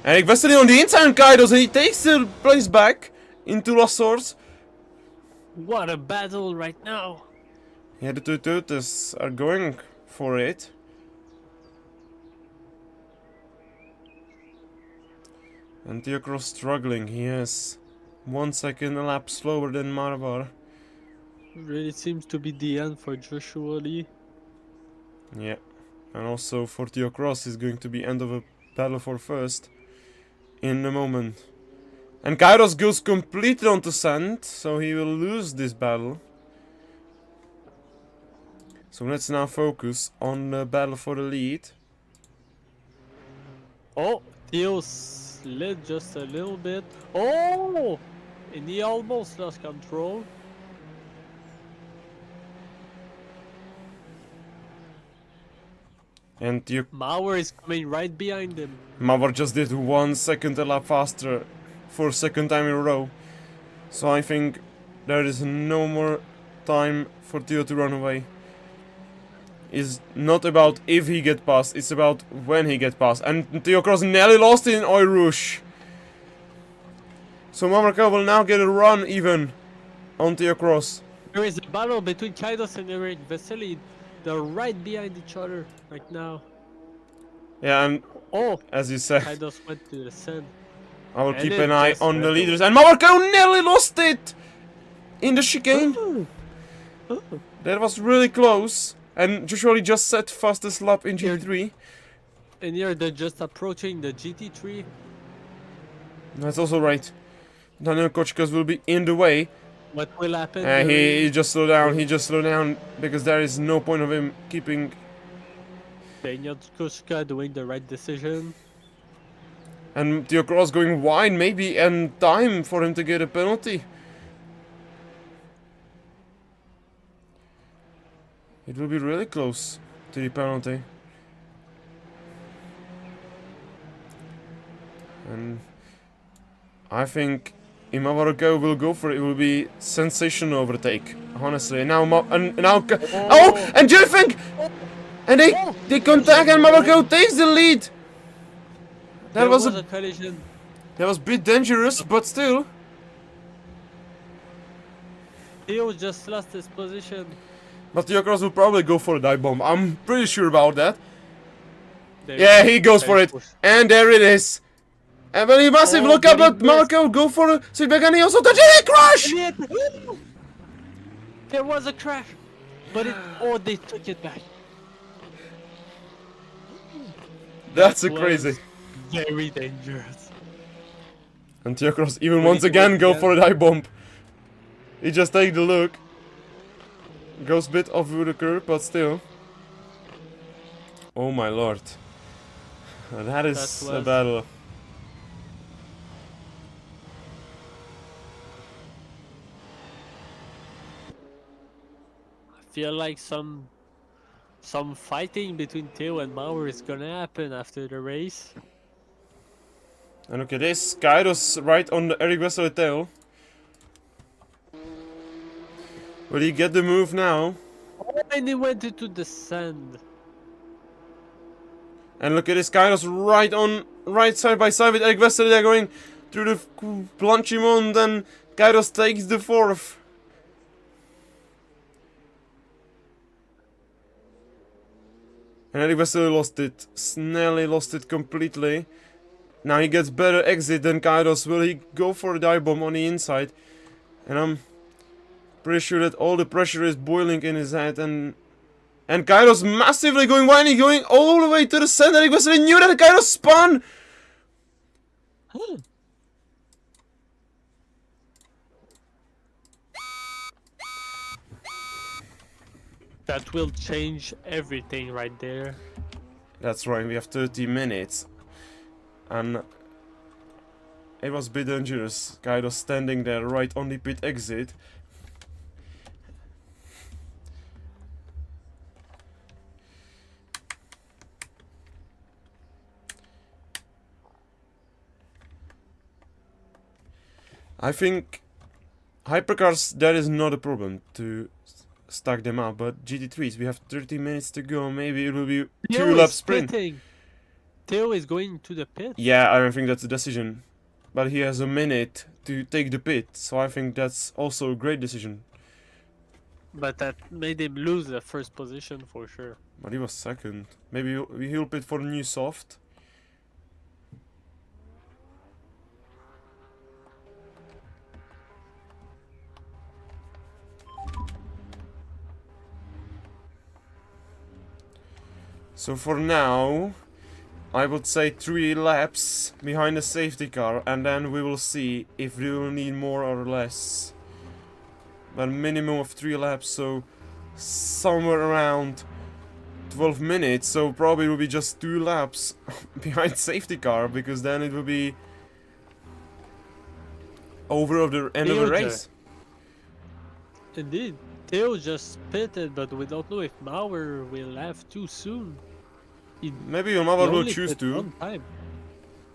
[SPEAKER 1] Eric Westerly on the inside on Kaidos, and he takes the place back into Lost Source.
[SPEAKER 2] What a battle right now!
[SPEAKER 1] Yeah, the two Totes are going for it. And Theocross struggling. He has 1 second a lap slower than Mawar.
[SPEAKER 2] Really seems to be the end for Joshua Lee.
[SPEAKER 1] Yeah. And also for Theocross is going to be end of a battle for first. In a moment. And Kairos goes completely onto sand, so he will lose this battle. So let's now focus on the battle for the lead.
[SPEAKER 2] Oh, Theo slid just a little bit. Oh! And he almost lost control.
[SPEAKER 1] And
[SPEAKER 2] Mawar is coming right behind him.
[SPEAKER 1] Mawar just did 1 second a lap faster for second time in a row. So I think there is no more time for Theo to run away. It's not about if he get past, it's about when he get past. And Theo Cross nearly lost in Oil Rouge. So Mamarka will now get a run even on Theo Cross.
[SPEAKER 2] There is a battle between Kaidos and Eric Vesely. They're right behind each other right now.
[SPEAKER 1] Yeah, and
[SPEAKER 2] Oh,
[SPEAKER 1] as you said,
[SPEAKER 2] Kaidos went to the sand.
[SPEAKER 1] I will
[SPEAKER 2] And
[SPEAKER 1] keep
[SPEAKER 2] it
[SPEAKER 1] an eye
[SPEAKER 2] just
[SPEAKER 1] on the
[SPEAKER 2] went
[SPEAKER 1] leaders. And Mamarka nearly lost it in the chicane. That was really close. And usually just set fastest lap in GT3.
[SPEAKER 2] And here they're just approaching the GT3.
[SPEAKER 1] That's also right. Daniel Kochkas will be in the way.
[SPEAKER 2] What will happen?
[SPEAKER 1] He just slowed down. He just slowed down because there is no point of him keeping.
[SPEAKER 2] Daniel Kushka doing the right decision.
[SPEAKER 1] And Theo Cross going wide, maybe, and time for him to get a penalty. It will be really close to the penalty. And I think Imawarago will go for it. It will be sensational overtake, honestly. And now, and Jeffink, and they contact, and Imawarago takes the lead. That was
[SPEAKER 2] a collision.
[SPEAKER 1] That was a bit dangerous, but still.
[SPEAKER 2] Theo just lost his position.
[SPEAKER 1] But Theocross will probably go for a dive bomb. I'm pretty sure about that.
[SPEAKER 2] There
[SPEAKER 1] Yeah, he goes for it.
[SPEAKER 2] push.
[SPEAKER 1] And there it is. And when he massive look up at Marco, go for a sit back, and he also touches it. Crash!
[SPEAKER 2] There was a crash, but they took it back.
[SPEAKER 1] That's
[SPEAKER 2] Was
[SPEAKER 1] crazy.
[SPEAKER 2] Very dangerous.
[SPEAKER 1] And Theocross even once again go for a dive bomb. He just take the look. Goes a bit off the curve, but still. Oh my lord. That is
[SPEAKER 2] That
[SPEAKER 1] a
[SPEAKER 2] was-
[SPEAKER 1] battle.
[SPEAKER 2] I feel like some fighting between Theo and Mawar is gonna happen after the race.
[SPEAKER 1] And look at this. Kairos right on the Eric Wesley tail. Will he get the move now?
[SPEAKER 2] Oh, and he went into the sand.
[SPEAKER 1] And look at this, Kairos right side by side with Eric Wesley. They're going through the Blanchimont, and Kairos takes the fourth. And Eric Wesley lost it. Snelly lost it completely. Now he gets better exit than Kairos. Will he go for a dive bomb on the inside? And I'm pretty sure that all the pressure is boiling in his head, and Kairos massively going wide, going all the way to the center. Eric Wesley knew that Kairos spun.
[SPEAKER 2] That will change everything right there.
[SPEAKER 1] That's right, we have 30 minutes. And it was a bit dangerous. Kairos standing there right on the pit exit. I think hypercars, that is not a problem to stack them up, but GT3s, we have 30 minutes to go. Maybe it will be
[SPEAKER 2] Theo
[SPEAKER 1] 2-lap
[SPEAKER 2] is
[SPEAKER 1] sprint.
[SPEAKER 2] pitting. Theo is going to the pit.
[SPEAKER 1] Yeah, I don't think that's a decision. But he has a minute to take the pit, so I think that's also a great decision.
[SPEAKER 2] But that made him lose the first position for sure.
[SPEAKER 1] But he was second. Maybe he'll pit for a new soft. So for now, I would say 3 laps behind the safety car, and then we will see if we will need more or less. But minimum of 3 laps, so somewhere around 12 minutes, so probably it will be just 2 laps behind safety car, because then it will be over of the end of the race.
[SPEAKER 2] Indeed. Theo just pitted, but we don't know if Mawar will have too soon.
[SPEAKER 1] Maybe Mawar will
[SPEAKER 2] only
[SPEAKER 1] choose
[SPEAKER 2] pit
[SPEAKER 1] to.
[SPEAKER 2] one time.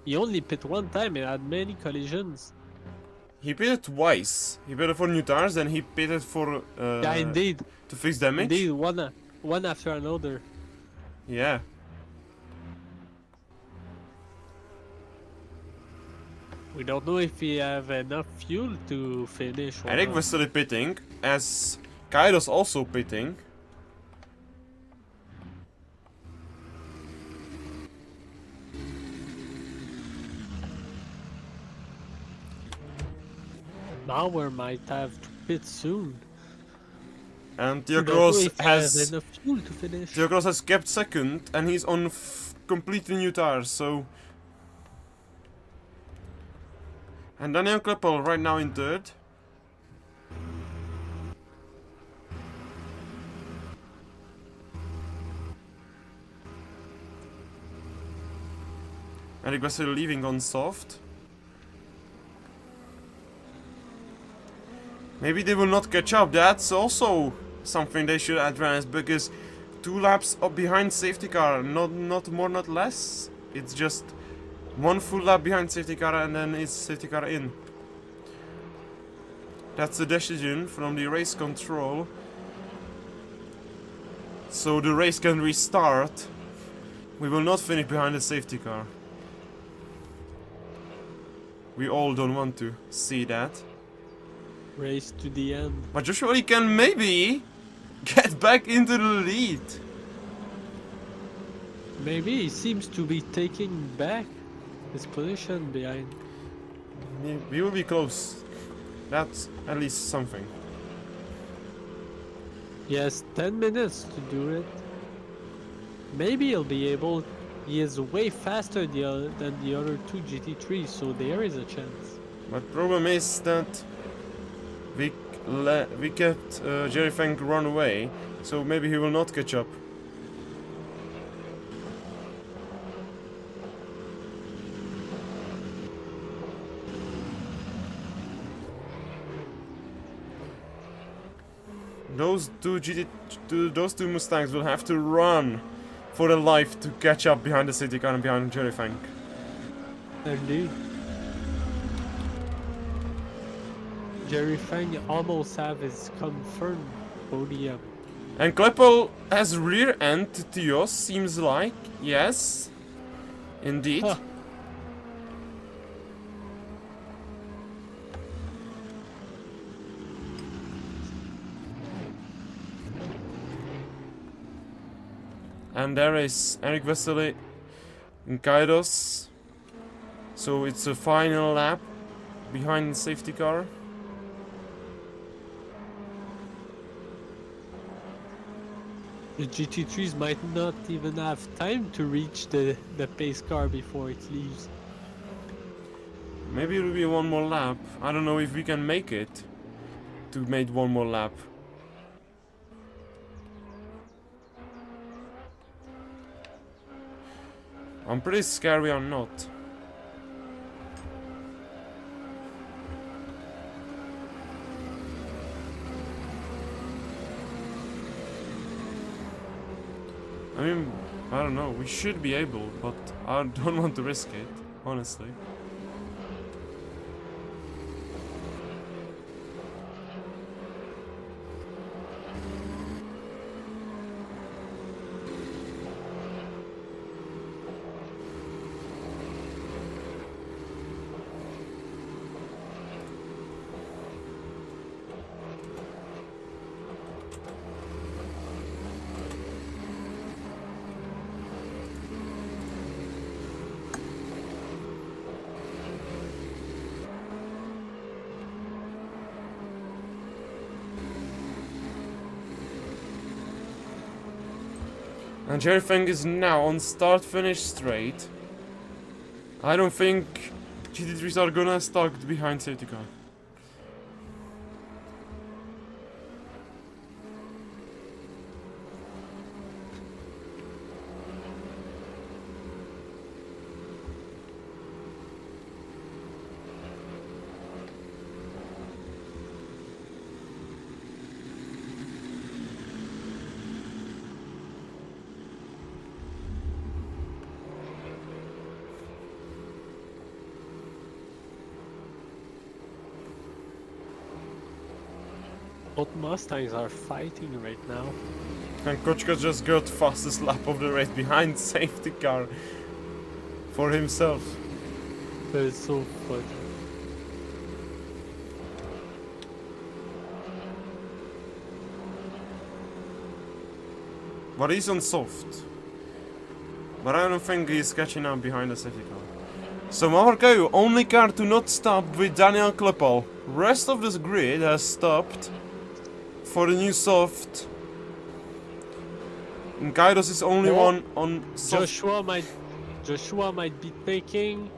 [SPEAKER 2] He only pit one time and had many collisions.
[SPEAKER 1] He pitted twice. He pitted for new tires, then he pitted for
[SPEAKER 2] Yeah, indeed.
[SPEAKER 1] to fix damage.
[SPEAKER 2] Indeed, one after another.
[SPEAKER 1] Yeah.
[SPEAKER 2] We don't know if he have enough fuel to finish. Or
[SPEAKER 1] Eric
[SPEAKER 2] not.
[SPEAKER 1] was still pitting, as Kairos also pitting.
[SPEAKER 2] Mawar might have to pit soon.
[SPEAKER 1] And
[SPEAKER 2] We don't know if
[SPEAKER 1] Theocross
[SPEAKER 2] he has
[SPEAKER 1] has
[SPEAKER 2] enough fuel to finish.
[SPEAKER 1] Theocross has kept second, and he's on completely new tires. So, and Daniel Kleppel right now in third. Eric was still leaving on soft. Maybe they will not catch up. That's also something they should address, because 2 laps up behind safety car, not more, not less. It's just 1 full lap behind safety car, and then it's safety car in. That's the decision from the race control. So the race can restart. We will not finish behind the safety car. We all don't want to see that.
[SPEAKER 2] Race to the end.
[SPEAKER 1] But Joshua, he can maybe get back into the lead.
[SPEAKER 2] Maybe he seems to be taking back his position behind.
[SPEAKER 1] We will be close. That's at least something.
[SPEAKER 2] He has 10 minutes to do it. Maybe he'll be able. He is way faster than the other 2 GT3s, so there is a chance.
[SPEAKER 1] But problem is that we kept Jerry Fang run away, so maybe he will not catch up. Those two Mustangs will have to run for their life to catch up behind the city car and behind Jerry Fang.
[SPEAKER 2] Indeed. Jerry Fang almost have his confirmed podium.
[SPEAKER 1] And Kleppel has rear end to Theos, seems like. Yes. Indeed.
[SPEAKER 2] Huh.
[SPEAKER 1] And there is Eric Vesely and Kairos. So it's a final lap behind the safety car.
[SPEAKER 2] The GT3s might not even have time to reach the pace car before it leaves.
[SPEAKER 1] Maybe it will be 1 more lap. I don't know if we can make it to make 1 more lap. I'm pretty scared we are not. I mean, I don't know, we should be able, but I don't want to risk it, honestly. And everything is now on start-finish straight. I don't think GT3s are gonna stuck behind safety car.
[SPEAKER 2] Both Mustangs are fighting right now.
[SPEAKER 1] And Kochka just got fastest lap of the race behind safety car for himself.
[SPEAKER 2] That is so funny.
[SPEAKER 1] But he's on soft. But I don't think he's catching up behind the safety car. So Mawar, only car to not stop with Daniel Kleppel. Rest of this grid has stopped for the new soft. And Kairos is only one on soft.
[SPEAKER 2] Joshua might be taking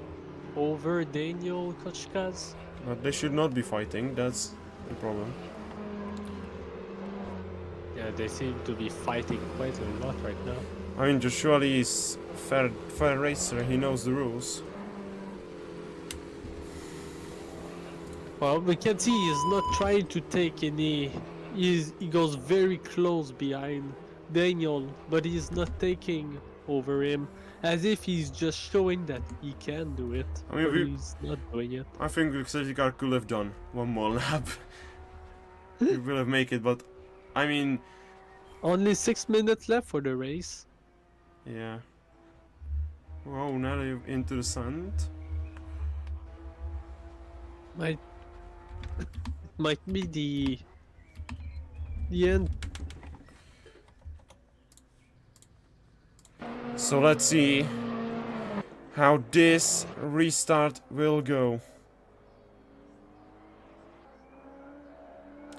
[SPEAKER 2] over Daniel Kochka's.
[SPEAKER 1] But they should not be fighting, that's the problem.
[SPEAKER 2] Yeah, they seem to be fighting quite a lot right now.
[SPEAKER 1] I mean, Joshua Lee is fair racer, he knows the rules.
[SPEAKER 2] Well, we can see he's not trying to take any. He goes very close behind Daniel, but he's not taking over him, as if he's just showing that he can do it.
[SPEAKER 1] I mean,
[SPEAKER 2] but he's not doing it.
[SPEAKER 1] I think the safety car could have done one more lap. He will have made it, but I mean,
[SPEAKER 2] Only 6 minutes left for the race.
[SPEAKER 1] yeah. Wow, now they're into the sand.
[SPEAKER 2] Might be the end.
[SPEAKER 1] So let's see how this restart will go.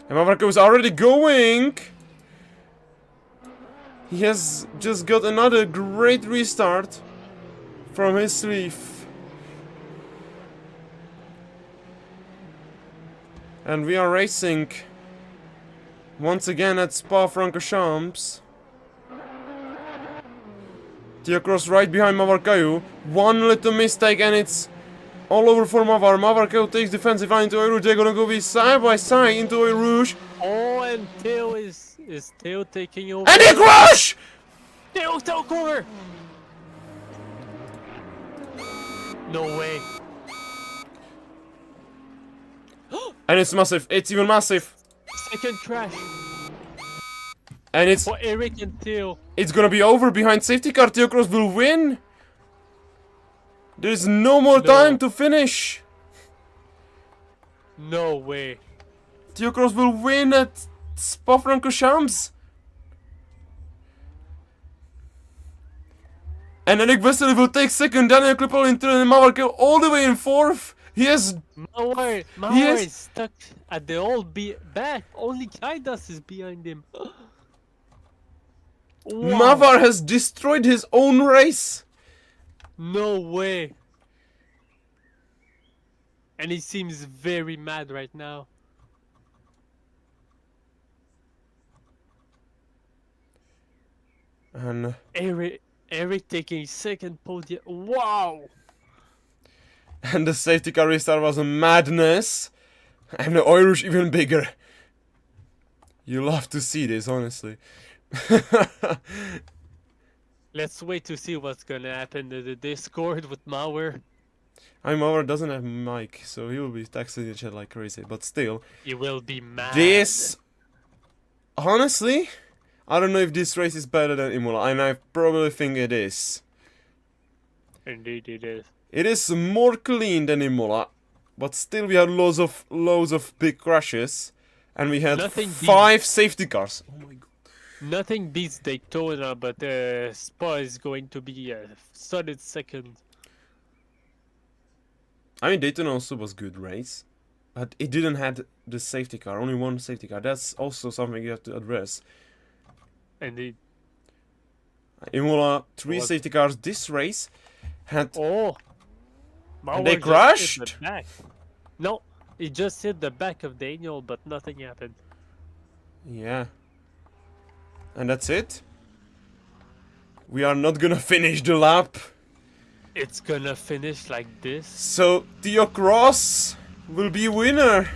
[SPEAKER 1] And Mawar is already going! He has just got another great restart from his sleeve. And we are racing once again at Spa-Francorchamps. Theocross right behind Mawar. One little mistake and it's all over for Mawar. Mawar takes defensive line into Oil Rouge. They're gonna go be side by side into Oil Rouge.
[SPEAKER 2] Oh, and Theo is Theo taking over.
[SPEAKER 1] And they crash!
[SPEAKER 2] Theo took over! No way.
[SPEAKER 1] And it's massive. It's even massive.
[SPEAKER 2] Second crash
[SPEAKER 1] And it's
[SPEAKER 2] for Eric and Theo.
[SPEAKER 1] It's gonna be over behind safety car. Theocross will win. There's no more time to finish.
[SPEAKER 2] No way.
[SPEAKER 1] Theocross will win at Spa-Francorchamps. And Eric Vesely will take second. Daniel Kleppel in third and Mawar all the way in fourth. He has
[SPEAKER 2] Mawar
[SPEAKER 1] Yes.
[SPEAKER 2] is stuck at the old back. Only Kaidas is behind him. Wow.
[SPEAKER 1] Mawar has destroyed his own race.
[SPEAKER 2] No way. And he seems very mad right now.
[SPEAKER 1] And
[SPEAKER 2] Eric taking second podium. Wow.
[SPEAKER 1] And the safety car restart was a madness. And the Oil Rouge even bigger. You love to see this, honestly.
[SPEAKER 2] Let's wait to see what's gonna happen to the Discord with Mawar.
[SPEAKER 1] Mawar doesn't have mic, so he will be texting the chat like crazy. But still,
[SPEAKER 2] He will be mad.
[SPEAKER 1] this... Honestly, I don't know if this race is better than Imola. And I probably think it is.
[SPEAKER 2] Indeed it is.
[SPEAKER 1] It is more clean than Imola. But still we had loads of big crashes. And we had
[SPEAKER 2] Nothing
[SPEAKER 1] 5 safety cars. Oh my god.
[SPEAKER 2] Nothing beats Daytona, but Spa is going to be a solid second.
[SPEAKER 1] I mean, Daytona also was good race. But it didn't have the safety car. Only one safety car. That's also something you have to address.
[SPEAKER 2] Indeed.
[SPEAKER 1] Imola, 3
[SPEAKER 2] What?
[SPEAKER 1] safety cars this race had...
[SPEAKER 2] Oh!
[SPEAKER 1] And they
[SPEAKER 2] Mawar just hit the
[SPEAKER 1] crashed?
[SPEAKER 2] back. No, he just hit the back of Daniel, but nothing happened.
[SPEAKER 1] Yeah. And that's it? We are not gonna finish the lap.
[SPEAKER 2] It's gonna finish like this.
[SPEAKER 1] So, Theo Cross will be winner.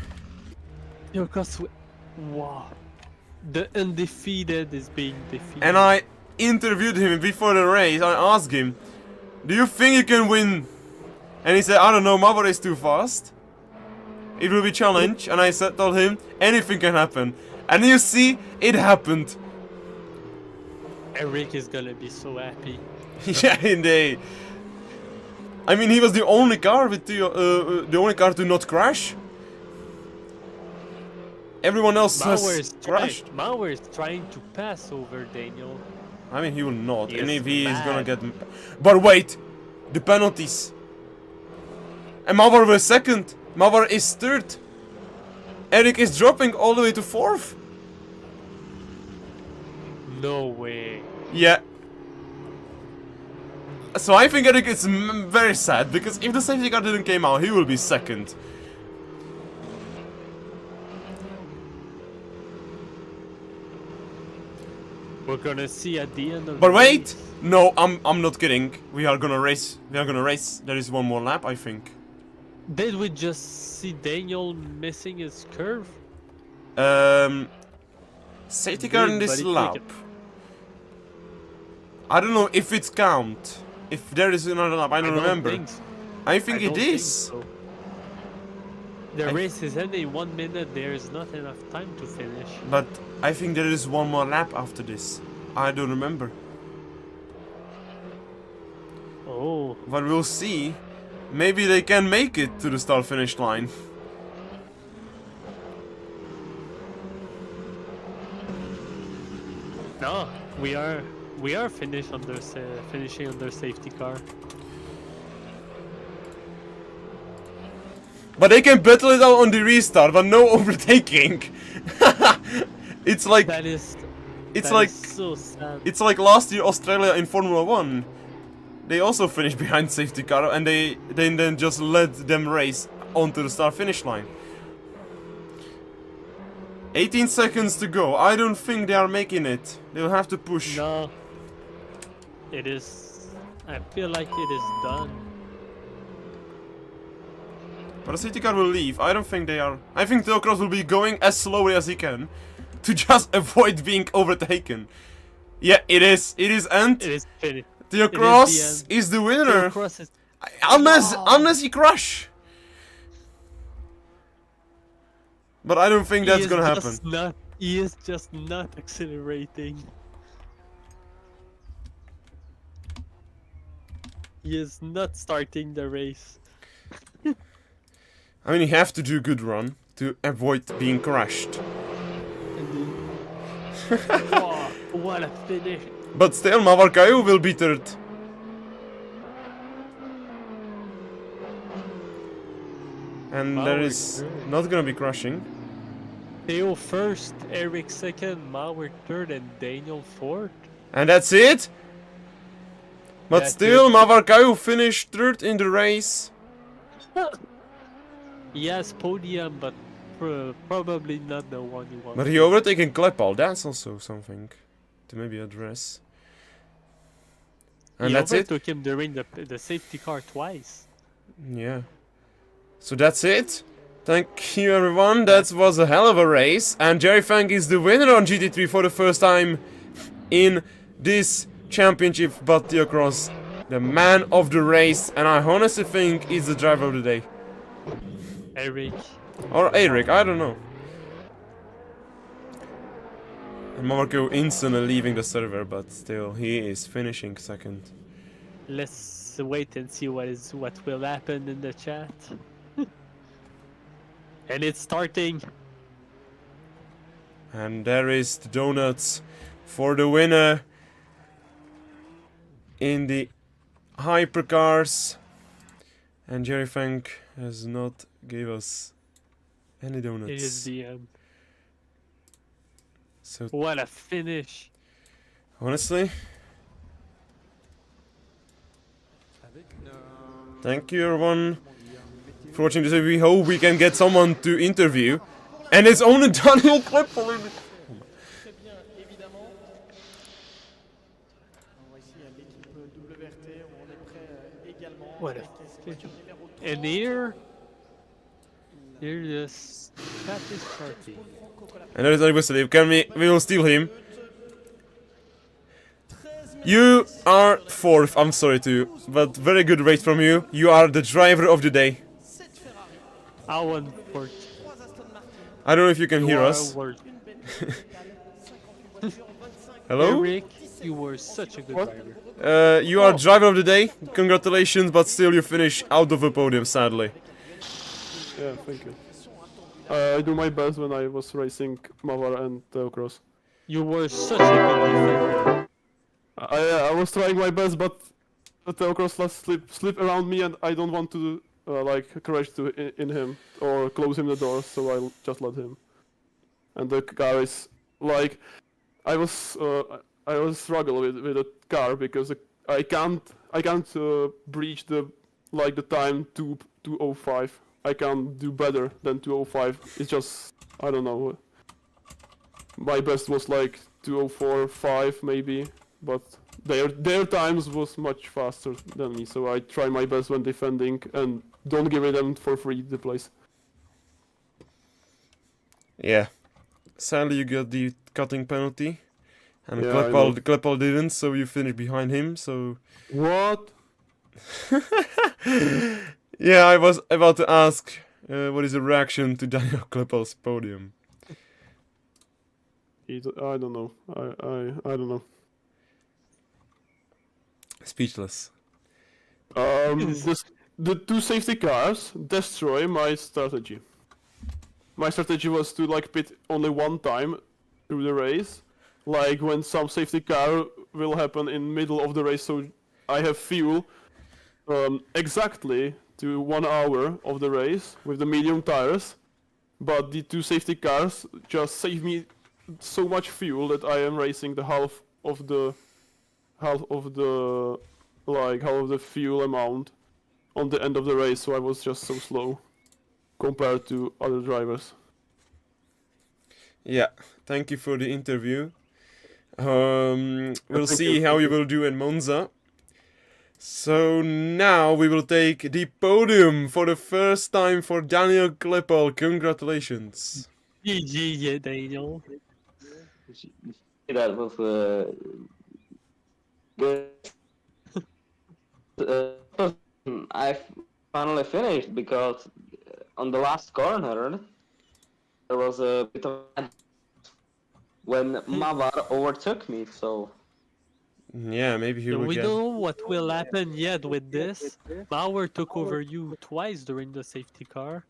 [SPEAKER 2] Wow. The undefeated is being defeated.
[SPEAKER 1] And I interviewed him before the race. I asked him, do you think you can win? And he said, I don't know, Mawar is too fast. It will be challenge. And I told him, anything can happen. And you see, it happened.
[SPEAKER 2] Eric is gonna be so happy.
[SPEAKER 1] Yeah, indeed. I mean, he was the only car with the only car to not crash. Everyone else has crashed.
[SPEAKER 2] Mawar is trying to pass over Daniel.
[SPEAKER 1] I mean, he will not.
[SPEAKER 2] He
[SPEAKER 1] And
[SPEAKER 2] is
[SPEAKER 1] if he is gonna
[SPEAKER 2] mad.
[SPEAKER 1] get... But wait! The penalties. And Mawar was second. Mawar is third. Eric is dropping all the way to fourth.
[SPEAKER 2] No way.
[SPEAKER 1] Yeah. So I think Eric is very sad, because if the safety car didn't came out, he will be second.
[SPEAKER 2] We're gonna see at the end of
[SPEAKER 1] But
[SPEAKER 2] the
[SPEAKER 1] wait!
[SPEAKER 2] race.
[SPEAKER 1] No, I'm not kidding. We are gonna race. We are gonna race. There is one more lap, I think.
[SPEAKER 2] Did we just see Daniel missing his curve?
[SPEAKER 1] Safety car in
[SPEAKER 2] Did,
[SPEAKER 1] this
[SPEAKER 2] but it
[SPEAKER 1] lap.
[SPEAKER 2] take
[SPEAKER 1] I don't know if it's count. If there is another lap, I don't remember.
[SPEAKER 2] Think so.
[SPEAKER 1] I think
[SPEAKER 2] I
[SPEAKER 1] it
[SPEAKER 2] don't think
[SPEAKER 1] is.
[SPEAKER 2] so. The race is ending 1 minute. There is not enough time to finish.
[SPEAKER 1] But I think there is one more lap after this. I don't remember.
[SPEAKER 2] Oh,
[SPEAKER 1] But we'll see. Maybe they can make it to the start finish line.
[SPEAKER 2] no, we are finished under finishing under safety car.
[SPEAKER 1] But they can battle it out on the restart, but no overtaking. It's like
[SPEAKER 2] That is.
[SPEAKER 1] it's
[SPEAKER 2] that
[SPEAKER 1] like
[SPEAKER 2] is so sad.
[SPEAKER 1] it's like last year Australia in Formula 1. They also finished behind safety car and they then just let them race onto the start finish line. 18 seconds to go. I don't think they are making it. They'll have to push.
[SPEAKER 2] No. It is. I feel like it is done.
[SPEAKER 1] But the safety car will leave. I don't think they are. I think Theo Cross will be going as slowly as he can to just avoid being overtaken. Yeah, it is. It is end.
[SPEAKER 2] It is finished.
[SPEAKER 1] Theo
[SPEAKER 2] is the
[SPEAKER 1] Cross
[SPEAKER 2] end.
[SPEAKER 1] is the winner.
[SPEAKER 2] Cross is.
[SPEAKER 1] Unless he crash. But I don't think that's gonna happen.
[SPEAKER 2] He is just not accelerating. He is not starting the race.
[SPEAKER 1] I mean, you have to do a good run to avoid being crashed.
[SPEAKER 2] Wow, what a finish!
[SPEAKER 1] But still, Mawar will be third. And there
[SPEAKER 2] Mawar
[SPEAKER 1] is
[SPEAKER 2] third.
[SPEAKER 1] not gonna be crashing.
[SPEAKER 2] Theo first, Eric second, Mawar third, and Daniel fourth.
[SPEAKER 1] And that's it. But
[SPEAKER 2] That's
[SPEAKER 1] still,
[SPEAKER 2] it.
[SPEAKER 1] Mawar finished third in the race.
[SPEAKER 2] Yes, podium, but probably not the one you want.
[SPEAKER 1] But he overtaken Kleppal. That's also something to maybe address. And
[SPEAKER 2] he
[SPEAKER 1] that's it.
[SPEAKER 2] overtook him during the safety car twice.
[SPEAKER 1] Yeah. So that's it. Thank you everyone. That was a hell of a race. And Jerry Fang is the winner on GT3 for the first time in this championship. But Theo Cross, the man of the race. And I honestly think he's the driver of the day.
[SPEAKER 2] Eric.
[SPEAKER 1] Or Eric, I don't know. And Marco instantly leaving the server, but still, he is finishing second.
[SPEAKER 2] Let's wait and see what will happen in the chat. And it's starting.
[SPEAKER 1] And there is the donuts for the winner in the hypercars. And Jerry Fang has not gave us any donuts.
[SPEAKER 2] It is the end.
[SPEAKER 1] So
[SPEAKER 2] What a finish.
[SPEAKER 1] honestly, Thank you everyone for watching this. We hope we can get someone to interview. And it's only Daniel Klippel.
[SPEAKER 3] Très bien, évidemment. On va ici à l'équipe WRT, on est prêt également
[SPEAKER 2] What a
[SPEAKER 3] avec cette voiture numéro 30.
[SPEAKER 2] And here the chat is starting.
[SPEAKER 1] And that is Alibusalev. Can we will steal him. You are 4th, I'm sorry too, but very good race from you. You are the driver of the day.
[SPEAKER 2] I won for
[SPEAKER 1] I don't know if you can hear us. Hello?
[SPEAKER 2] Eric, you were such a good driver.
[SPEAKER 1] You are driver of the day. Congratulations, but still you finish out of the podium, sadly.
[SPEAKER 7] Yeah, thank you. I do my best when I was racing Mawar and Cross.
[SPEAKER 2] You were such a good defender.
[SPEAKER 7] I was trying my best, but the Cross slip around me, and I don't want to like crash in him or close him the door, so I just let him. And the car is like I was struggling with the car because I can't breach the time 2:05. I can't do better than 2:05. It's just I don't know. My best was like 2:04.5 maybe, but their times was much faster than me. So I try my best when defending and don't give them for free the place.
[SPEAKER 1] Yeah. Sadly you got the cutting penalty. And
[SPEAKER 7] Yeah,
[SPEAKER 1] Kleppel didn't, so you finished behind him, so...
[SPEAKER 7] What?
[SPEAKER 1] Yeah, I was about to ask, what is the reaction to Daniel Kleppel's podium?
[SPEAKER 7] I don't know. I don't know.
[SPEAKER 1] Speechless.
[SPEAKER 7] The two safety cars destroy my strategy. My strategy was to like pit only one time through the race, like when some safety car will happen in middle of the race, so I have fuel exactly to 1 hour of the race with the medium tires. But the two safety cars just save me so much fuel that I am racing the half of the fuel amount on the end of the race, so I was just so slow compared to other drivers.
[SPEAKER 1] Yeah, thank you for the interview. We'll see how you will do in Monza. So now we will take the podium for the first time for Daniel Kleppel. Congratulations.
[SPEAKER 2] GG, Daniel.
[SPEAKER 8] That was good. I finally finished because on the last corner there was a bit of when Mawar overtook me, so
[SPEAKER 1] Yeah, maybe he will
[SPEAKER 2] We
[SPEAKER 1] get...
[SPEAKER 2] don't know what will happen yet with this. Mawar took over you twice during the safety car.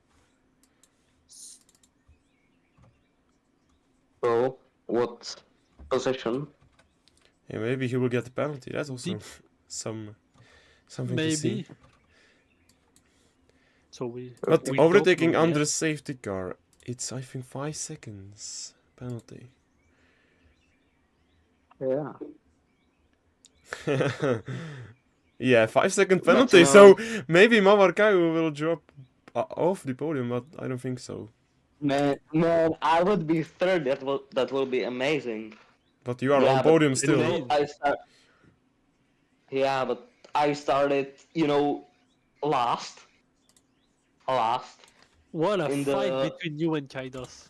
[SPEAKER 8] so what position?
[SPEAKER 1] Yeah, maybe he will get the penalty. That's also something to see.
[SPEAKER 2] Maybe. So
[SPEAKER 1] But
[SPEAKER 2] we
[SPEAKER 1] overtaking
[SPEAKER 2] don't know
[SPEAKER 1] under
[SPEAKER 2] yet.
[SPEAKER 1] a safety car, it's I think 5 seconds penalty.
[SPEAKER 8] Yeah.
[SPEAKER 1] Yeah, 5-second
[SPEAKER 8] But,
[SPEAKER 1] penalty. So maybe Mawar Kaiu will drop off the podium, but I don't think so.
[SPEAKER 8] Man, I would be third. That will be amazing.
[SPEAKER 1] But you are
[SPEAKER 8] Yeah,
[SPEAKER 1] on
[SPEAKER 8] but,
[SPEAKER 1] podium
[SPEAKER 8] you
[SPEAKER 1] still.
[SPEAKER 8] know, Yeah, but I started, last.
[SPEAKER 2] What a
[SPEAKER 8] in
[SPEAKER 2] fight
[SPEAKER 8] the-
[SPEAKER 2] between you and Kaidos.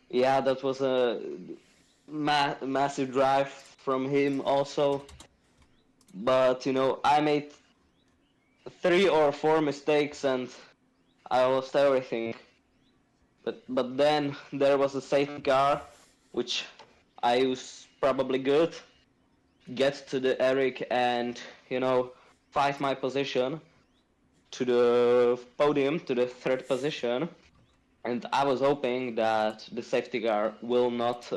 [SPEAKER 8] Yeah, that was a massive drive from him also. But, I made 3 or 4 mistakes and I lost everything. But then there was a safety car, which I was probably good. Get to the Eric and, fight my position to the podium, to the 3rd position. And I was hoping that the safety car will not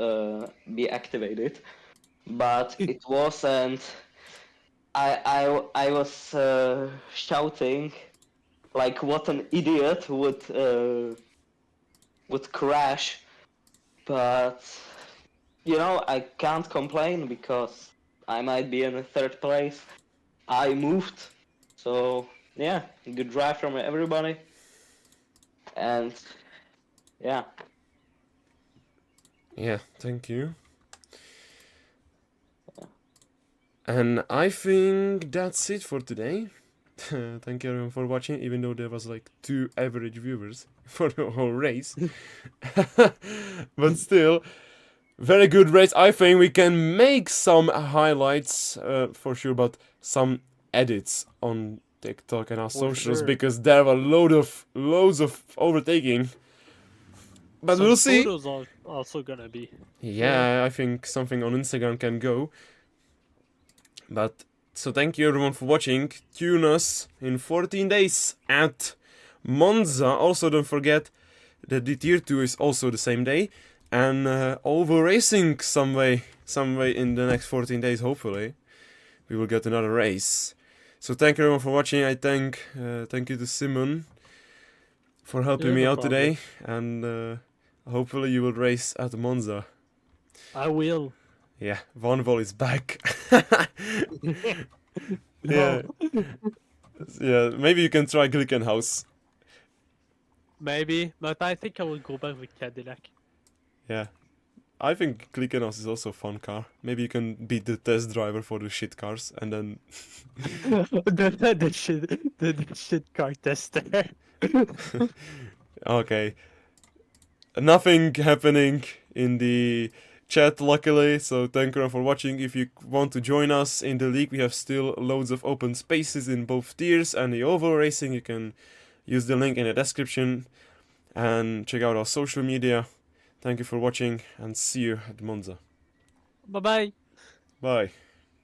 [SPEAKER 8] be activated, but it was, and I was shouting like what an idiot would crash, but I can't complain because I might be in the 3rd place. I moved, so yeah, good drive from everybody. And yeah,
[SPEAKER 1] Yeah, thank you. And I think that's it for today. Thank you everyone for watching, even though there was like 2 average viewers for the whole race. But still, very good race. I think we can make some highlights for sure, but some edits on TikTok and our
[SPEAKER 2] For
[SPEAKER 1] socials
[SPEAKER 2] sure.
[SPEAKER 1] because there were loads of overtaking. But
[SPEAKER 2] Some
[SPEAKER 1] we'll see.
[SPEAKER 2] photos are also gonna be.
[SPEAKER 1] Yeah, I think something on Instagram can go. But so thank you everyone for watching. Tune us in 14 days at Monza. Also don't forget that the tier 2 is also the same day. And over racing some way in the next 14 days, hopefully. We will get another race. So thank you everyone for watching. I thank you to Simon for helping
[SPEAKER 2] Yeah,
[SPEAKER 1] me
[SPEAKER 2] no
[SPEAKER 1] out
[SPEAKER 2] problem.
[SPEAKER 1] today. And hopefully you will race at Monza.
[SPEAKER 2] I will.
[SPEAKER 1] Yeah, Von Vol is back.
[SPEAKER 2] No.
[SPEAKER 1] Yeah. Yeah, maybe you can try Glickenhaus.
[SPEAKER 2] Maybe, but I think I will go back with Cadillac.
[SPEAKER 1] Yeah. I think Glickenhaus is also a fun car. Maybe you can beat the test driver for the shit cars and then...
[SPEAKER 2] the shit car tester.
[SPEAKER 1] Okay. Nothing happening in the chat, luckily, so thank you for watching. If you want to join us in the league, we have still loads of open spaces in both tiers and the oval racing. You can use the link in the description and check out our social media. Thank you for watching and see you at Monza.
[SPEAKER 2] Bye bye.
[SPEAKER 1] Bye.